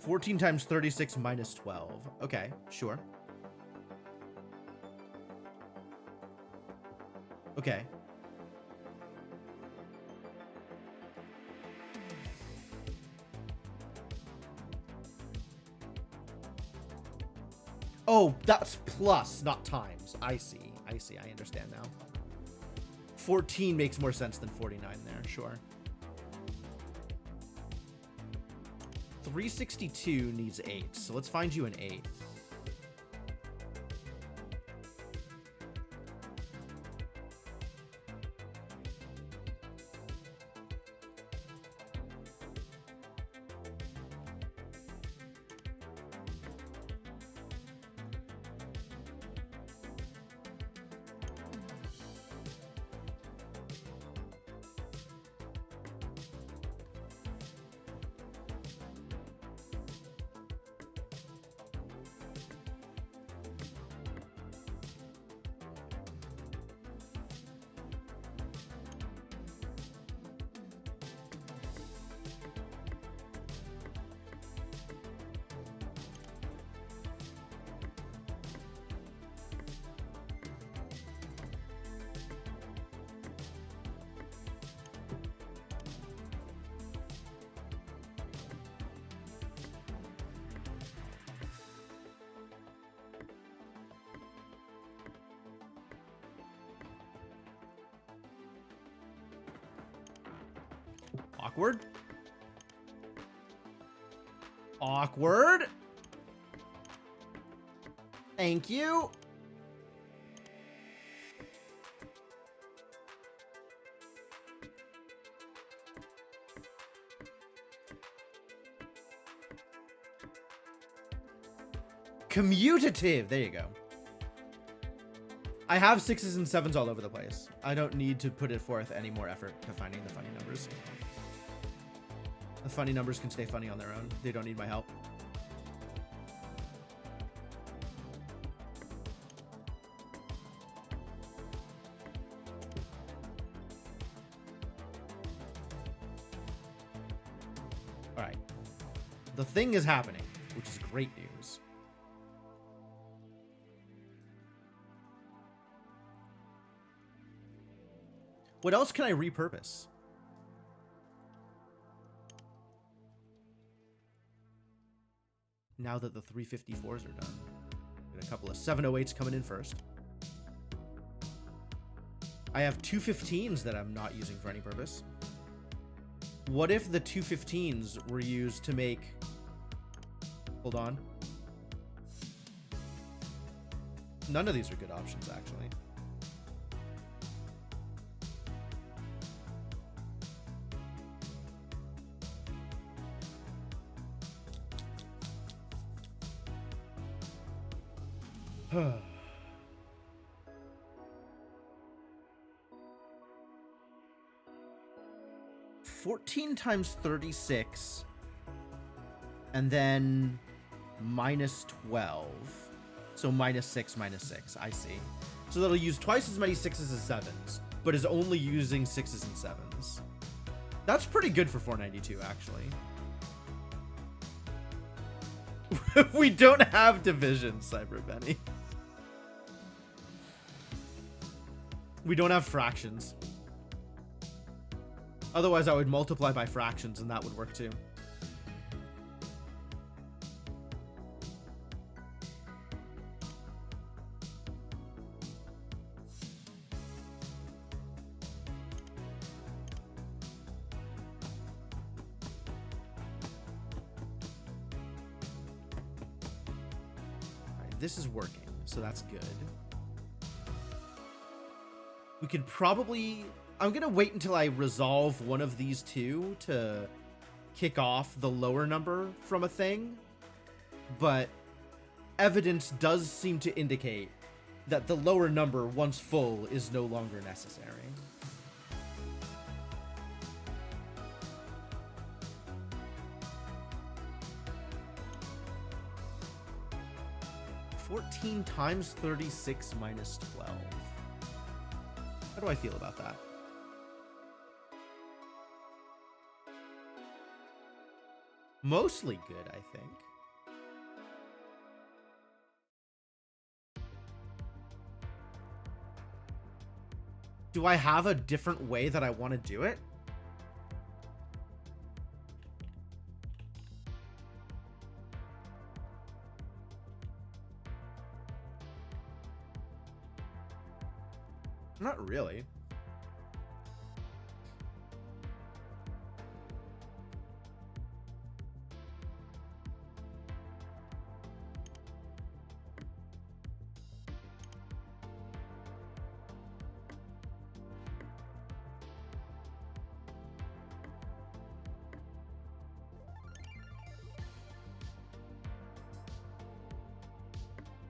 $14 times 36 minus 12. Okay, sure. Okay. Oh, that's plus, not times. I see. I see. I understand now. 14 makes more sense than 49 there. Sure. 362 needs 8, so let's find you an 8. Awkward. Awkward. Thank you. Commutative. There you go. I have 6s and 7s all over the place. I don't need to put it forth any more effort to finding the funny numbers. The funny numbers can stay funny on their own. They don't need my help. All right. The thing is happening, which is great news. What else can I repurpose? Now that the 354s are done. Got a couple of 708s coming in first. I have 215s that I'm not using for any purpose. What if the 215s were used to make... Hold on. None of these are good options, actually. 14 times 36, and then minus 12. So minus 6, minus 6. I see. So that'll use twice as many 6s as 7s, but is only using 6s and 7s. That's pretty good for 492, actually. We don't have division, Cyber Benny. We don't have fractions. Otherwise, I would multiply by fractions, and that would work too. This is working, so that's good. We could probably... I'm going to wait until I resolve one of these two to kick off the lower number from a thing. But evidence does seem to indicate that the lower number, once full, is no longer necessary. (14 times 36 minus 12). How do I feel about that? Mostly good, I think. Do I have a different way that I want to do it? Not really.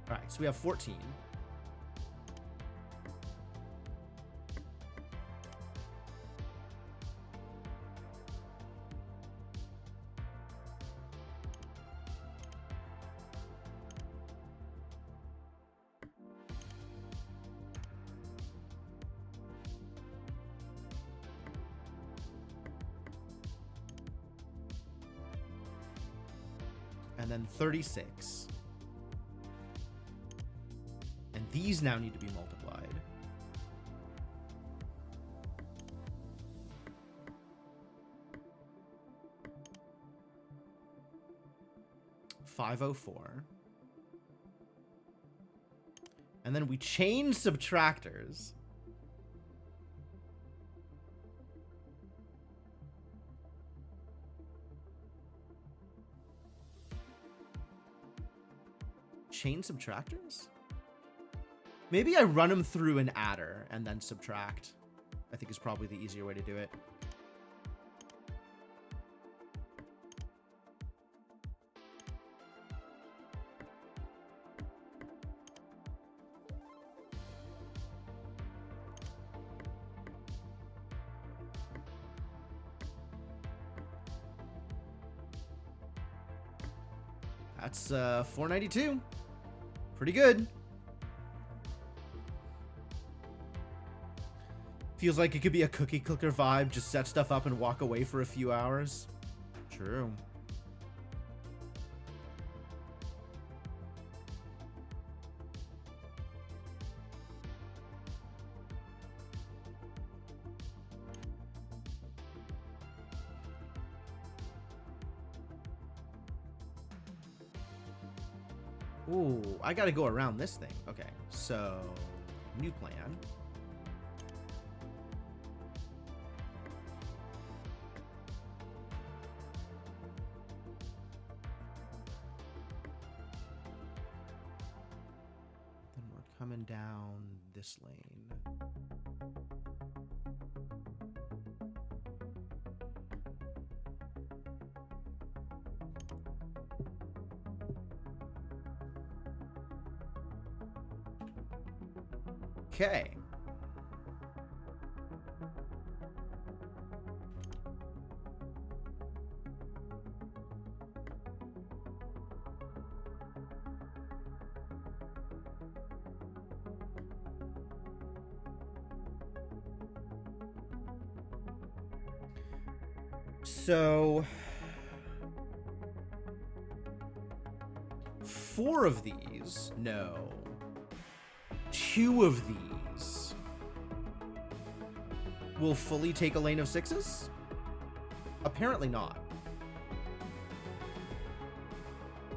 All right, so we have 14. And then 36. And these now need to be multiplied. (504). And then we change subtractors. Chain subtractors? Maybe I run them through an adder and then subtract. I think is probably the easier way to do it. That's 492. Pretty good. Feels like it could be a cookie clicker vibe. Just set stuff up and walk away for a few hours. True. Ooh, I gotta go around this thing. Okay, so new plan. Then we're coming down this lane. Okay. So 4 of these, no. 2 of these will fully take a lane of 6s? Apparently not.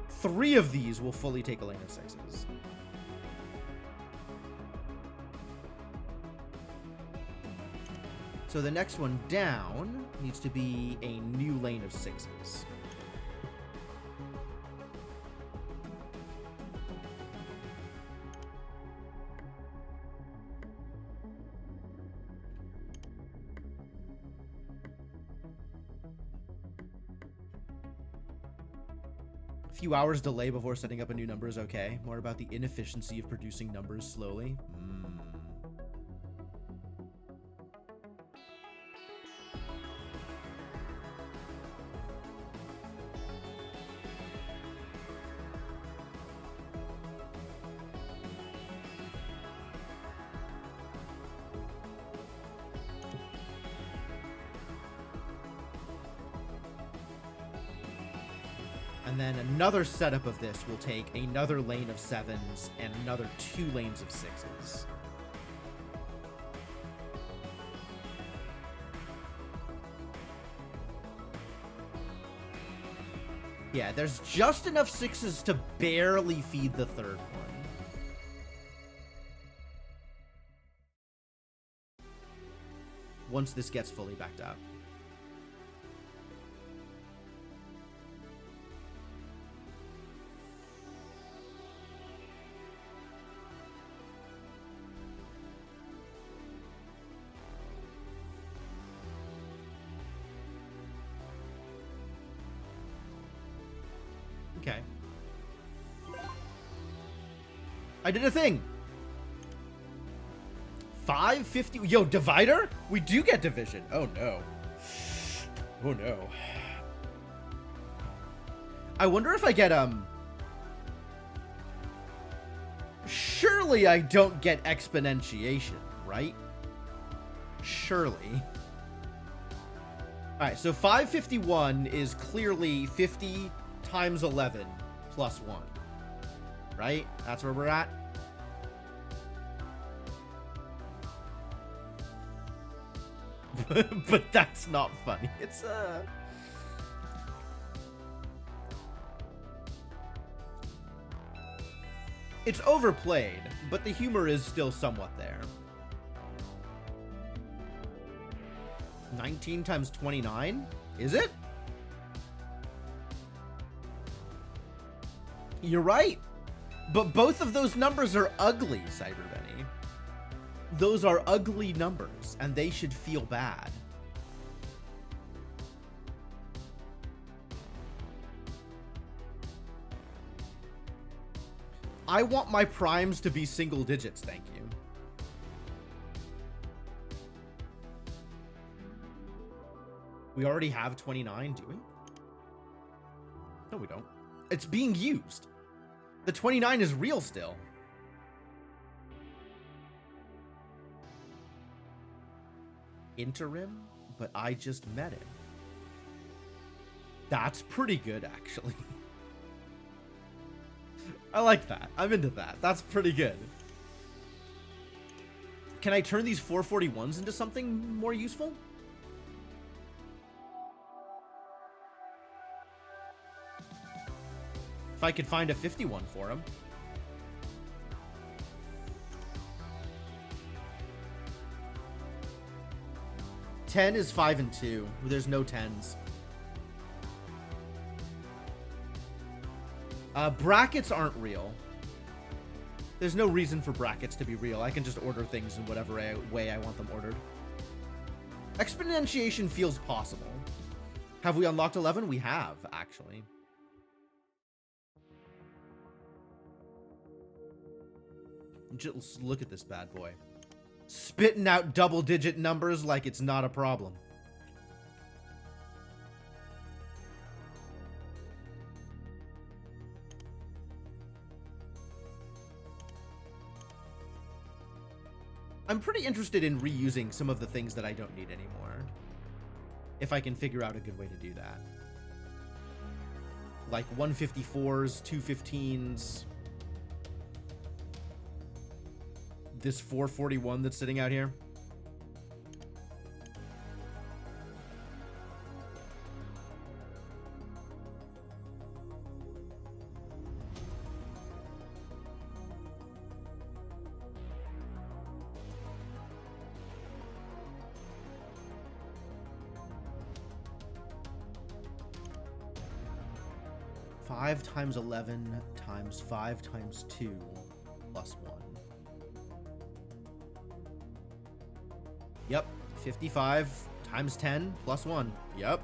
3 of these will fully take a lane of 6s. So the next one down needs to be a new lane of 6s. Few hours delay before setting up a new number is okay. More about the inefficiency of producing numbers slowly. And then another setup of this will take another lane of 7s and another 2 lanes of 6s. Yeah, there's just enough 6s to barely feed the third one. Once this gets fully backed up. Okay. I did a thing. 550. Yo, divider? We do get division. Oh no. Oh no. I wonder if I get surely I don't get exponentiation, right? Surely. Alright, so 551 is clearly 50 times 11 plus 1. Right? That's where we're at. But that's not funny. It's overplayed, but the humor is still somewhat there. 19 times 29? Is it? You're right. But both of those numbers are ugly, Cyberbenny. Those are ugly numbers, and they should feel bad. I want my primes to be single digits, thank you. We already have 29, do we? No, we don't. It's being used. The 29 is real still. Interim, but I just met him. That's pretty good, actually. I like that. I'm into that. That's pretty good. Can I turn these 441s into something more useful? If I could find a 51 for him. Ten is 5 and 2. There's no 10s. Brackets aren't real. There's no reason for brackets to be real. I can just order things in whatever way I want them ordered. Exponentiation feels possible. Have we unlocked 11? We have, actually. Just look at this bad boy. Spitting out double-digit numbers like it's not a problem. I'm pretty interested in reusing some of the things that I don't need anymore. if I can figure out a good way to do that. Like 154s, 215s. This 441 that's sitting out here. Five times 11 times 5 times 2 plus 1. Yep. 55 times 10 plus 1. Yep.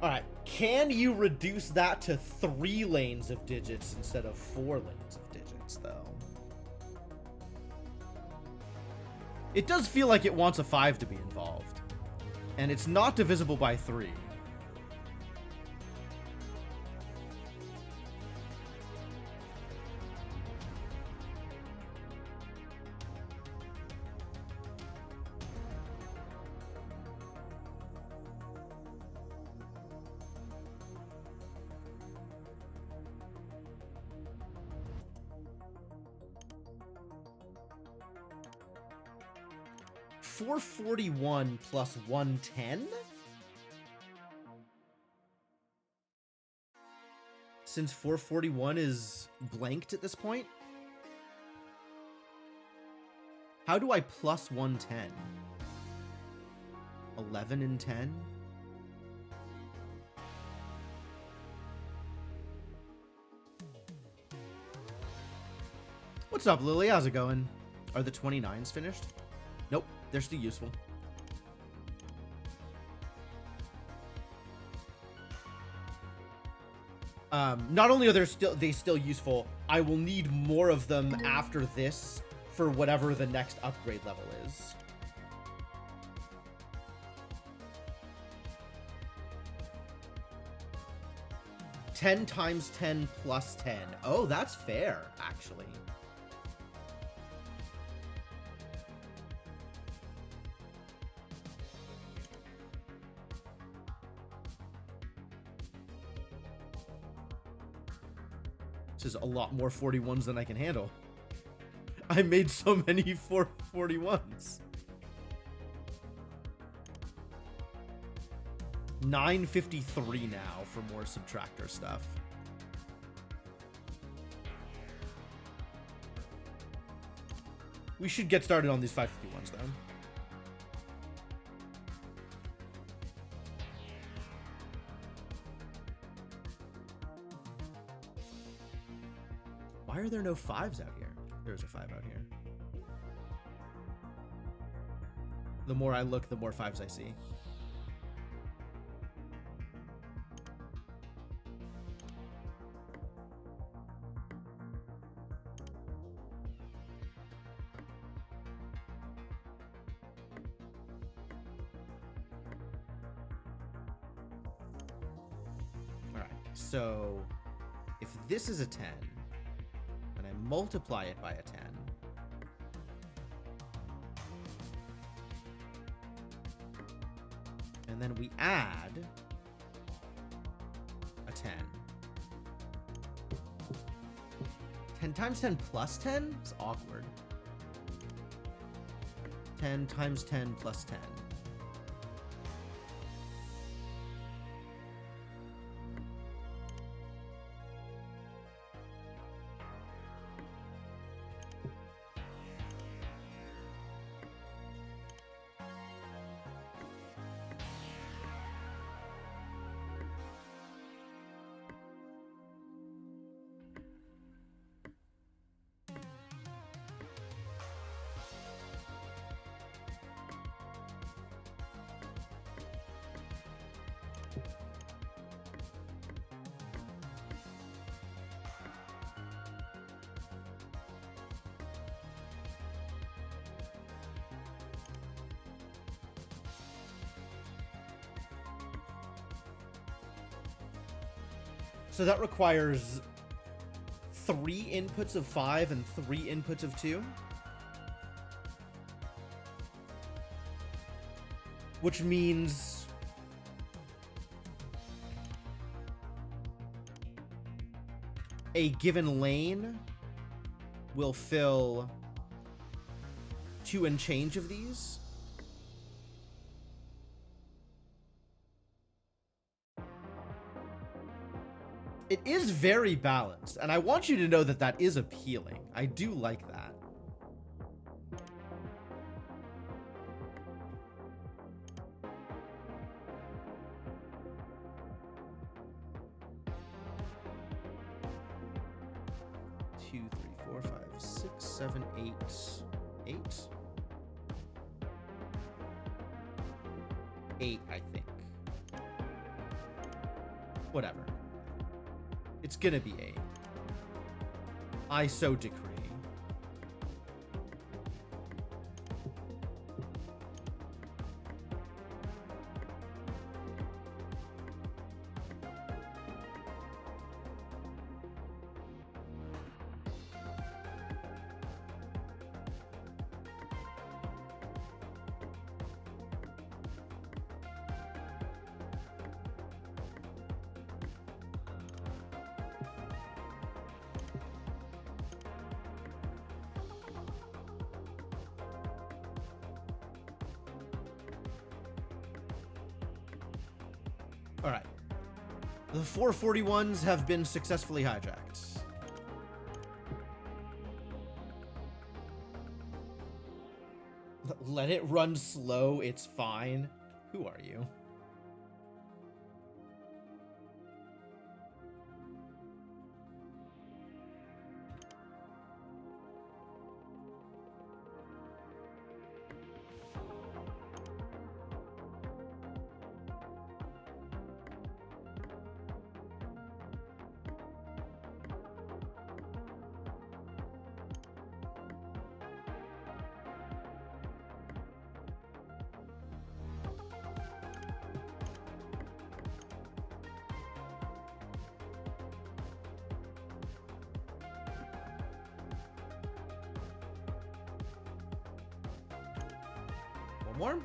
All right. Can you reduce that to 3 lanes of digits instead of 4 lanes of digits, though? It does feel like it wants a 5 to be involved. And it's not divisible by 3. $441 plus 110? Since 441 is blanked at this point? How do I plus 110? 11 and 10? What's up, Lily? How's it going? Are the 29s finished? Nope, they're still useful. Not only are they still useful, I will need more of them after this for whatever the next upgrade level is. $10 times 10 plus 10. Oh, that's fair, actually. This is a lot more 41s than I can handle. I made so many 441s. 953 now for more subtractor stuff. We should get started on these 551s though. Why are there no 5s out here? There's a 5 out here. The more I look, the more 5s I see. All right, so if this is a 10, multiply it by a 10. And then we add a 10. 10 times 10 plus 10 is awkward. 10 times 10 plus 10. So that requires 3 inputs of 5 and 3 inputs of 2. Which means a given lane will fill 2 and change of these. It is very balanced, and I want you to know that that is appealing. I do like that. Two, three, four, five, six, seven, eight. 8, I think. Whatever. It's gonna be 8. I so decree. All right. The 441s have been successfully hijacked. Let it run slow. It's fine. Who are you? More?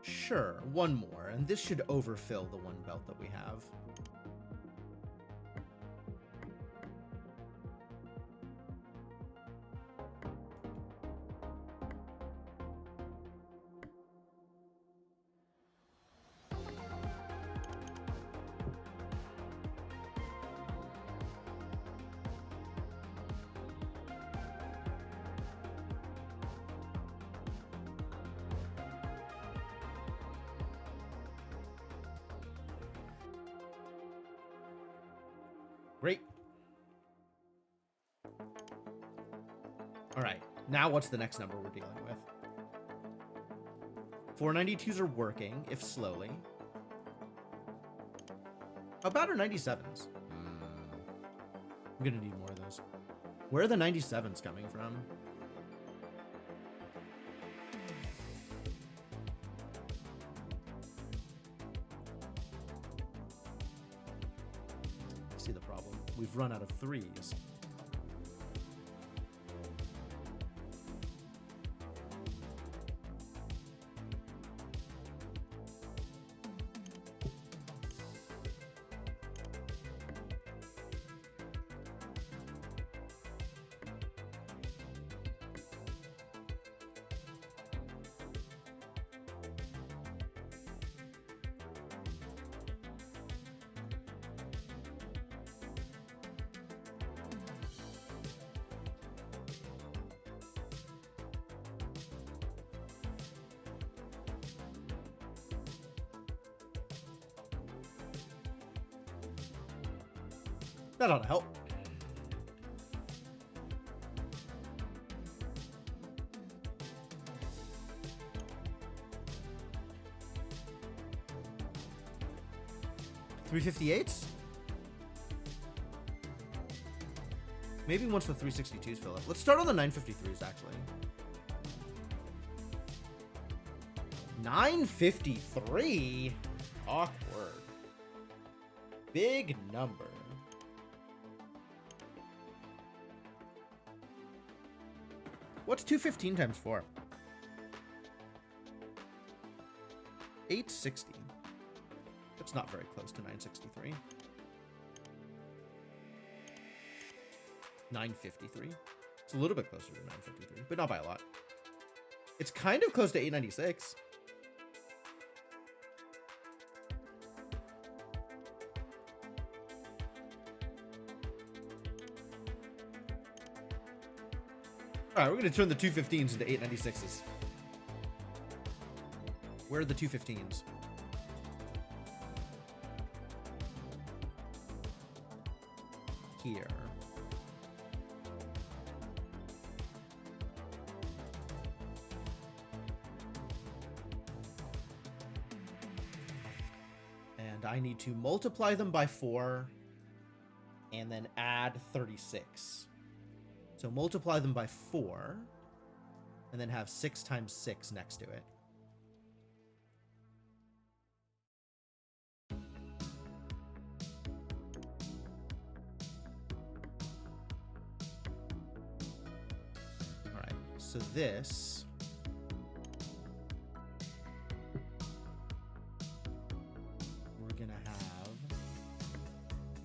Sure, one more, and this should overfill the one belt that we have. Great. All right. Now what's the next number we're dealing with? 492s are working, if slowly. How about our 97s? I'm gonna need more of those. Where are the 97s coming from? See the problem. We've run out of 3s. That ought to help. $358s? Maybe once the 362s fill up. Let's start on the 953s, actually. 953? Awkward. Big number. What's 215 times 4? 860. That's not very close to 963. 953. It's a little bit closer to 953, but not by a lot. It's kind of close to 896. All right, we're going to turn the 215s into 896s. Where are the 215s? Here. And I need to multiply them by 4 and then add 36. So multiply them by 4 and then have 6 times 6 next to it. All right, so this we're gonna have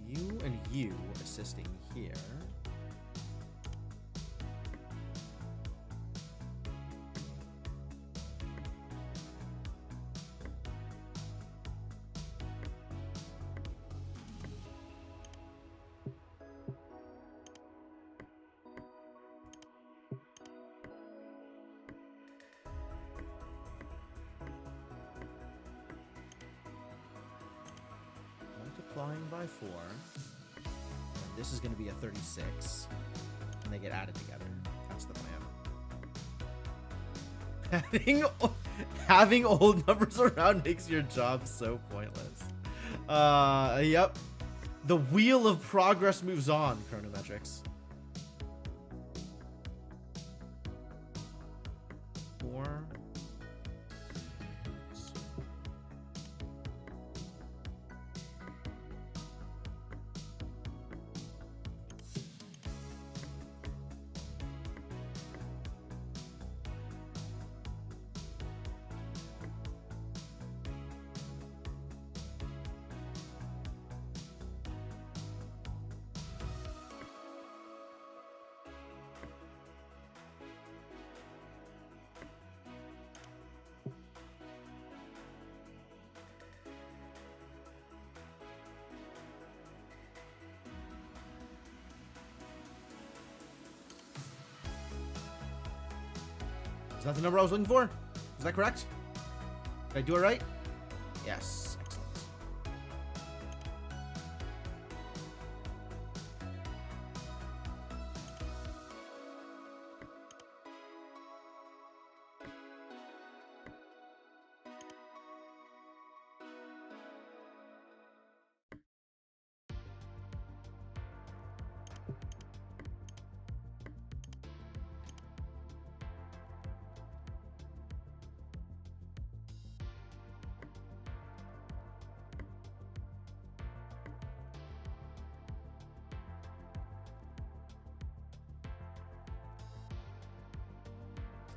you and you assisting here. Multiplying by 4. And this is going to be a 36. And they get added together. That's the plan. Having old numbers around makes your job so pointless. Yep. The wheel of progress moves on, Chronometrics. 4. Is that the number I was looking for? Is that correct? Did I do it right? Yes. Excellent.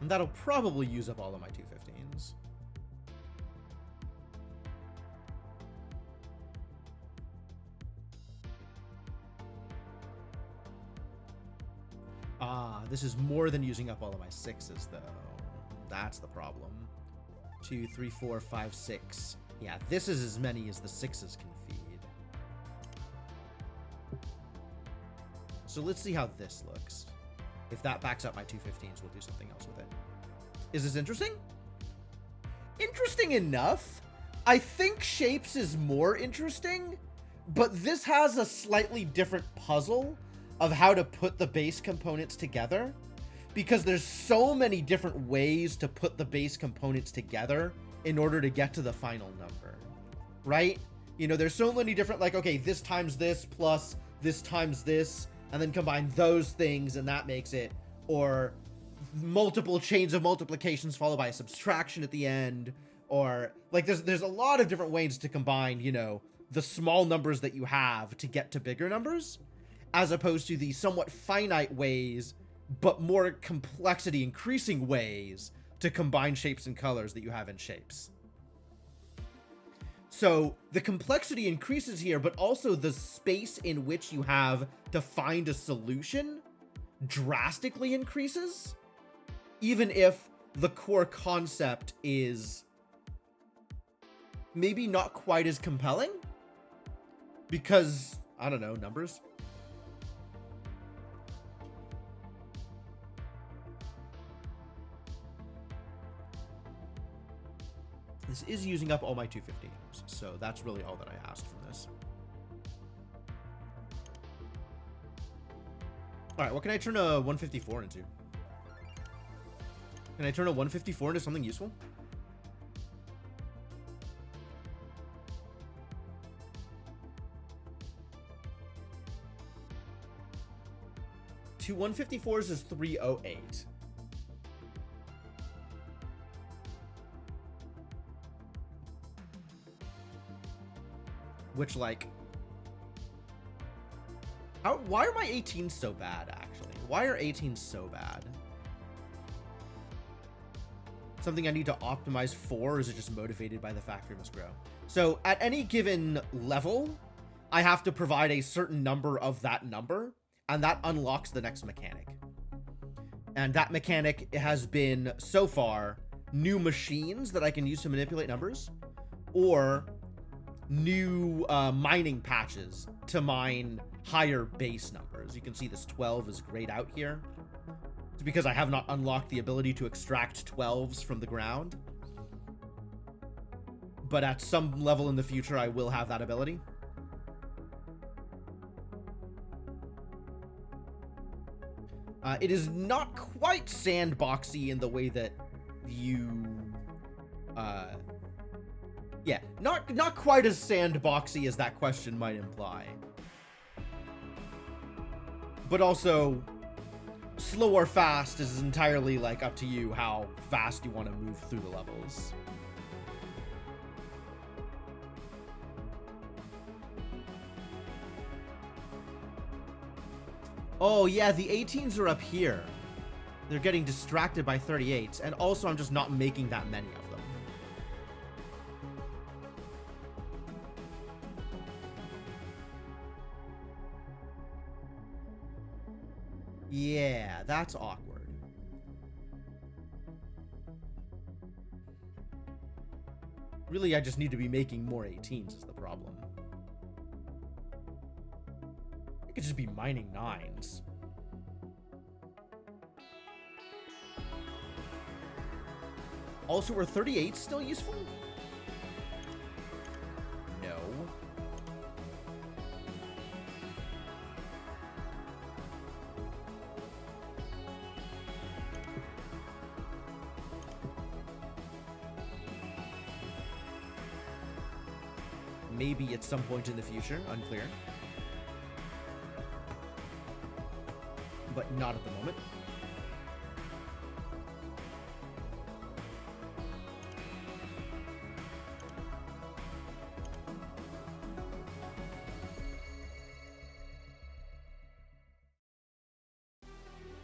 And that'll probably use up all of my 215s. Ah, this is more than using up all of my 6s, though. That's the problem. 2, 3, 4, 5, 6. Yeah, this is as many as the 6s can feed. So let's see how this looks. If that backs up my 215s, we'll do something else with it. Is this interesting? Interesting enough. I think Shapes is more interesting, but this has a slightly different puzzle of how to put the base components together, because there's so many different ways to put the base components together in order to get to the final number, right? You know, there's so many different, like, okay, this times this plus this times this, and then combine those things and that makes it, or multiple chains of multiplications followed by a subtraction at the end, or like there's a lot of different ways to combine, you know, the small numbers that you have to get to bigger numbers, as opposed to the somewhat finite ways, but more complexity increasing ways to combine shapes and colors that you have in shapes. So the complexity increases here, but also the space in which you have to find a solution drastically increases, even if the core concept is maybe not quite as compelling because, I don't know, numbers. This is using up all my 250s, so that's really all that I asked from this. All right, what can I turn a 154 into? Can I turn a 154 into something useful? Two 154s is 308. Which, like, why are my 18s so bad, actually? Why are 18s so bad? Something I need to optimize for, or is it just motivated by the factory must grow? So at any given level, I have to provide a certain number of that number, and that unlocks the next mechanic. And that mechanic has been, so far, new machines that I can use to manipulate numbers, or new mining patches to mine higher base numbers. You can see this 12 is grayed out here. It's because I have not unlocked the ability to extract 12s from the ground. But at some level in the future, I will have that ability. It is not quite sandboxy in the way that you... yeah, not quite as sandboxy as that question might imply. But also, slow or fast is entirely, like, up to you how fast you want to move through the levels. Oh, yeah, the 18s are up here. They're getting distracted by 38s, and also I'm just not making that many of them. Yeah, that's awkward. Really, I just need to be making more 18s is the problem. I could just be mining 9s. Also, are 38s still useful? No. Maybe at some point in the future, unclear. But not at the moment.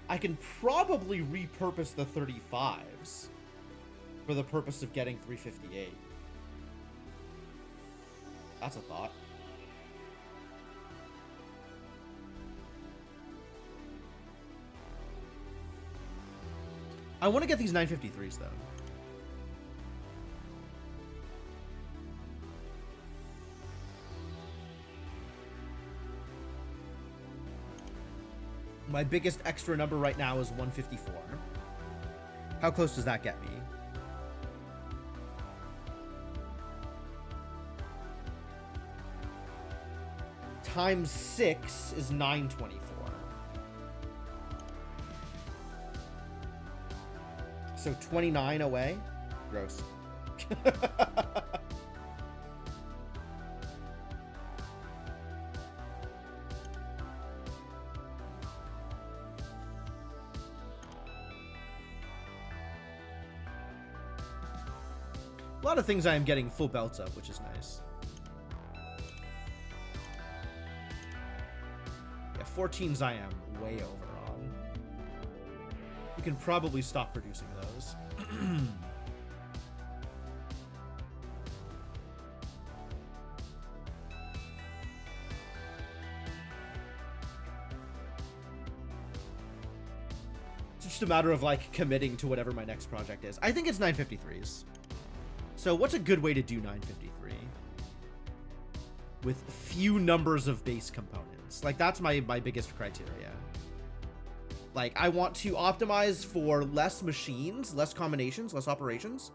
I can probably repurpose the 35s for the purpose of getting 358. That's a thought. I want to get these 953s, though. My biggest extra number right now is 154. How close does that get me? Times 6 is 924. So 29 away? Gross. A lot of things I am getting full belts of, which is nice. 14s I am way over on. You can probably stop producing those. It's just a matter of like committing to whatever my next project is. I think it's 953s. So what's a good way to do 953? With few numbers of base components. Like that's my biggest criteria. Like I want to optimize for less machines, less combinations, less operations.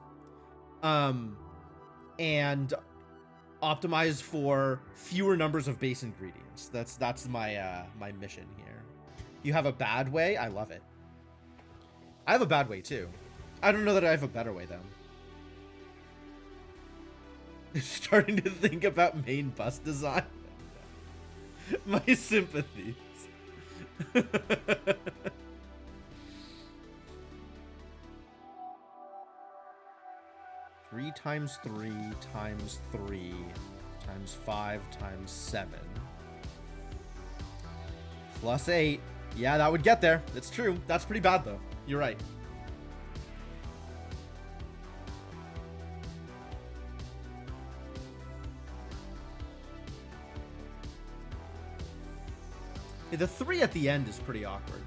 And optimize for fewer numbers of base ingredients. That's my my mission here. You have a bad way? I love it. I have a bad way too. I don't know that I have a better way though. Starting to think about main bus design. My sympathies. 3 times 3 times 3 times 5 times 7 plus 8. Yeah, that would get there. That's true. That's pretty bad though. You're right. The 3 at the end is pretty awkward.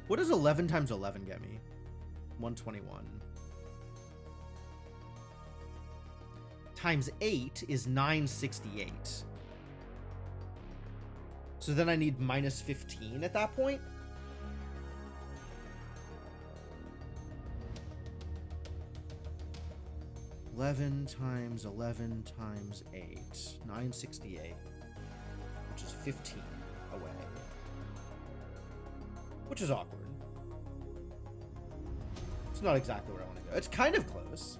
What does 11 times 11 get me? 121. Times 8 is 968. So then I need minus 15 at that point? $11 times 11 times 8. 968. Which is 15 away. Which is awkward. It's not exactly where I want to go. It's kind of close.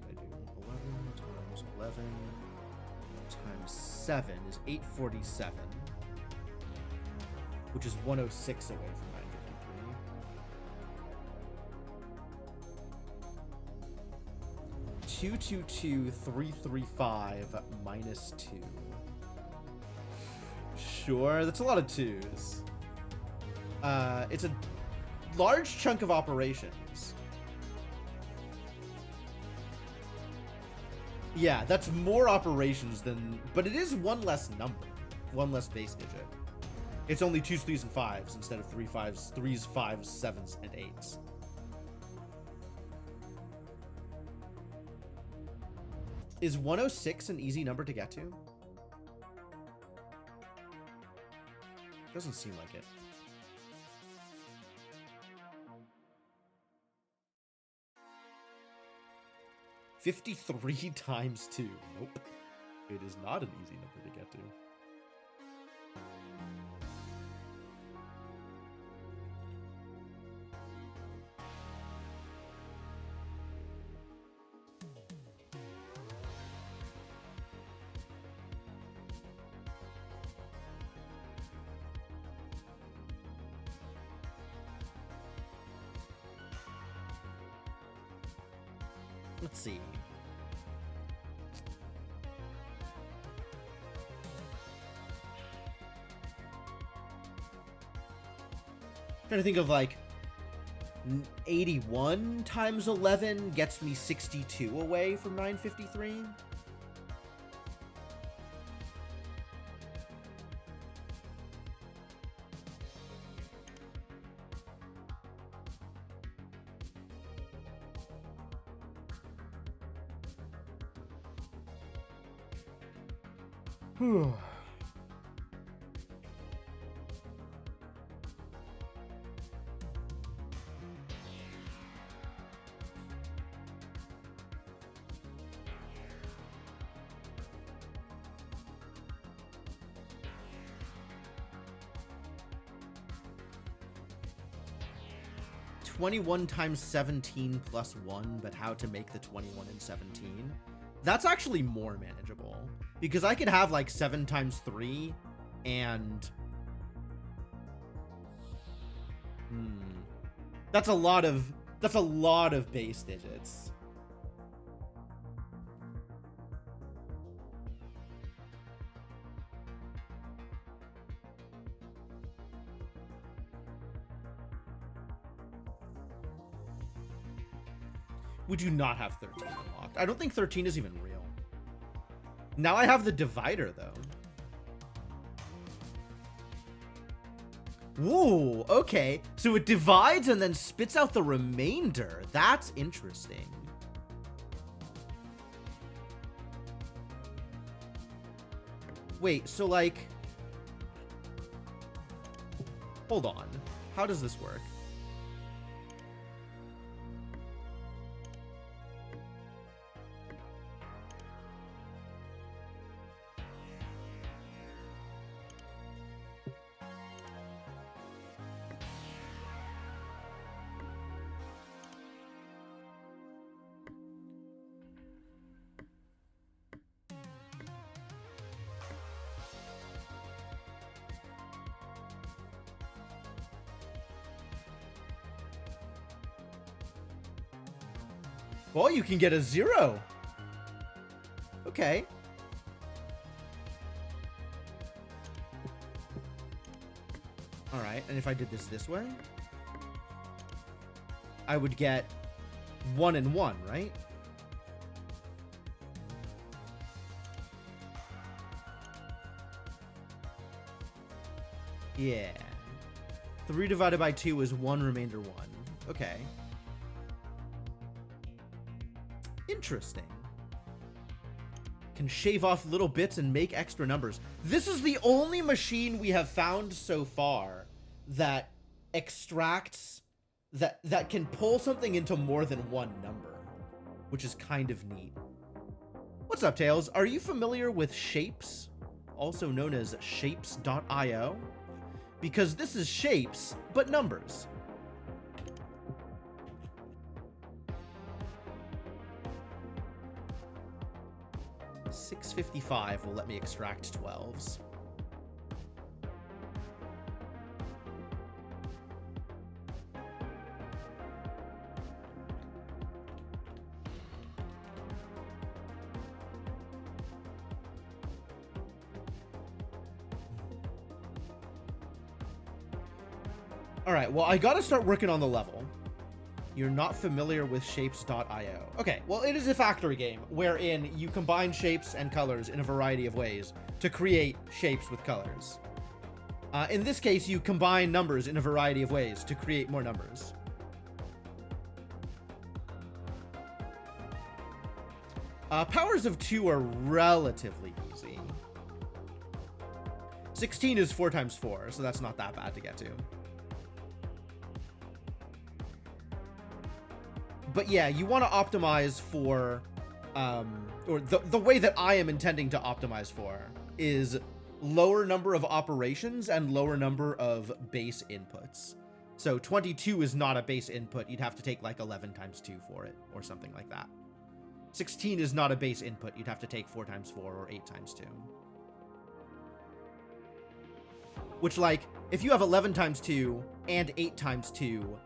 I do 11 times 11 times 7 is 847. Which is 106 away from 953. 222335 minus 2. Sure, that's a lot of 2s. It's a large chunk of operations. Yeah, that's more operations than, but it is one less number, one less base digit. It's only 2s, 3s, and 5s instead of 3 5s, 3s, 5s, 7s, and 8s. Is 106 an easy number to get to? Doesn't seem like it. $53 times 2. Nope. It is not an easy number to get to. Let's see. Trying to think of like 81 times 11 gets me 62 away from 953. 21 times 17 plus 1, but how to make the 21 and 17. That's actually more manageable, because I could have like 7 times 3 and... That's a lot of base digits. Would you not have 13 unlocked? I don't think 13 is even real. Now I have the divider, though. Whoa, okay. So it divides and then spits out the remainder. That's interesting. Wait, so like... Hold on. How does this work? Well, you can get a 0. Okay. All right, and if I did this way, I would get 1 and 1, right? Yeah. 3 divided by 2 is 1, remainder 1. Okay. Interesting. Can shave off little bits and make extra numbers. This is the only machine we have found so far that extracts, that can pull something into more than one number, which is kind of neat. What's up, Tails? Are you familiar with Shapes, also known as shapes.io? Because this is shapes, but numbers. $6.55 will let me extract 12s. All right, well, I gotta start working on the level. You're not familiar with shapes.io. Okay, well, it is a factory game wherein you combine shapes and colors in a variety of ways to create shapes with colors. In this case, you combine numbers in a variety of ways to create more numbers. Powers of 2 are relatively easy. 16 is 4 times 4, so that's not that bad to get to. But yeah, you want to optimize for, or the way that I am intending to optimize for is lower number of operations and lower number of base inputs. So 22 is not a base input. You'd have to take like 11 times 2 for it or something like that. 16 is not a base input. You'd have to take 4 times 4 or 8 times 2. Which, like, if you have 11 times 2 and 8 times 2,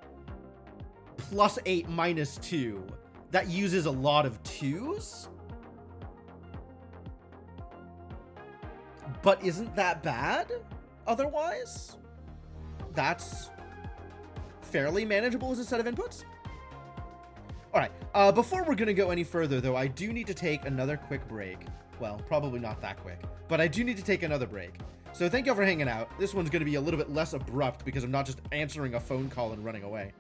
plus 8 minus 2, that uses a lot of 2s. But isn't that bad otherwise? That's fairly manageable as a set of inputs. All right, before we're gonna go any further, though, I do need to take another quick break. Well, probably not that quick, but I do need to take another break. So thank y'all for hanging out. This one's gonna be a little bit less abrupt because I'm not just answering a phone call and running away.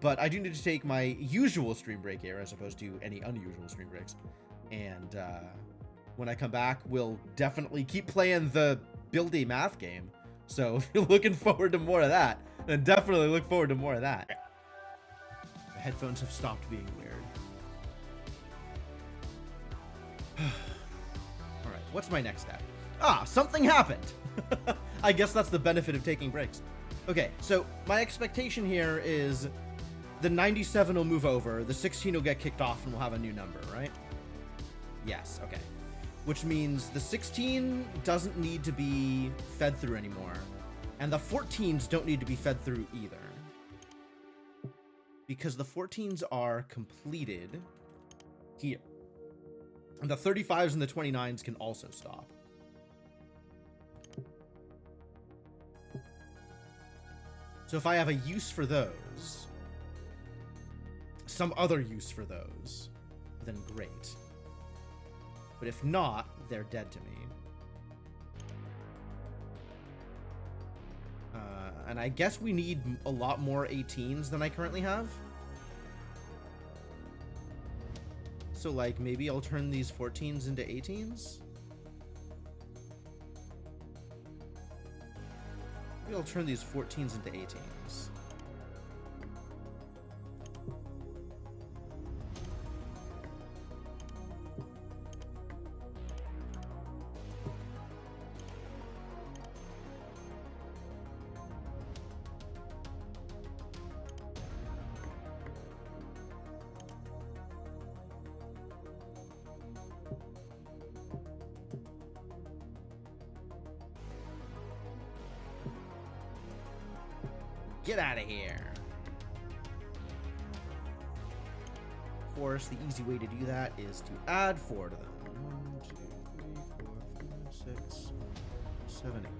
But I do need to take my usual stream break here as opposed to any unusual stream breaks. And when I come back, we'll definitely keep playing the Build a Math game. So if you're looking forward to more of that, then definitely look forward to more of that. The headphones have stopped being weird. All right, what's my next step? Ah, something happened. I guess that's the benefit of taking breaks. Okay, so my expectation here is The 97 will move over, the 16 will get kicked off, and we'll have a new number, right? Yes, okay. Which means the 16 doesn't need to be fed through anymore, and the 14s don't need to be fed through either. Because the 14s are completed here. And the 35s and the 29s can also stop. So if I have a use for those, some other use for those, then great. But if not, they're dead to me. And I guess we need a lot more 18s than I currently have. So, like, maybe I'll turn these 14s into 18s? Maybe I'll turn these 14s into 18s. Get out of here. Of course, the easy way to do that is to add 4 to them. 1, 2, 3, 4, 5, 6, 7, 8.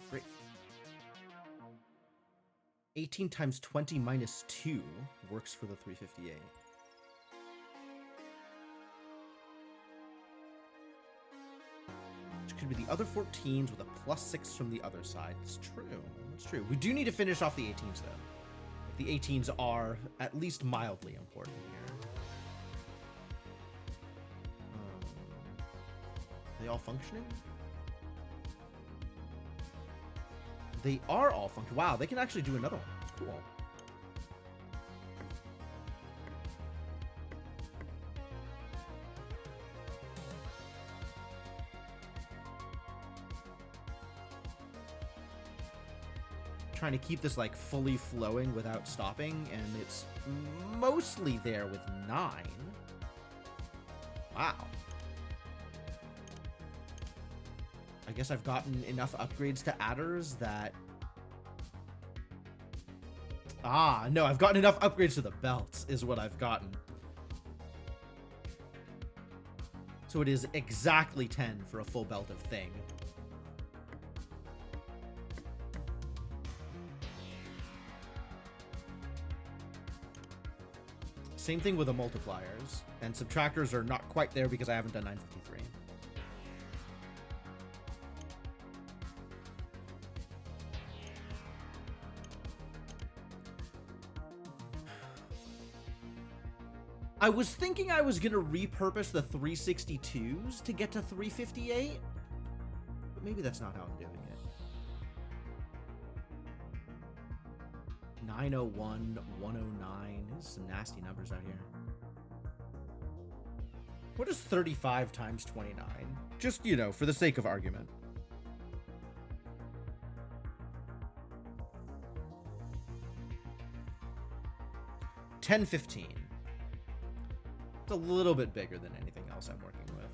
Great. 18 times 20 minus 2 works for the 358. Which could be the other 14s with a +6 from the other side. It's true. It's true. We do need to finish off the 18s, though. The 18s are at least mildly important here. Are they all functioning? They are all functioning. Wow, they can actually do another one. Cool. Trying to keep this like fully flowing without stopping, and it's mostly there with 9. Wow. I guess I've gotten enough upgrades to adders that... Ah, no, I've gotten enough upgrades to the belts is what I've gotten. So it is exactly 10 for a full belt of thing. Same thing with the multipliers, and subtractors are not quite there because I haven't done 953. I was thinking I was gonna repurpose the 362s to get to 358, but maybe that's not how I'm doing it. 901, 109. There's some nasty numbers out here. What is 35 times 29? Just, you know, for the sake of argument. $10.15. It's a little bit bigger than anything else I'm working with.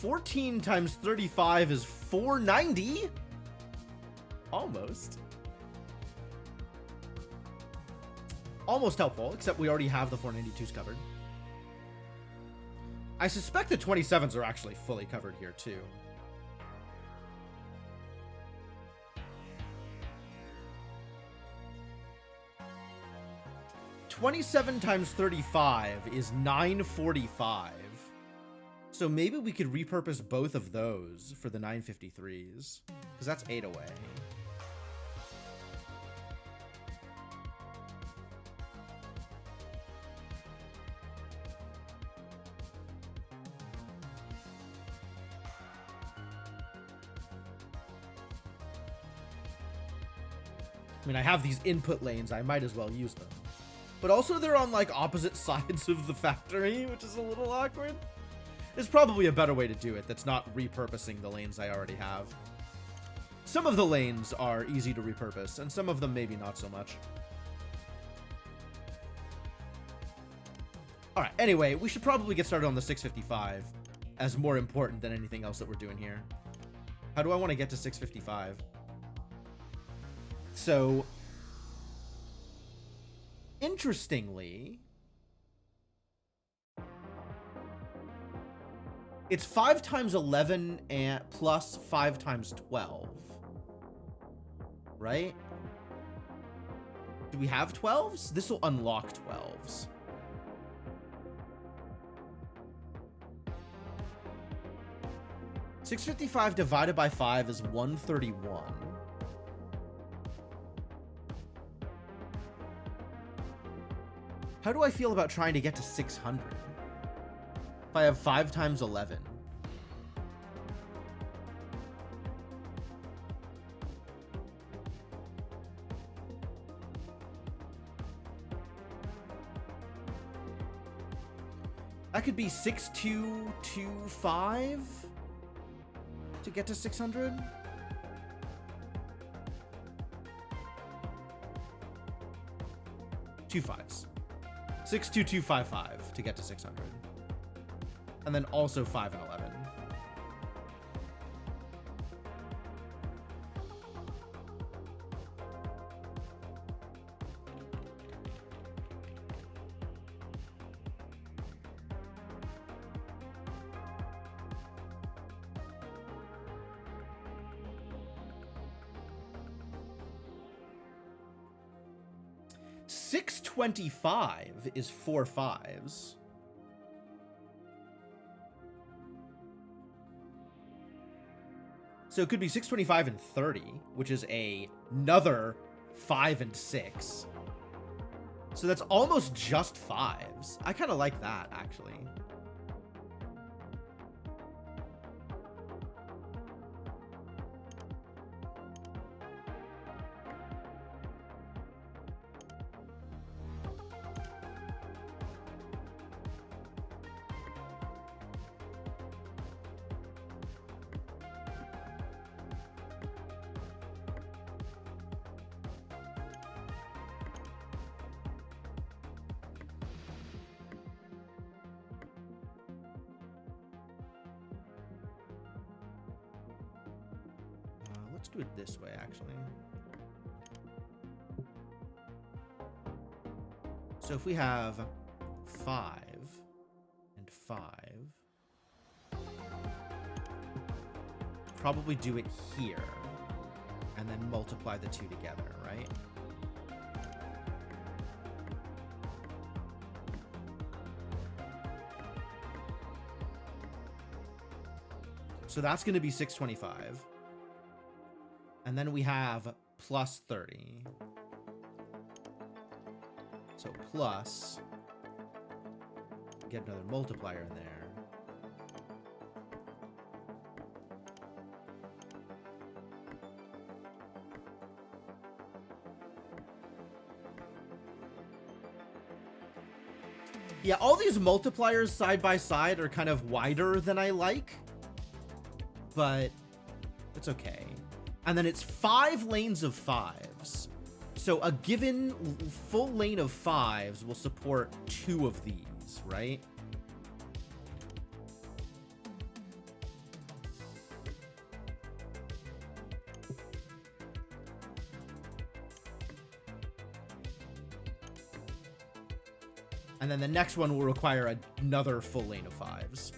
$14 times 35 is $490? Almost. Almost helpful, except we already have the 492s covered. I suspect the 27s are actually fully covered here, too. 27 times 35 is 945. So maybe we could repurpose both of those for the 953s, because that's 8 away. I mean, I have these input lanes, I might as well use them. But also they're on, like, opposite sides of the factory, which is a little awkward. There's probably a better way to do it that's not repurposing the lanes I already have. Some of the lanes are easy to repurpose, and some of them maybe not so much. Alright, anyway, we should probably get started on the 655 as more important than anything else that we're doing here. How do I want to get to 655? So, interestingly, it's 5 times 11 and plus 5 times 12, right? Do we have 12s? This will unlock 12s. $655 divided by 5 is 131. How do I feel about trying to get to 600? If I have 5 times 11. That could be 6225 to get to 600. Two fives. 62255 to get to 600. And then also 5 and 11. $625 is 4 fives. So it could be 625 and 30, which is another 5 and 6. So that's almost just fives. I kind of like that, actually. Let's do it this way, actually. So if we have 5 and 5, probably do it here, and then multiply the two together, right? So that's going to be 625. And then we have plus 30. So plus, get another multiplier in there. Yeah, all these multipliers side by side are kind of wider than I like, but it's okay. And then it's 5 lanes of 5s. So a given full lane of 5s will support 2 of these, right? And then the next one will require another full lane of 5s.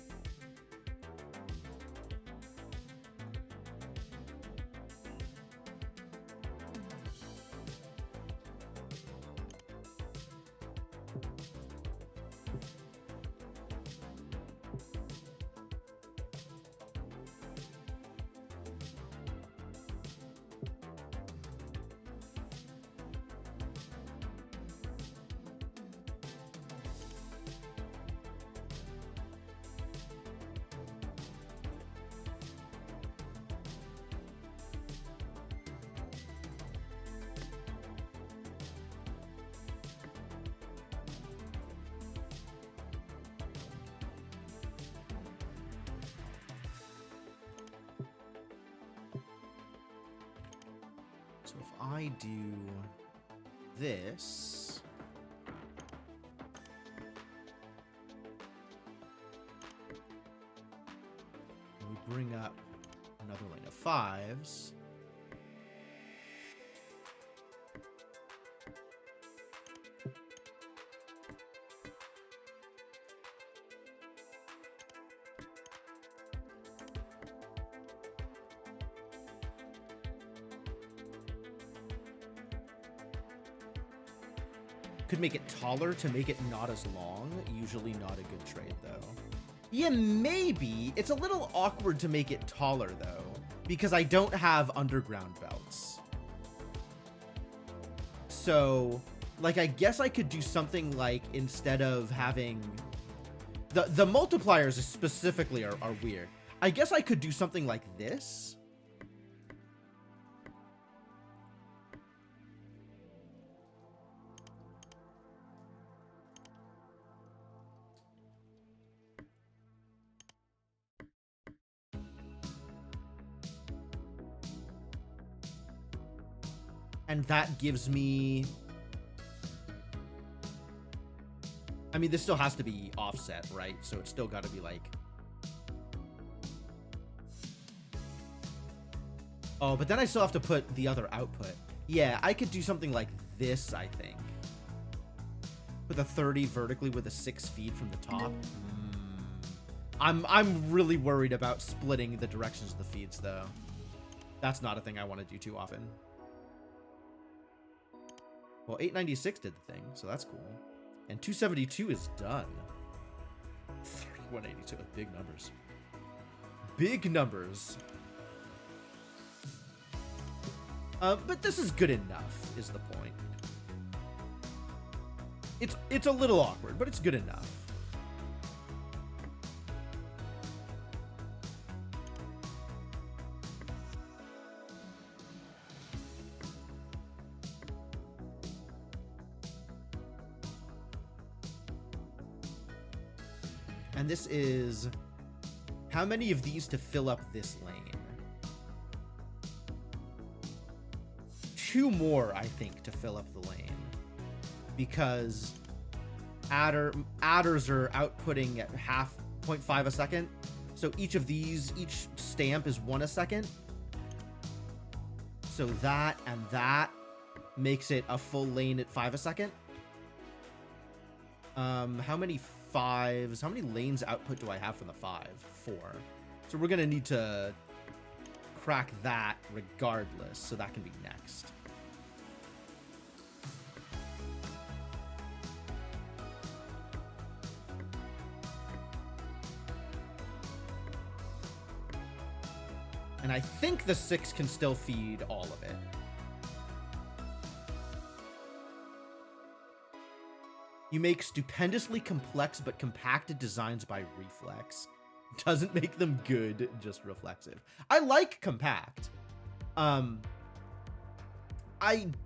I do this... we bring up another lane of 5s. Could make it taller to make it not as long. Usually not a good trade, though. Yeah, maybe. It's a little awkward to make it taller, though, because I don't have underground belts. So, like, I guess I could do something like, instead of having... The multipliers specifically are weird. I guess I could do something like this. And that gives me... I mean, this still has to be offset, right? So it's still got to be like... Oh, but then I still have to put the other output. Yeah, I could do something like this, I think. With a 30 vertically with a 6 feed from the top. I'm really worried about splitting the directions of the feeds, though. That's not a thing I want to do too often. Well, 896 did the thing, so that's cool. And 272 is done. 3182, big numbers. Big numbers. But this is good enough, is the point. It's a little awkward, but it's good enough. And this is how many of these to fill up this lane? 2 more, I think, to fill up the lane, because adders are outputting at 0.5 a second. So each of these, each stamp is 1 a second. So that and that makes it a full lane at 5 a second. How many 5s? How many lanes output do I have from the 5? 4. So we're gonna need to crack that regardless. So that can be next. And I think the 6 can still feed all of it. You make stupendously complex but compacted designs by reflex. Doesn't make them good, just reflexive. I like compact. I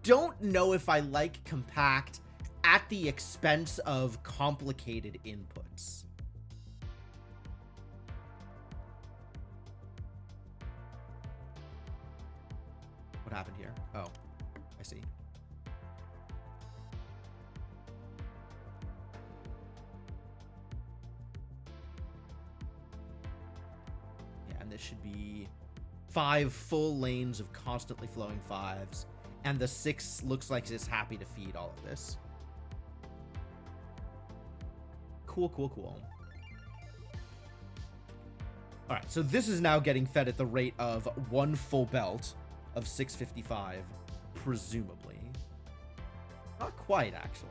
don't know if I like compact at the expense of complicated inputs. What happened here? Oh, I see. Yeah, and this should be 5 full lanes of constantly flowing 5s, and the 6 looks like it's happy to feed all of this. Cool, cool, cool. All right, so this is now getting fed at the rate of 1 full belt of 655, presumably. Not quite, actually.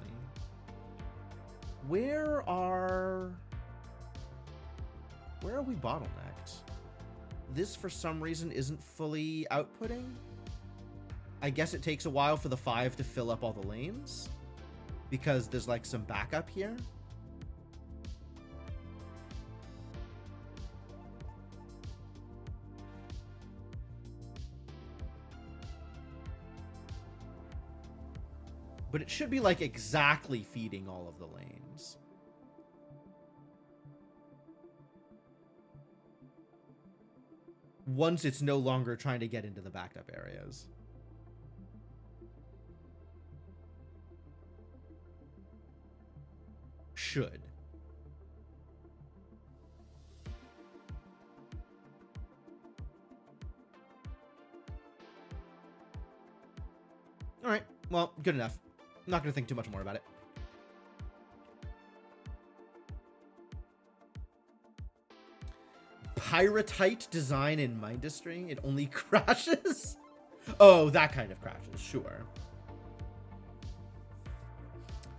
Where are we bottlenecked? This, for some reason, isn't fully outputting. I guess it takes a while for the 5 to fill up all the lanes, because there's like some backup here. But it should be like exactly feeding all of the lanes. Once it's no longer trying to get into the backed up areas. should. All right, well, good enough. I'm not going to think too much more about it. Pyrite design in Mindustry. It only crashes? Oh, that kind of crashes, sure.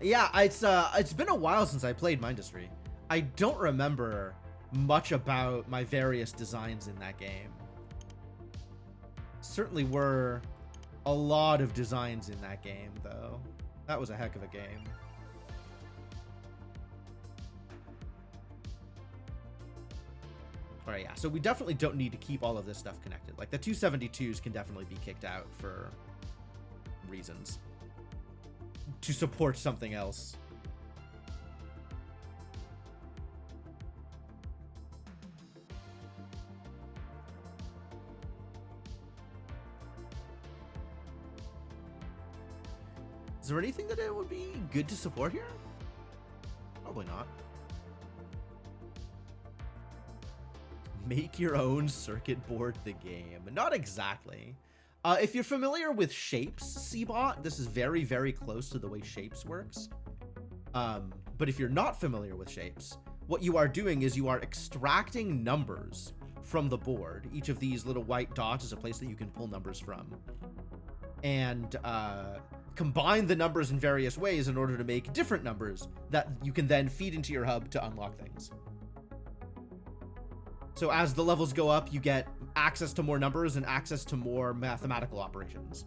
Yeah, it's been a while since I played Mindustry. I don't remember much about my various designs in that game. Certainly were a lot of designs in that game, though. That was a heck of a game. All right, yeah, so we definitely don't need to keep all of this stuff connected. Like, the 272s can definitely be kicked out for reasons. To support something else. Is there anything that it would be good to support here? Probably not. Make your own circuit board the game. Not exactly. If you're familiar with Shapes, Cbot, this is very, very close to the way Shapes works. But if you're not familiar with Shapes, what you are doing is you are extracting numbers from the board. Each of these little white dots is a place that you can pull numbers from. And combine the numbers in various ways in order to make different numbers that you can then feed into your hub to unlock things. So as the levels go up, you get access to more numbers and access to more mathematical operations.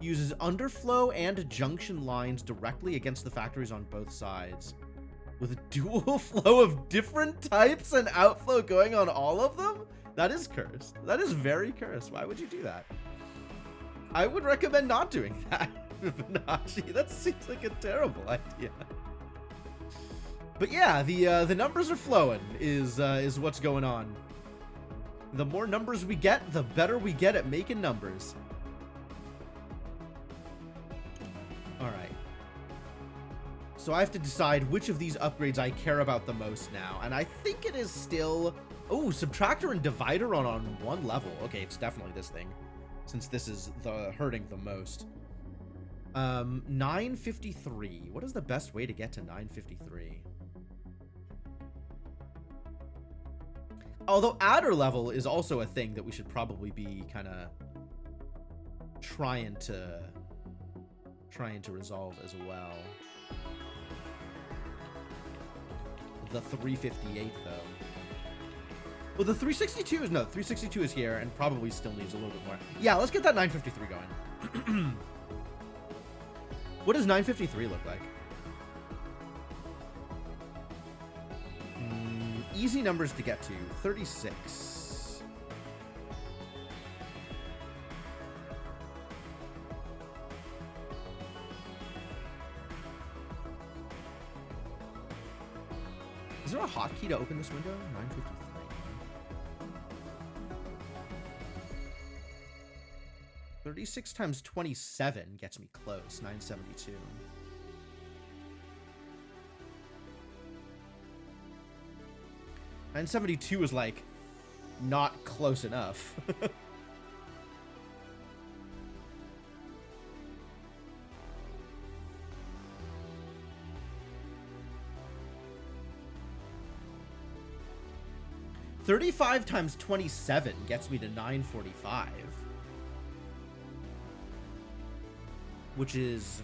Uses underflow and junction lines directly against the factories on both sides. With a dual flow of different types and outflow going on all of them? That is cursed. That is very cursed. Why would you do that? I would recommend not doing that, Fibonacci. That seems like a terrible idea. But yeah, the numbers are flowing is what's going on. The more numbers we get, the better we get at making numbers. All right. So I have to decide which of these upgrades I care about the most now, and I think it is still... Oh, subtractor and divider on one level. Okay, it's definitely this thing, since this is hurting the most. 953. What is the best way to get to 953? Although adder level is also a thing that we should probably be kind of trying to resolve as well. The 358 though. Well, the 362 is no, 362 is here and probably still needs a little bit more. Yeah, let's get that 953 going. What does 953 look like? Easy numbers to get to. 36. Is there a hotkey to open this window? 953. 36 times 27 gets me close. 972. 972 is like not close enough. $35 times 27 gets me to 945, which is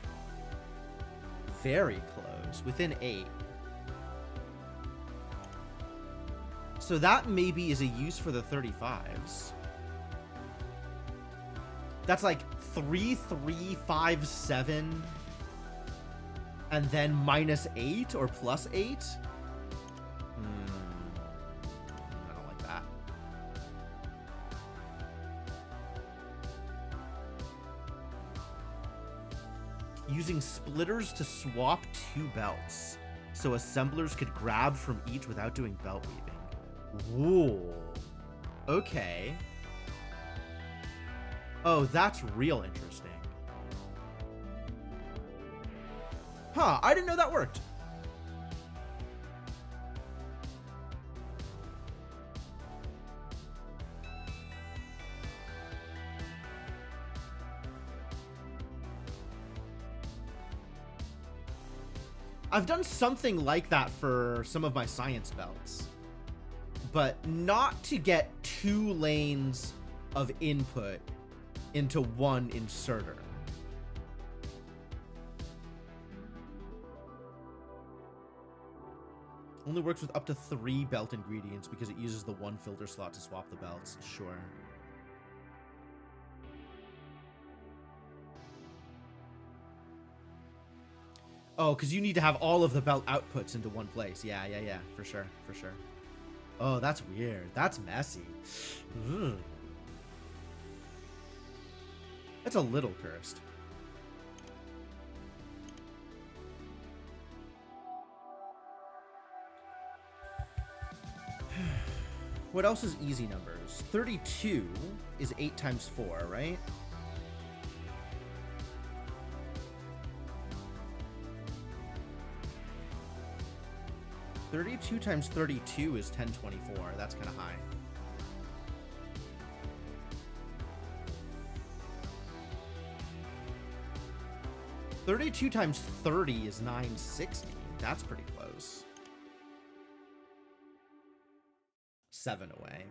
very close, within 8. So that maybe is a use for the 35s. That's like 3357 and then minus 8 or plus 8. I don't like that. Using splitters to swap 2 belts so assemblers could grab from each without doing belt weaving. Ooh. Okay. Oh, that's real interesting. Huh, I didn't know that worked. I've done something like that for some of my science belts, but not to get 2 lanes of input into one inserter. Only works with up to 3 belt ingredients because it uses the 1 filter slot to swap the belts. Sure. Oh, because you need to have all of the belt outputs into one place. Yeah, for sure, for sure. Oh, that's weird. That's messy. Ugh. That's a little cursed. What else is easy numbers? 32 is 8 times 4, right? $32 times 32 is 1024. That's kind of high. $32 times 30 is 960. That's pretty close. 7 away.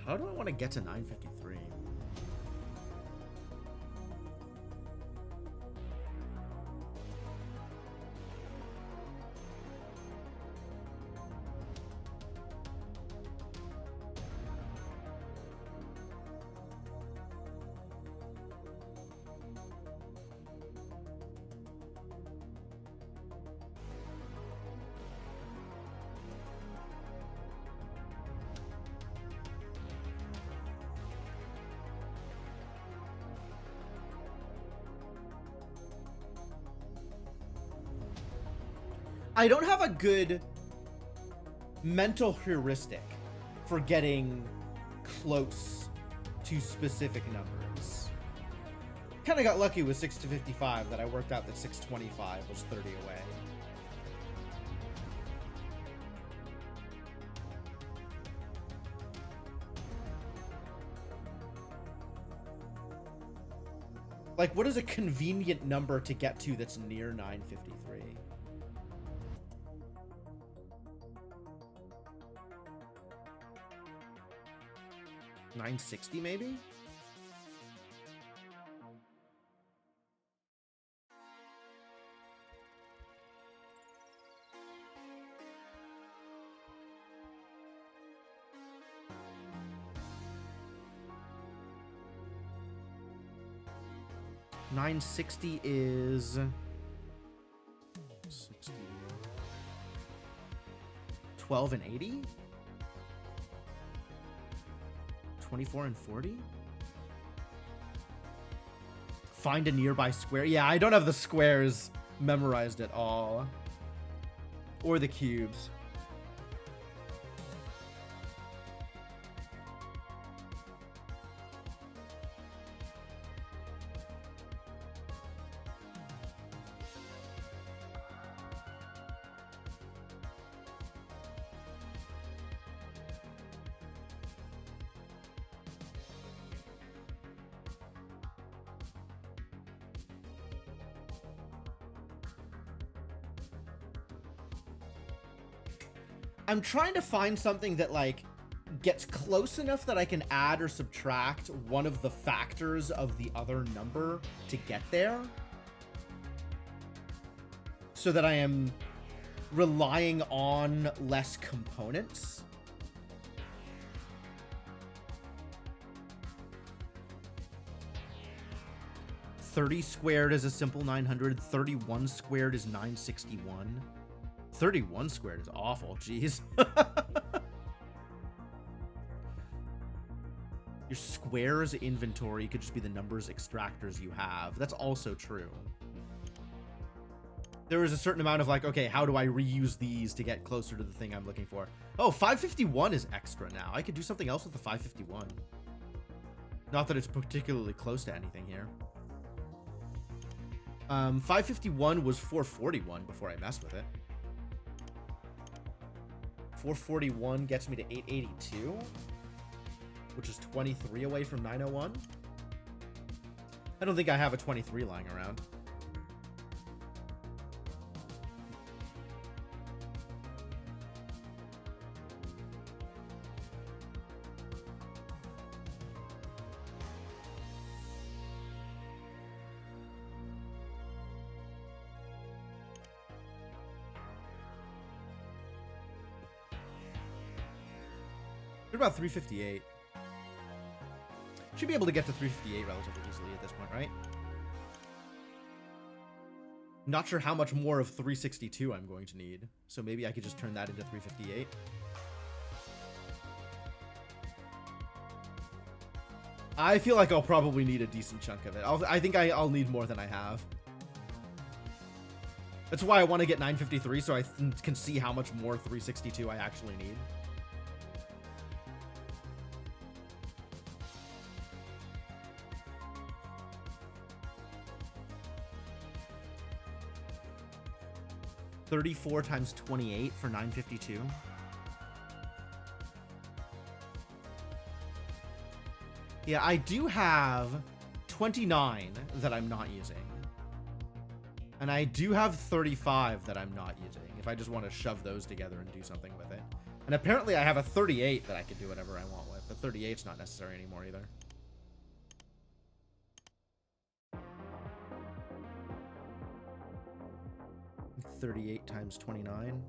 How do I want to get to 953? I don't have a good mental heuristic for getting close to specific numbers. Kind of got lucky with 6 to 55 that I worked out that 625 was 30 away. Like, what is a convenient number to get to that's near 953? $960 maybe? $960 is 60, 12 and 80? 24 and 40? Find a nearby square. Yeah, I don't have the squares memorized at all. Or the cubes. I'm trying to find something that, like, gets close enough that I can add or subtract one of the factors of the other number to get there, so that I am relying on less components. $30 squared is a simple 900. 31 squared is 961. 31 squared is awful. Jeez. Your squares inventory could just be the numbers extractors you have. That's also true. There is a certain amount of like, okay, how do I reuse these to get closer to the thing I'm looking for? Oh, 551 is extra now. I could do something else with the 551. Not that it's particularly close to anything here. 551 was 441 before I messed with it. 441 gets me to 882, which is 23 away from 901. I don't think I have a 23 lying around. What about 358? Should be able to get to 358 relatively easily at this point, right? Not sure how much more of 362 I'm going to need, so maybe I could just turn that into 358. I feel like I'll probably need a decent chunk of it. I think I'll need more than I have. That's why I want to get 953, so I can see how much more 362 I actually need. $34 times 28 for 952. Yeah, I do have 29 that I'm not using. And I do have 35 that I'm not using, if I just want to shove those together and do something with it. And apparently I have a 38 that I can do whatever I want with. The 38's not necessary anymore either. $38 times 29.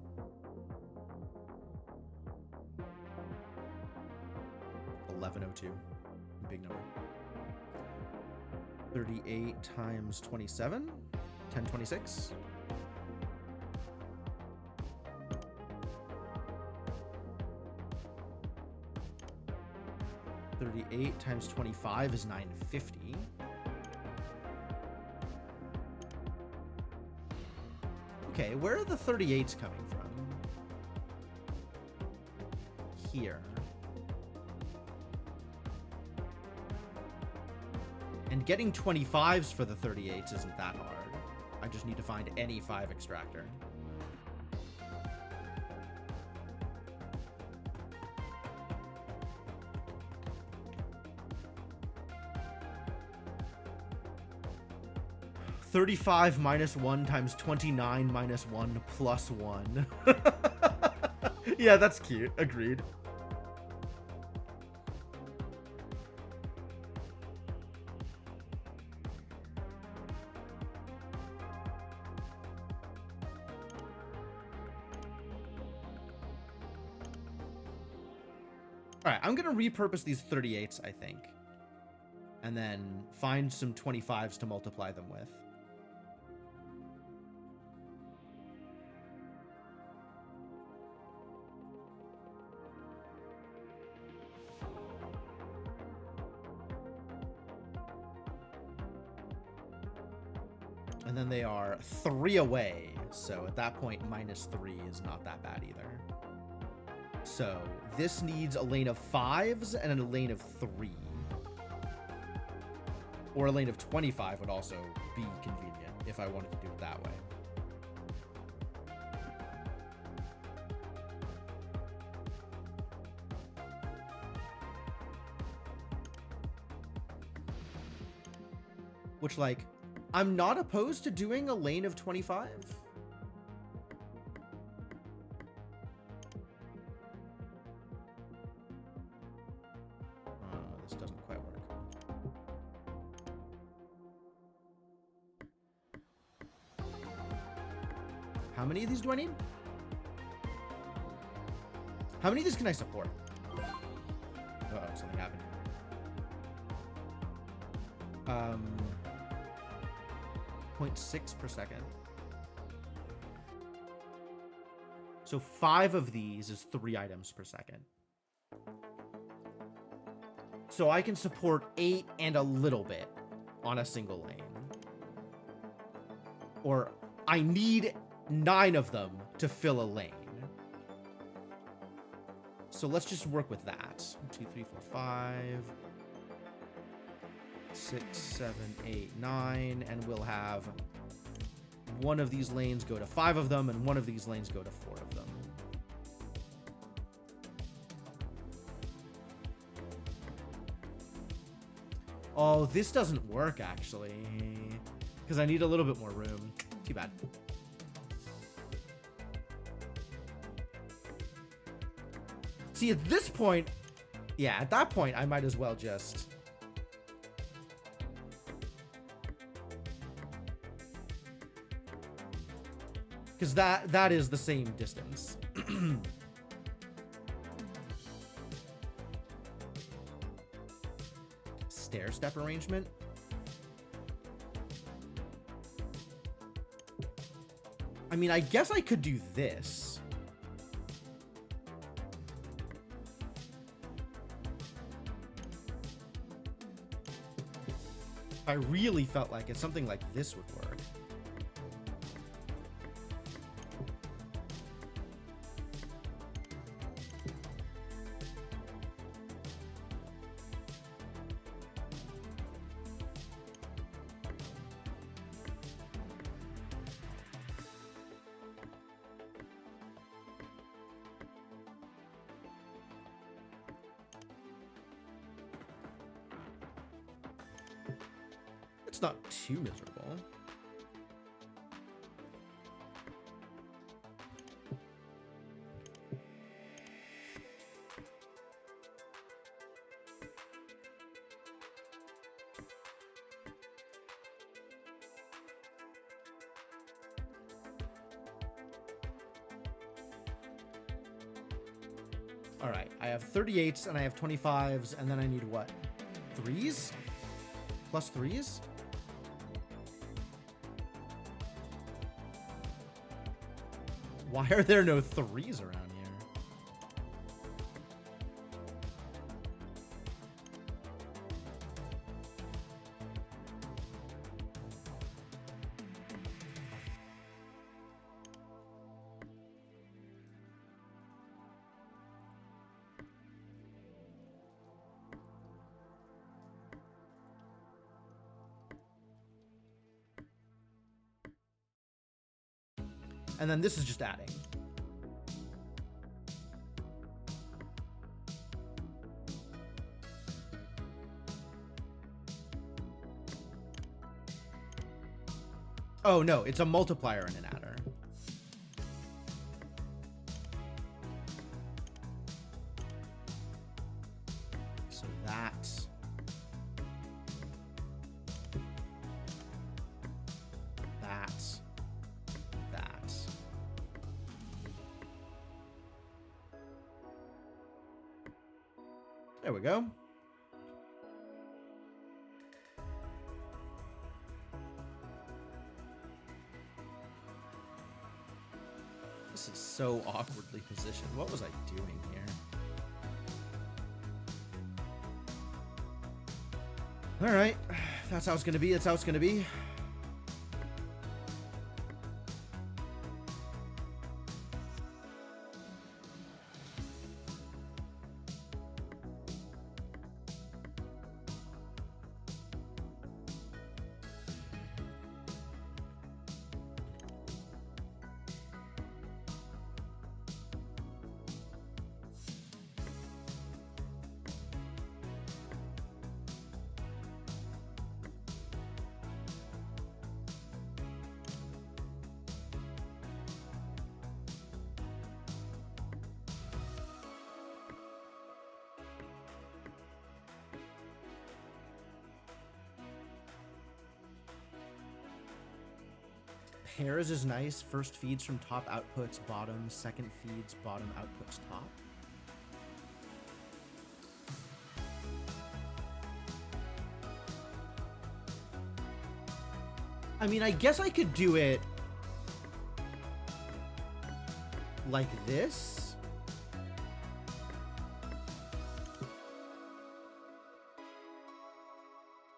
$1102. Big number. 38 times 27. 1026. $38 times 25 is 950. Okay, where are the 38s coming from? Here. And getting 25s for the 38s isn't that hard. I just need to find any 5 extractor. $35 minus 1 times 29 minus 1 plus 1. Yeah, that's cute. Agreed. Alright, I'm gonna repurpose these 38s, I think. And then find some 25s to multiply them with. And then they are 3 away. So at that point, minus 3 is not that bad either. So this needs a lane of 5s and a lane of 3. Or a lane of 25 would also be convenient if I wanted to do it that way. Which, like, I'm not opposed to doing a lane of 25. This doesn't quite work. How many of these do I need? How many of these can I support? Uh-oh, something happened. 0.6 per second. So 5 of these is 3 items per second. So I can support 8 and a little bit on a single lane. Or I need 9 of them to fill a lane. So let's just work with that. 1, 2, 3, 4, 5, 6, 7, 8, 9, and we'll have one of these lanes go to 5 of them, and one of these lanes go to 4 of them. Oh, this doesn't work, actually, because I need a little bit more room. Too bad. See, at this point, yeah, at that point, I might as well just... Because that is the same distance. Stair step arrangement. I mean, I guess I could do this. I really felt like it. Something like this would work. It's not too miserable. All right, I have 38s and I have 25s, and then I need what? 3s? Plus 3s? Why are there no 3s around here? And then this is just adding. Oh, no, it's a multiplier and an adder. So that's... There we go. This is so awkwardly positioned. What was I doing here? All right. That's how it's going to be. That's how it's going to be. Pairs is nice. First feeds from top outputs bottom. Second feeds bottom outputs top. I mean, I guess I could do it like this.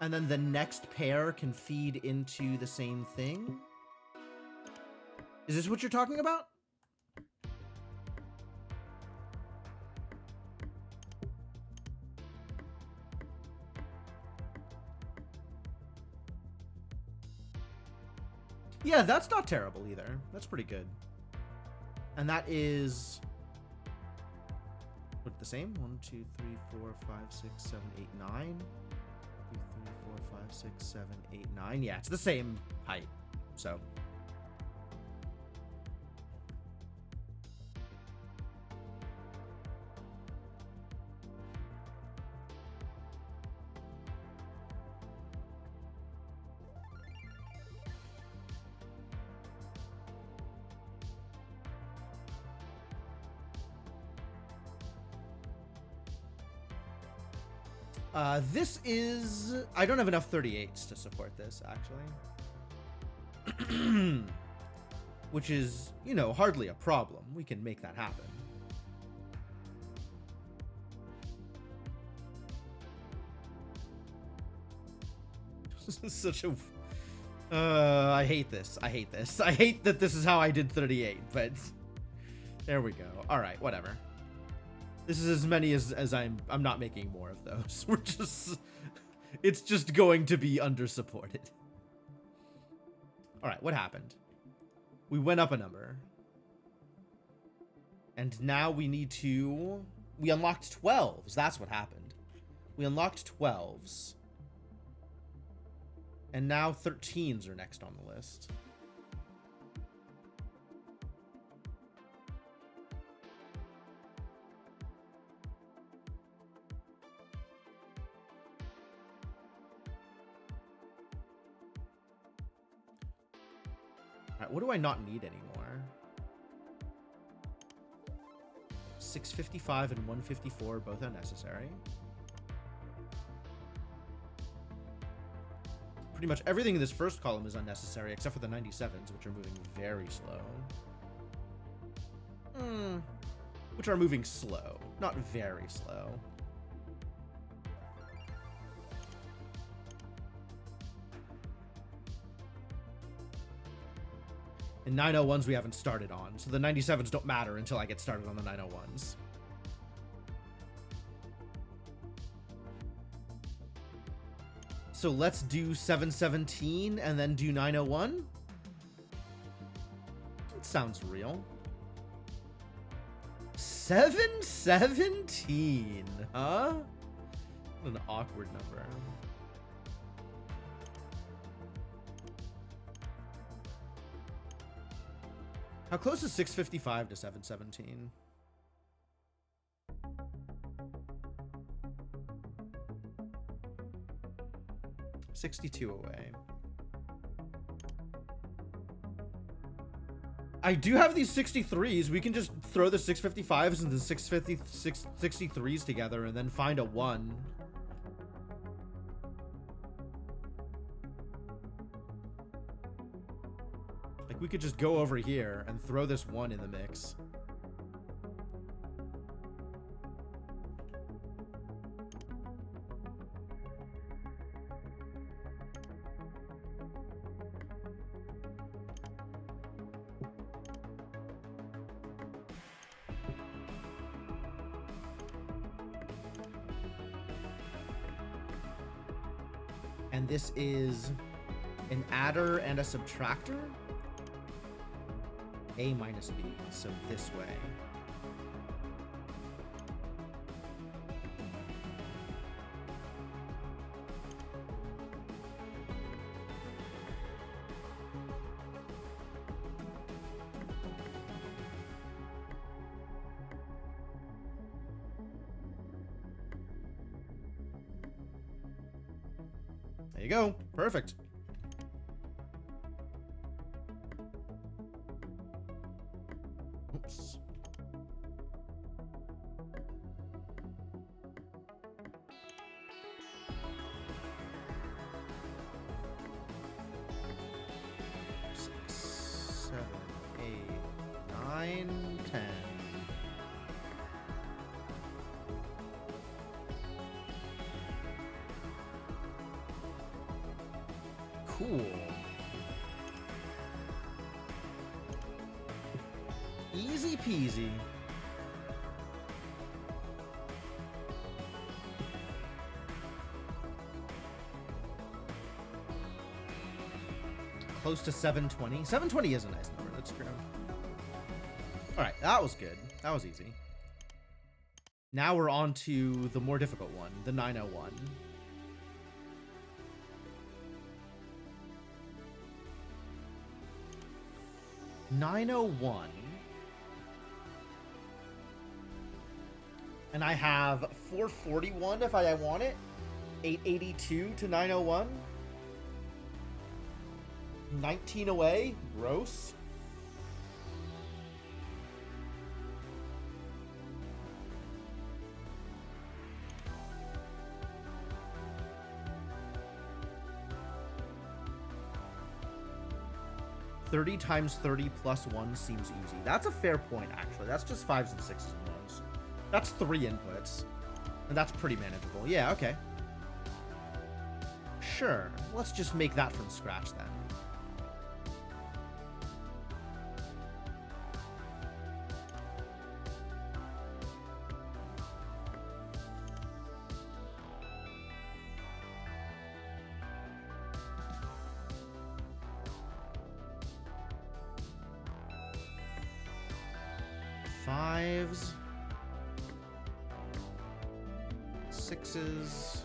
And then the next pair can feed into the same thing. Is this what you're talking about? Yeah, that's not terrible either. That's pretty good. And that is... What, the same? 1, 2, 3, 4, 5, 6, 7, 8, 9. 2, 3, 4, 5, 6, 7, 8, 9. Yeah, it's the same height. So... this is... I don't have enough 38s to support this, actually. Which is, you know, hardly a problem. We can make that happen. This is such a... I hate this. I hate this. I hate that this is how I did 38, but... There we go. Alright, whatever. This is as many as I'm not making more of those. We're just... It's just going to be undersupported. Alright, what happened? We went up a number. And now we need to... We unlocked 12s. That's what happened. We unlocked 12s. And now 13s are next on the list. Alright, what do I not need anymore? 655 and 154 both unnecessary. Pretty much everything in this first column is unnecessary except for the 97s, which are moving very slow. Which are moving slow, not very slow. And 901s we haven't started on, so the 97s don't matter until I get started on the 901s. So let's do 717 and then do 901. It sounds real. 717, huh? What an awkward number. How close is 655 to 717? $62 away. I do have these 63s. We can just throw the 655s and the 63s together and then find a 1. Like, we could just go over here and throw this 1 in the mix. And this is an adder and a subtractor? A minus B, so this way. There you go. Perfect. Oops. Six, 7, 8, 9, 10. Cool. Easy peasy. Close to 720. 720 is a nice number. That's true. All right, that was good. That was easy. Now we're on to the more difficult one, the 901. And I have 441 if I want it. 882 to 901. 19 away. Gross. $30 times 30 plus 1 seems easy. That's a fair point, actually. That's just 5s and 6s and 1s. That's 3 inputs. And that's pretty manageable. Yeah, okay. Sure. Let's just make that from scratch then. Fives, 6s,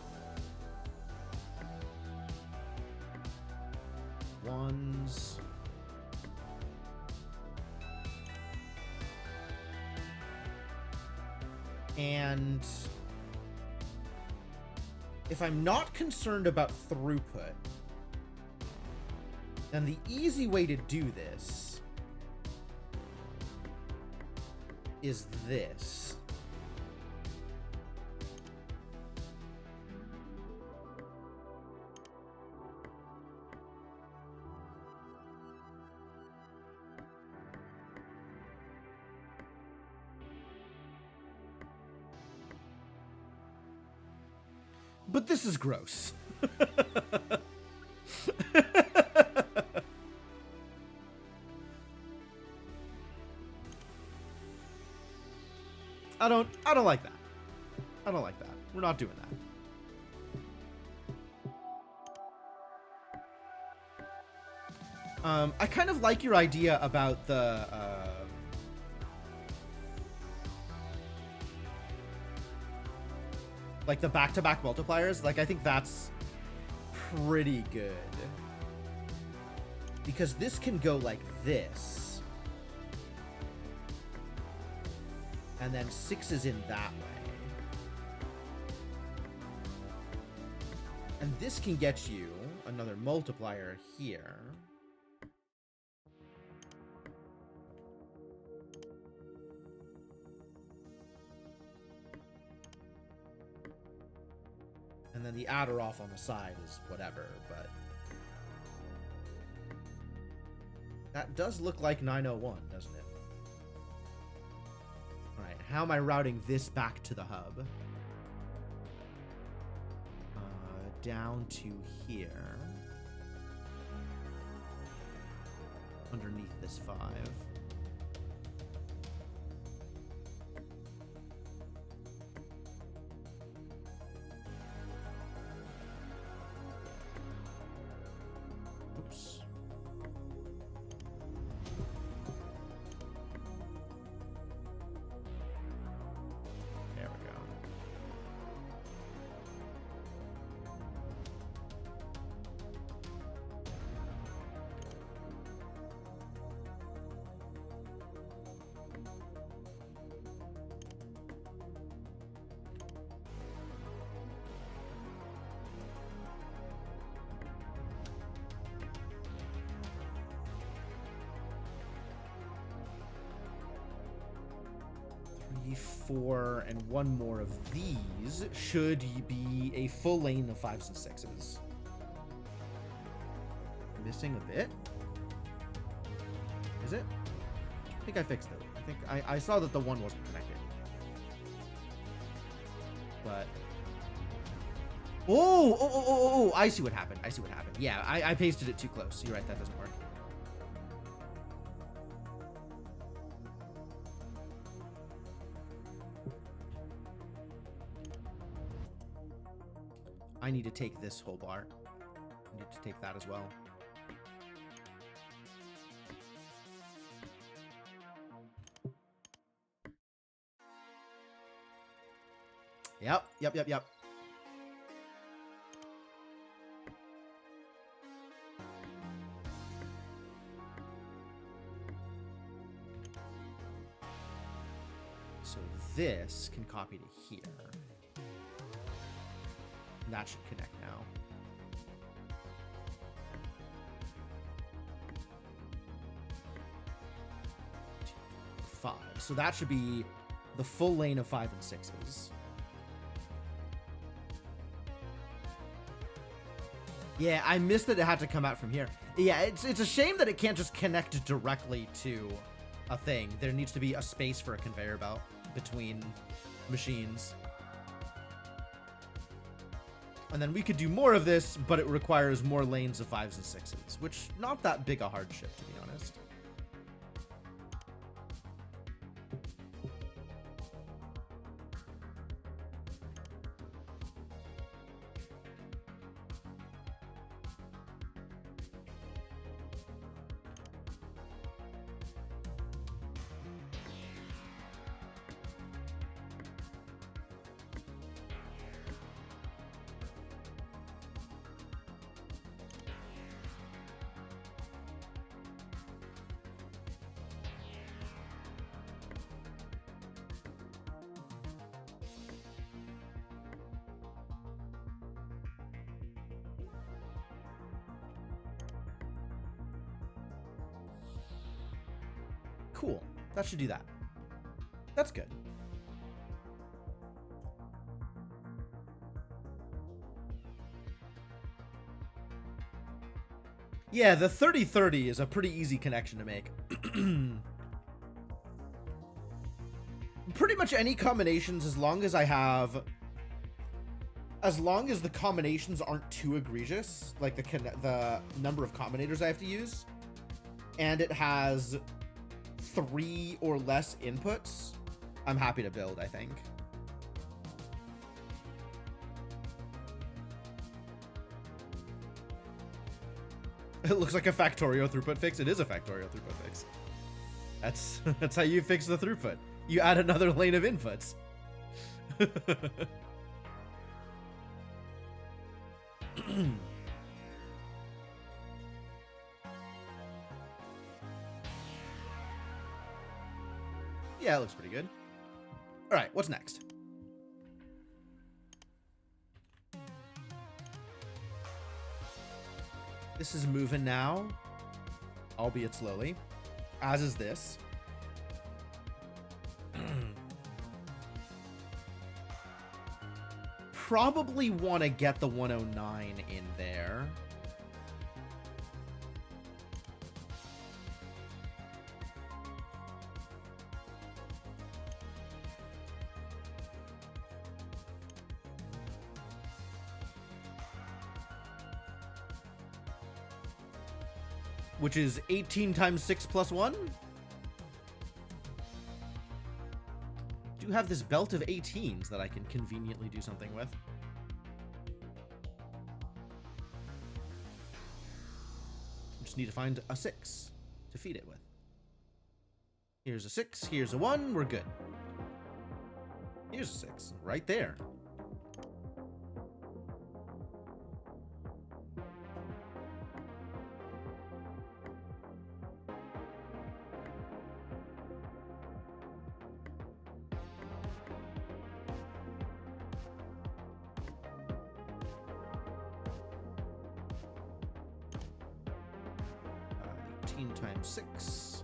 1s, and if I'm not concerned about throughput, then the easy way to do this is this. But this is gross. I don't like that. I don't like that. We're not doing that. I kind of like your idea about the like the back-to-back multipliers. Like, I think that's pretty good. Because this can go like this. And then 6 is in that way. And this can get you another multiplier here. And then the adder off on the side is whatever, but that does look like 901, doesn't it? Alright, how am I routing this back to the hub? Down to here. Underneath this 5. Oops. There we go. Four and one more of these should be a full lane of 5s and 6s. Missing a bit? Is it? I think I fixed it. think I saw that the one wasn't connected. But oh, I see what happened. I see what happened. Yeah, I pasted it too close. You're right, that doesn't work. I need to take this whole bar. I need to take that as well. Yep. So this can copy to here. That should connect now. Five. So that should be the full lane of 5 and 6s. Yeah, I missed that it had to come out from here. Yeah, it's a shame that it can't just connect directly to a thing. There needs to be a space for a conveyor belt between machines. And then we could do more of this, but it requires more lanes of 5s and 6s, which not that big a hardship, to be honest. Cool. That should do that. That's good. Yeah, the 30-30 is a pretty easy connection to make. Pretty much any combinations, as long as I have... As long as the combinations aren't too egregious, like the number of combinators I have to use, and it has 3 or less inputs, I'm happy to build, I think. It looks like a Factorio throughput fix. It is a Factorio throughput fix. That's how you fix the throughput. You add another lane of inputs. Yeah, it looks pretty good. All right, what's next? This is moving now, albeit slowly, as is this. Probably want to get the 109 in there. Which is 18 times 6 plus 1. Do have this belt of 18s that I can conveniently do something with. Just need to find a 6 to feed it with. Here's a 6, here's a 1, we're good. Here's a 6, right there. Times 6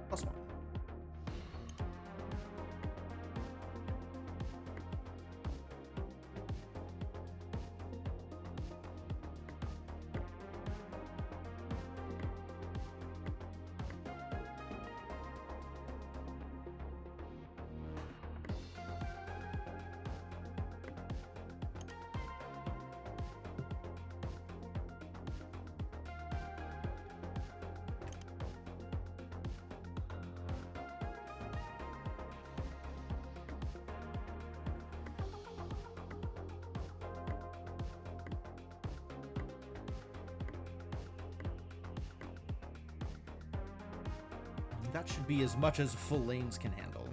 plus 1. That should be as much as full lanes can handle.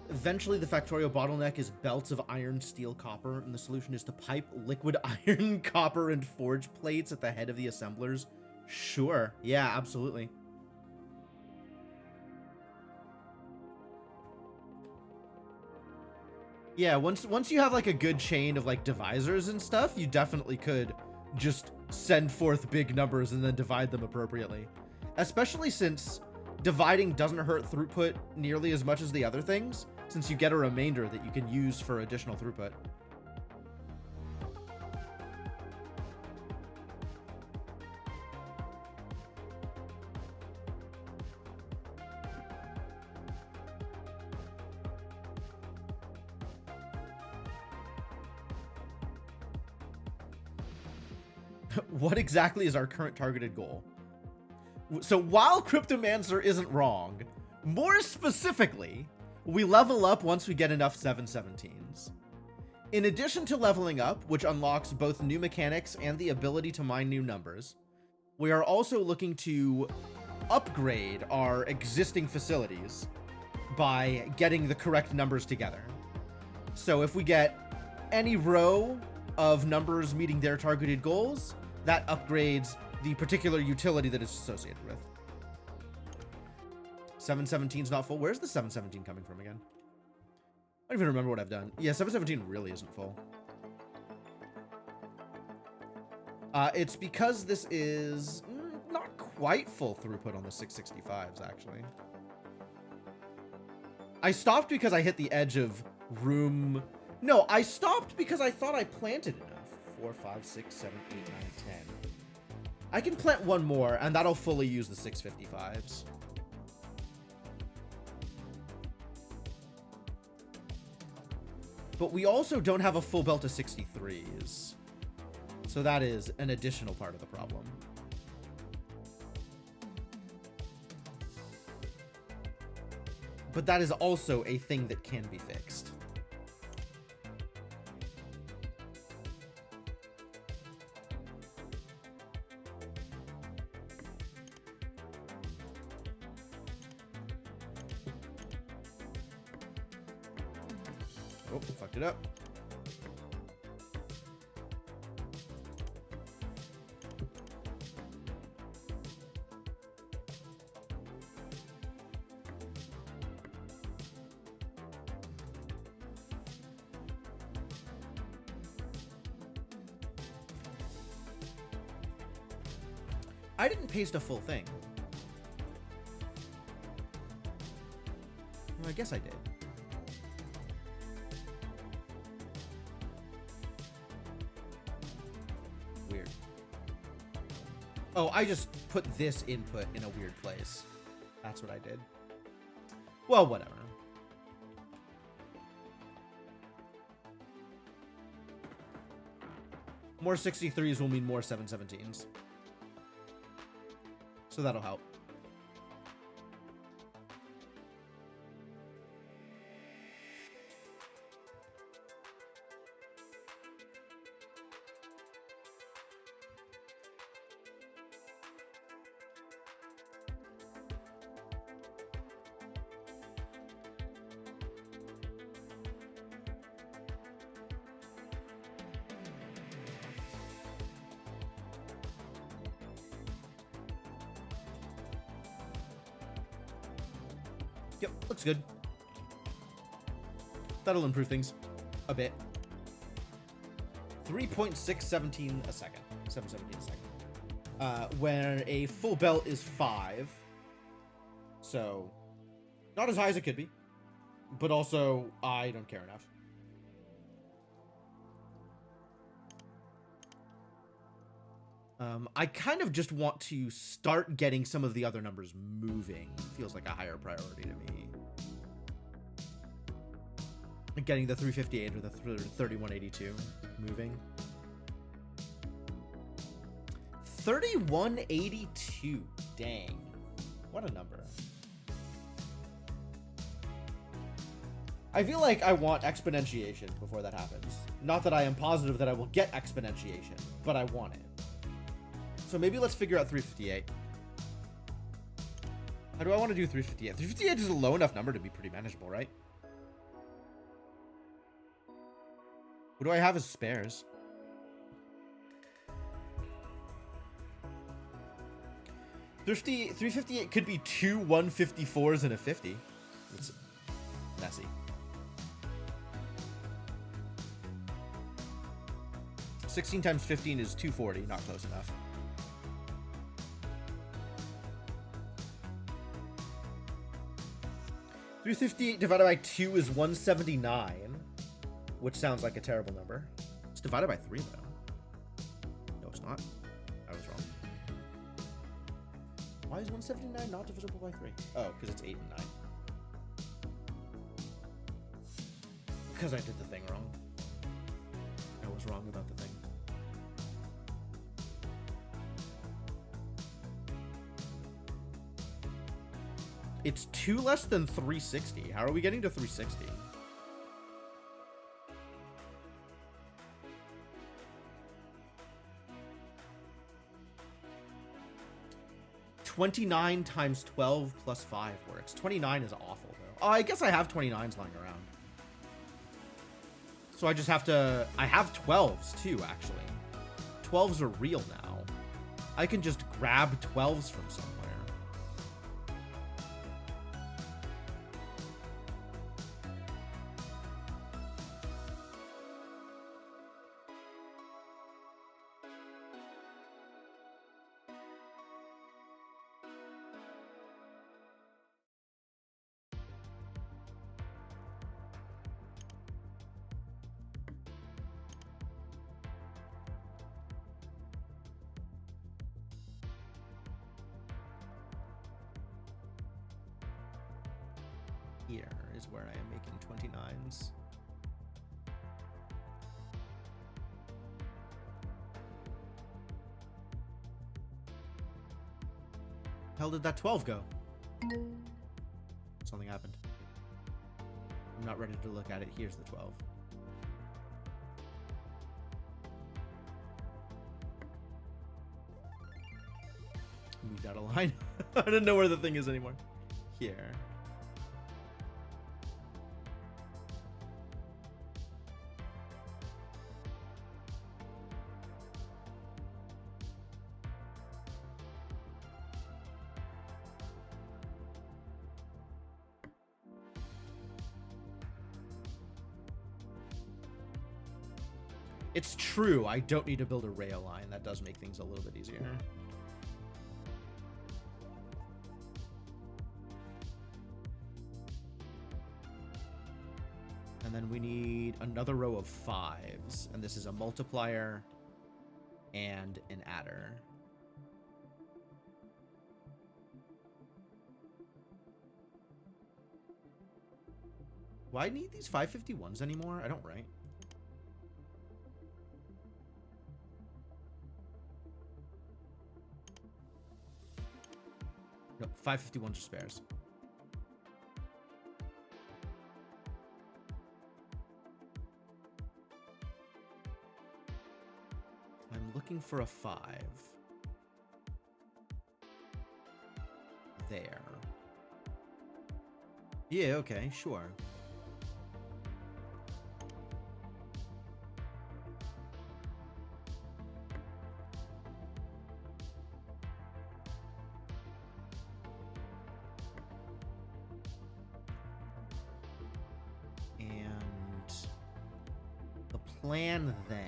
Eventually, the Factorio bottleneck is belts of iron, steel, copper, and the solution is to pipe liquid iron, copper, and forge plates at the head of the assemblers. Sure. Yeah, absolutely. Yeah, once you have like a good chain of like divisors and stuff, you definitely could just send forth big numbers and then divide them appropriately. Especially since dividing doesn't hurt throughput nearly as much as the other things, since you get a remainder that you can use for additional throughput. What exactly is our current targeted goal? So while Cryptomancer isn't wrong, more specifically, we level up once we get enough 717s. In addition to leveling up, which unlocks both new mechanics and the ability to mine new numbers, we are also looking to upgrade our existing facilities by getting the correct numbers together. So if we get any row of numbers meeting their targeted goals, that upgrades the particular utility that it's associated with. 717's not full. Where's the 717 coming from again? I don't even remember what I've done. Yeah, 717 really isn't full. It's because this is not quite full throughput on the 665s, actually. I stopped because I hit the edge of room... No, I stopped because I thought I planted enough. 4, 5, 6, 7, 8, 9, 10. I can plant one more, and that'll fully use the 655s. But we also don't have a full belt of 63s. So that is an additional part of the problem. But that is also a thing that can be fixed. Oh, fucked it up. I didn't paste a full thing. Well, I guess I did. Weird. Oh, I just put this input in a weird place. That's what I did. Well, whatever. More 63s will mean more 717s. So that'll help. Yep, looks good. That'll improve things a bit. 3.617 a second. 717 a second. Where a full belt is 5. So, not as high as it could be. But also, I don't care enough. I kind of just want to start getting some of the other numbers moving. Feels like a higher priority to me. Like getting the 358 or the 3182 moving. 3182. Dang. What a number. I feel like I want exponentiation before that happens. Not that I am positive that I will get exponentiation, but I want it. So maybe let's figure out 358. How do I want to do 358? 358 is a low enough number to be pretty manageable, right? What do I have as spares? Thrifty 358 could be two 154s and a 50. It's messy. $16 times 15 is 240. Not close enough. $358 divided by 2 is 179, which sounds like a terrible number. It's divided by 3, though. No, it's not. I was wrong. Why is 179 not divisible by 3? Oh, because it's 8 and 9. Because I did the thing wrong. I was wrong about the thing. It's 2 less than 360. How are we getting to 360? $29 times 12 plus 5 works. 29 is awful, though. Oh, I guess I have 29s lying around. So I just have to... I have 12s, too, actually. 12s are real now. I can just grab 12s from somewhere. Here is where I am making 29s. How did that 12 go? Something happened. I'm not ready to look at it. Here's the 12. Moved out of line. I don't know where the thing is anymore. Here. It's true, I don't need to build a rail line. That does make things a little bit easier. And then we need another row of 5s. And this is a multiplier and an adder. Do I need these 551s anymore? I don't, right? No, 551s are spares. I'm looking for a 5. There. Yeah, okay, sure. Plan then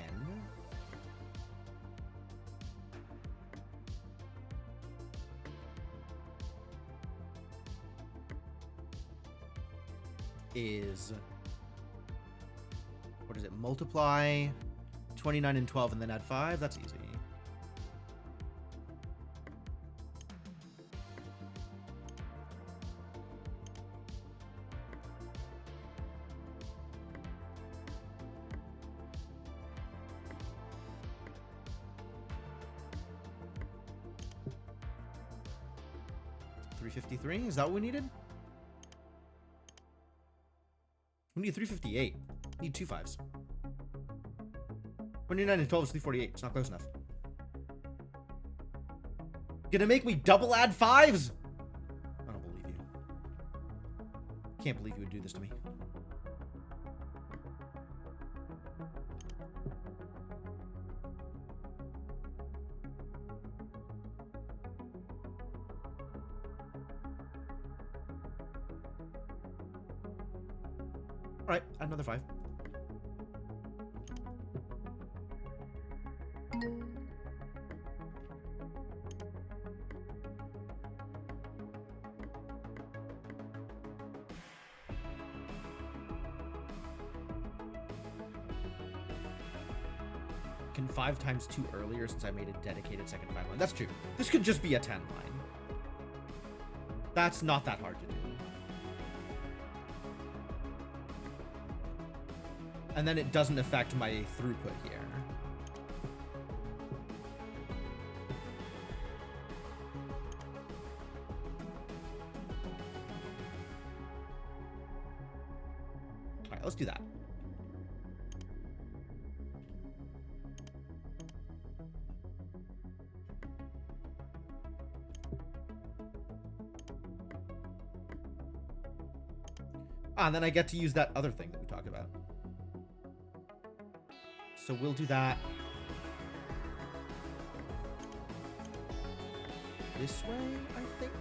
is, what is it, multiply 29 and 12 and then add 5? That's easy. $353? Is that what we needed? We need 358. We need 2 5s. 29 and 12 is 348. It's not close enough. Gonna make me double add 5s? I don't believe you. Can't believe you would do this to me. All right, another 5. Can 5 times 2 earlier since I made a dedicated second 5 line. That's true. This could just be a 10 line. That's not that hard to do. And then it doesn't affect my throughput here. All right, let's do that. Ah, and then I get to use that other thing that we talked about. So we'll do that this way, I think.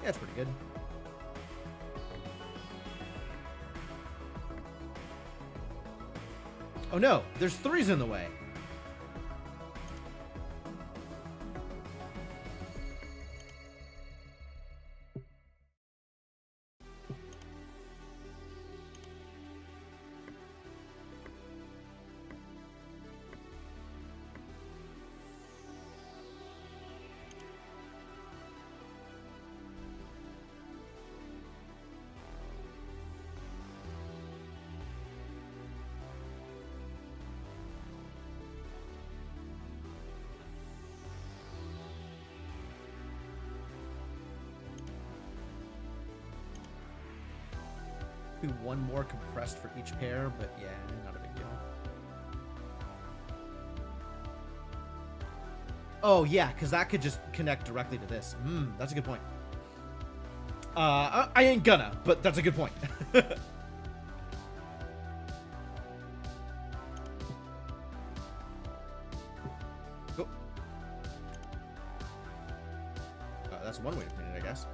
Yeah, it's pretty good. Oh no, there's 3s in the way. One more compressed for each pair, but yeah, not a big deal. Oh yeah, because that could just connect directly to this. That's a good point. I ain't gonna, but that's a good point. Go. That's one way to pin it, I guess.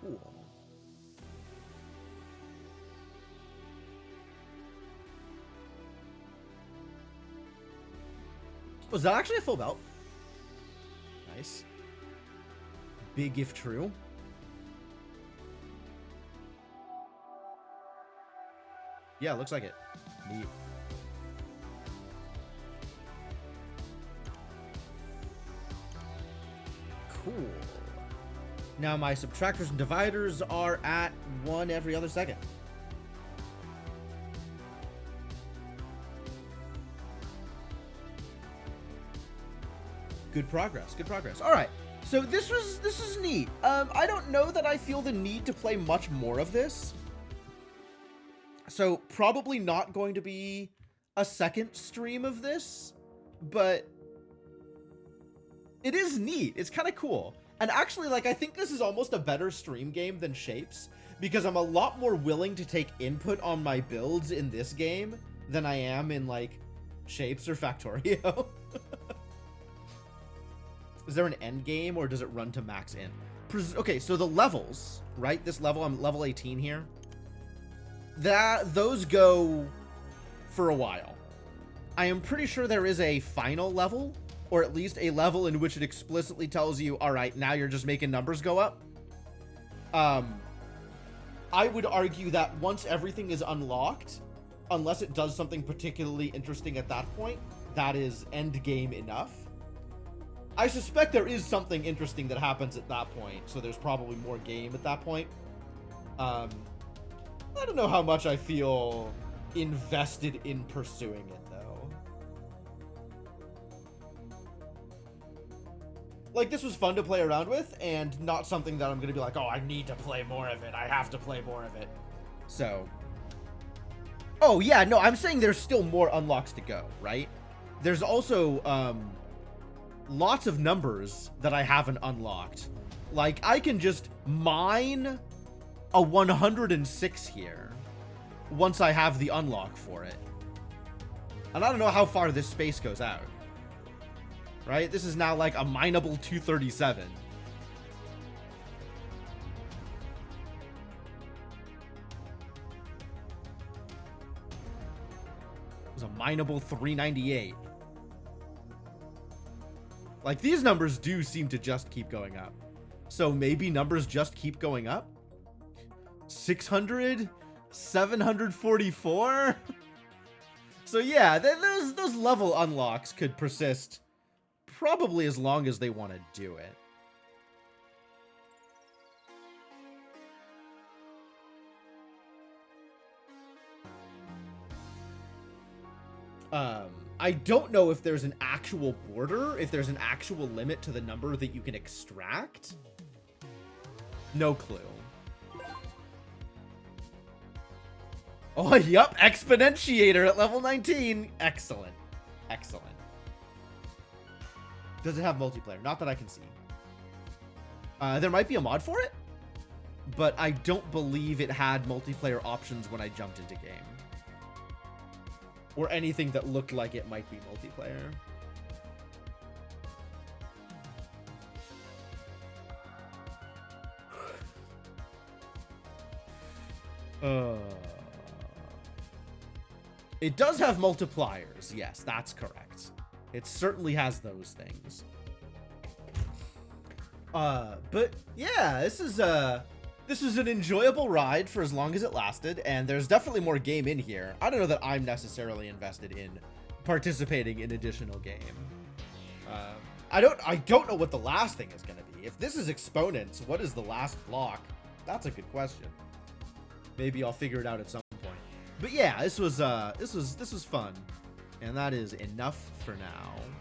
Cool. Was that actually a full belt? Nice. Big if true. Yeah, looks like it. Neat. Cool. Now my subtractors and dividers are at 1 every other second. Good progress. Good progress. All right. So this is neat. I don't know that I feel the need to play much more of this. So probably not going to be a second stream of this, but it is neat. It's kind of cool. And actually, like, I think this is almost a better stream game than Shapes, because I'm a lot more willing to take input on my builds in this game than I am in, like, Shapes or Factorio. Is there an end game, or does it run to max in? Okay, so the levels, right? This level, I'm level 18 here. Those go for a while. I am pretty sure there is a final level, or at least a level in which it explicitly tells you, all right, now you're just making numbers go up. I would argue that once everything is unlocked, unless it does something particularly interesting at that point, that is end game enough. I suspect there is something interesting that happens at that point, so there's probably more game at that point. I don't know how much I feel invested in pursuing it, though. Like, this was fun to play around with, and not something that I'm going to be like, oh, I need to play more of it. I have to play more of it. So. Oh, yeah, no, I'm saying there's still more unlocks to go, right? There's also, lots of numbers that I haven't unlocked. Like, I can just mine a 106 here once I have the unlock for it. And I don't know how far this space goes out. Right? This is now like a mineable 237. It was a mineable 398. Like, these numbers do seem to just keep going up. So maybe numbers just keep going up? 600? 744? So yeah, those level unlocks could persist probably as long as they want to do it. I don't know if there's an actual border, if there's an actual limit to the number that you can extract. No clue. Oh, yup, Exponentiator at level 19. Excellent. Excellent. Does it have multiplayer? Not that I can see. There might be a mod for it, but I don't believe it had multiplayer options when I jumped into game. Or anything that looked like it might be multiplayer. It does have multipliers. Yes, that's correct. It certainly has those things. But yeah, this is an enjoyable ride for as long as it lasted, and there's definitely more game in here. I don't know that I'm necessarily invested in participating in additional game. I don't know what the last thing is gonna be. If this is exponents, what is the last block? That's a good question. Maybe I'll figure it out at some point. But yeah, this was fun, and that is enough for now.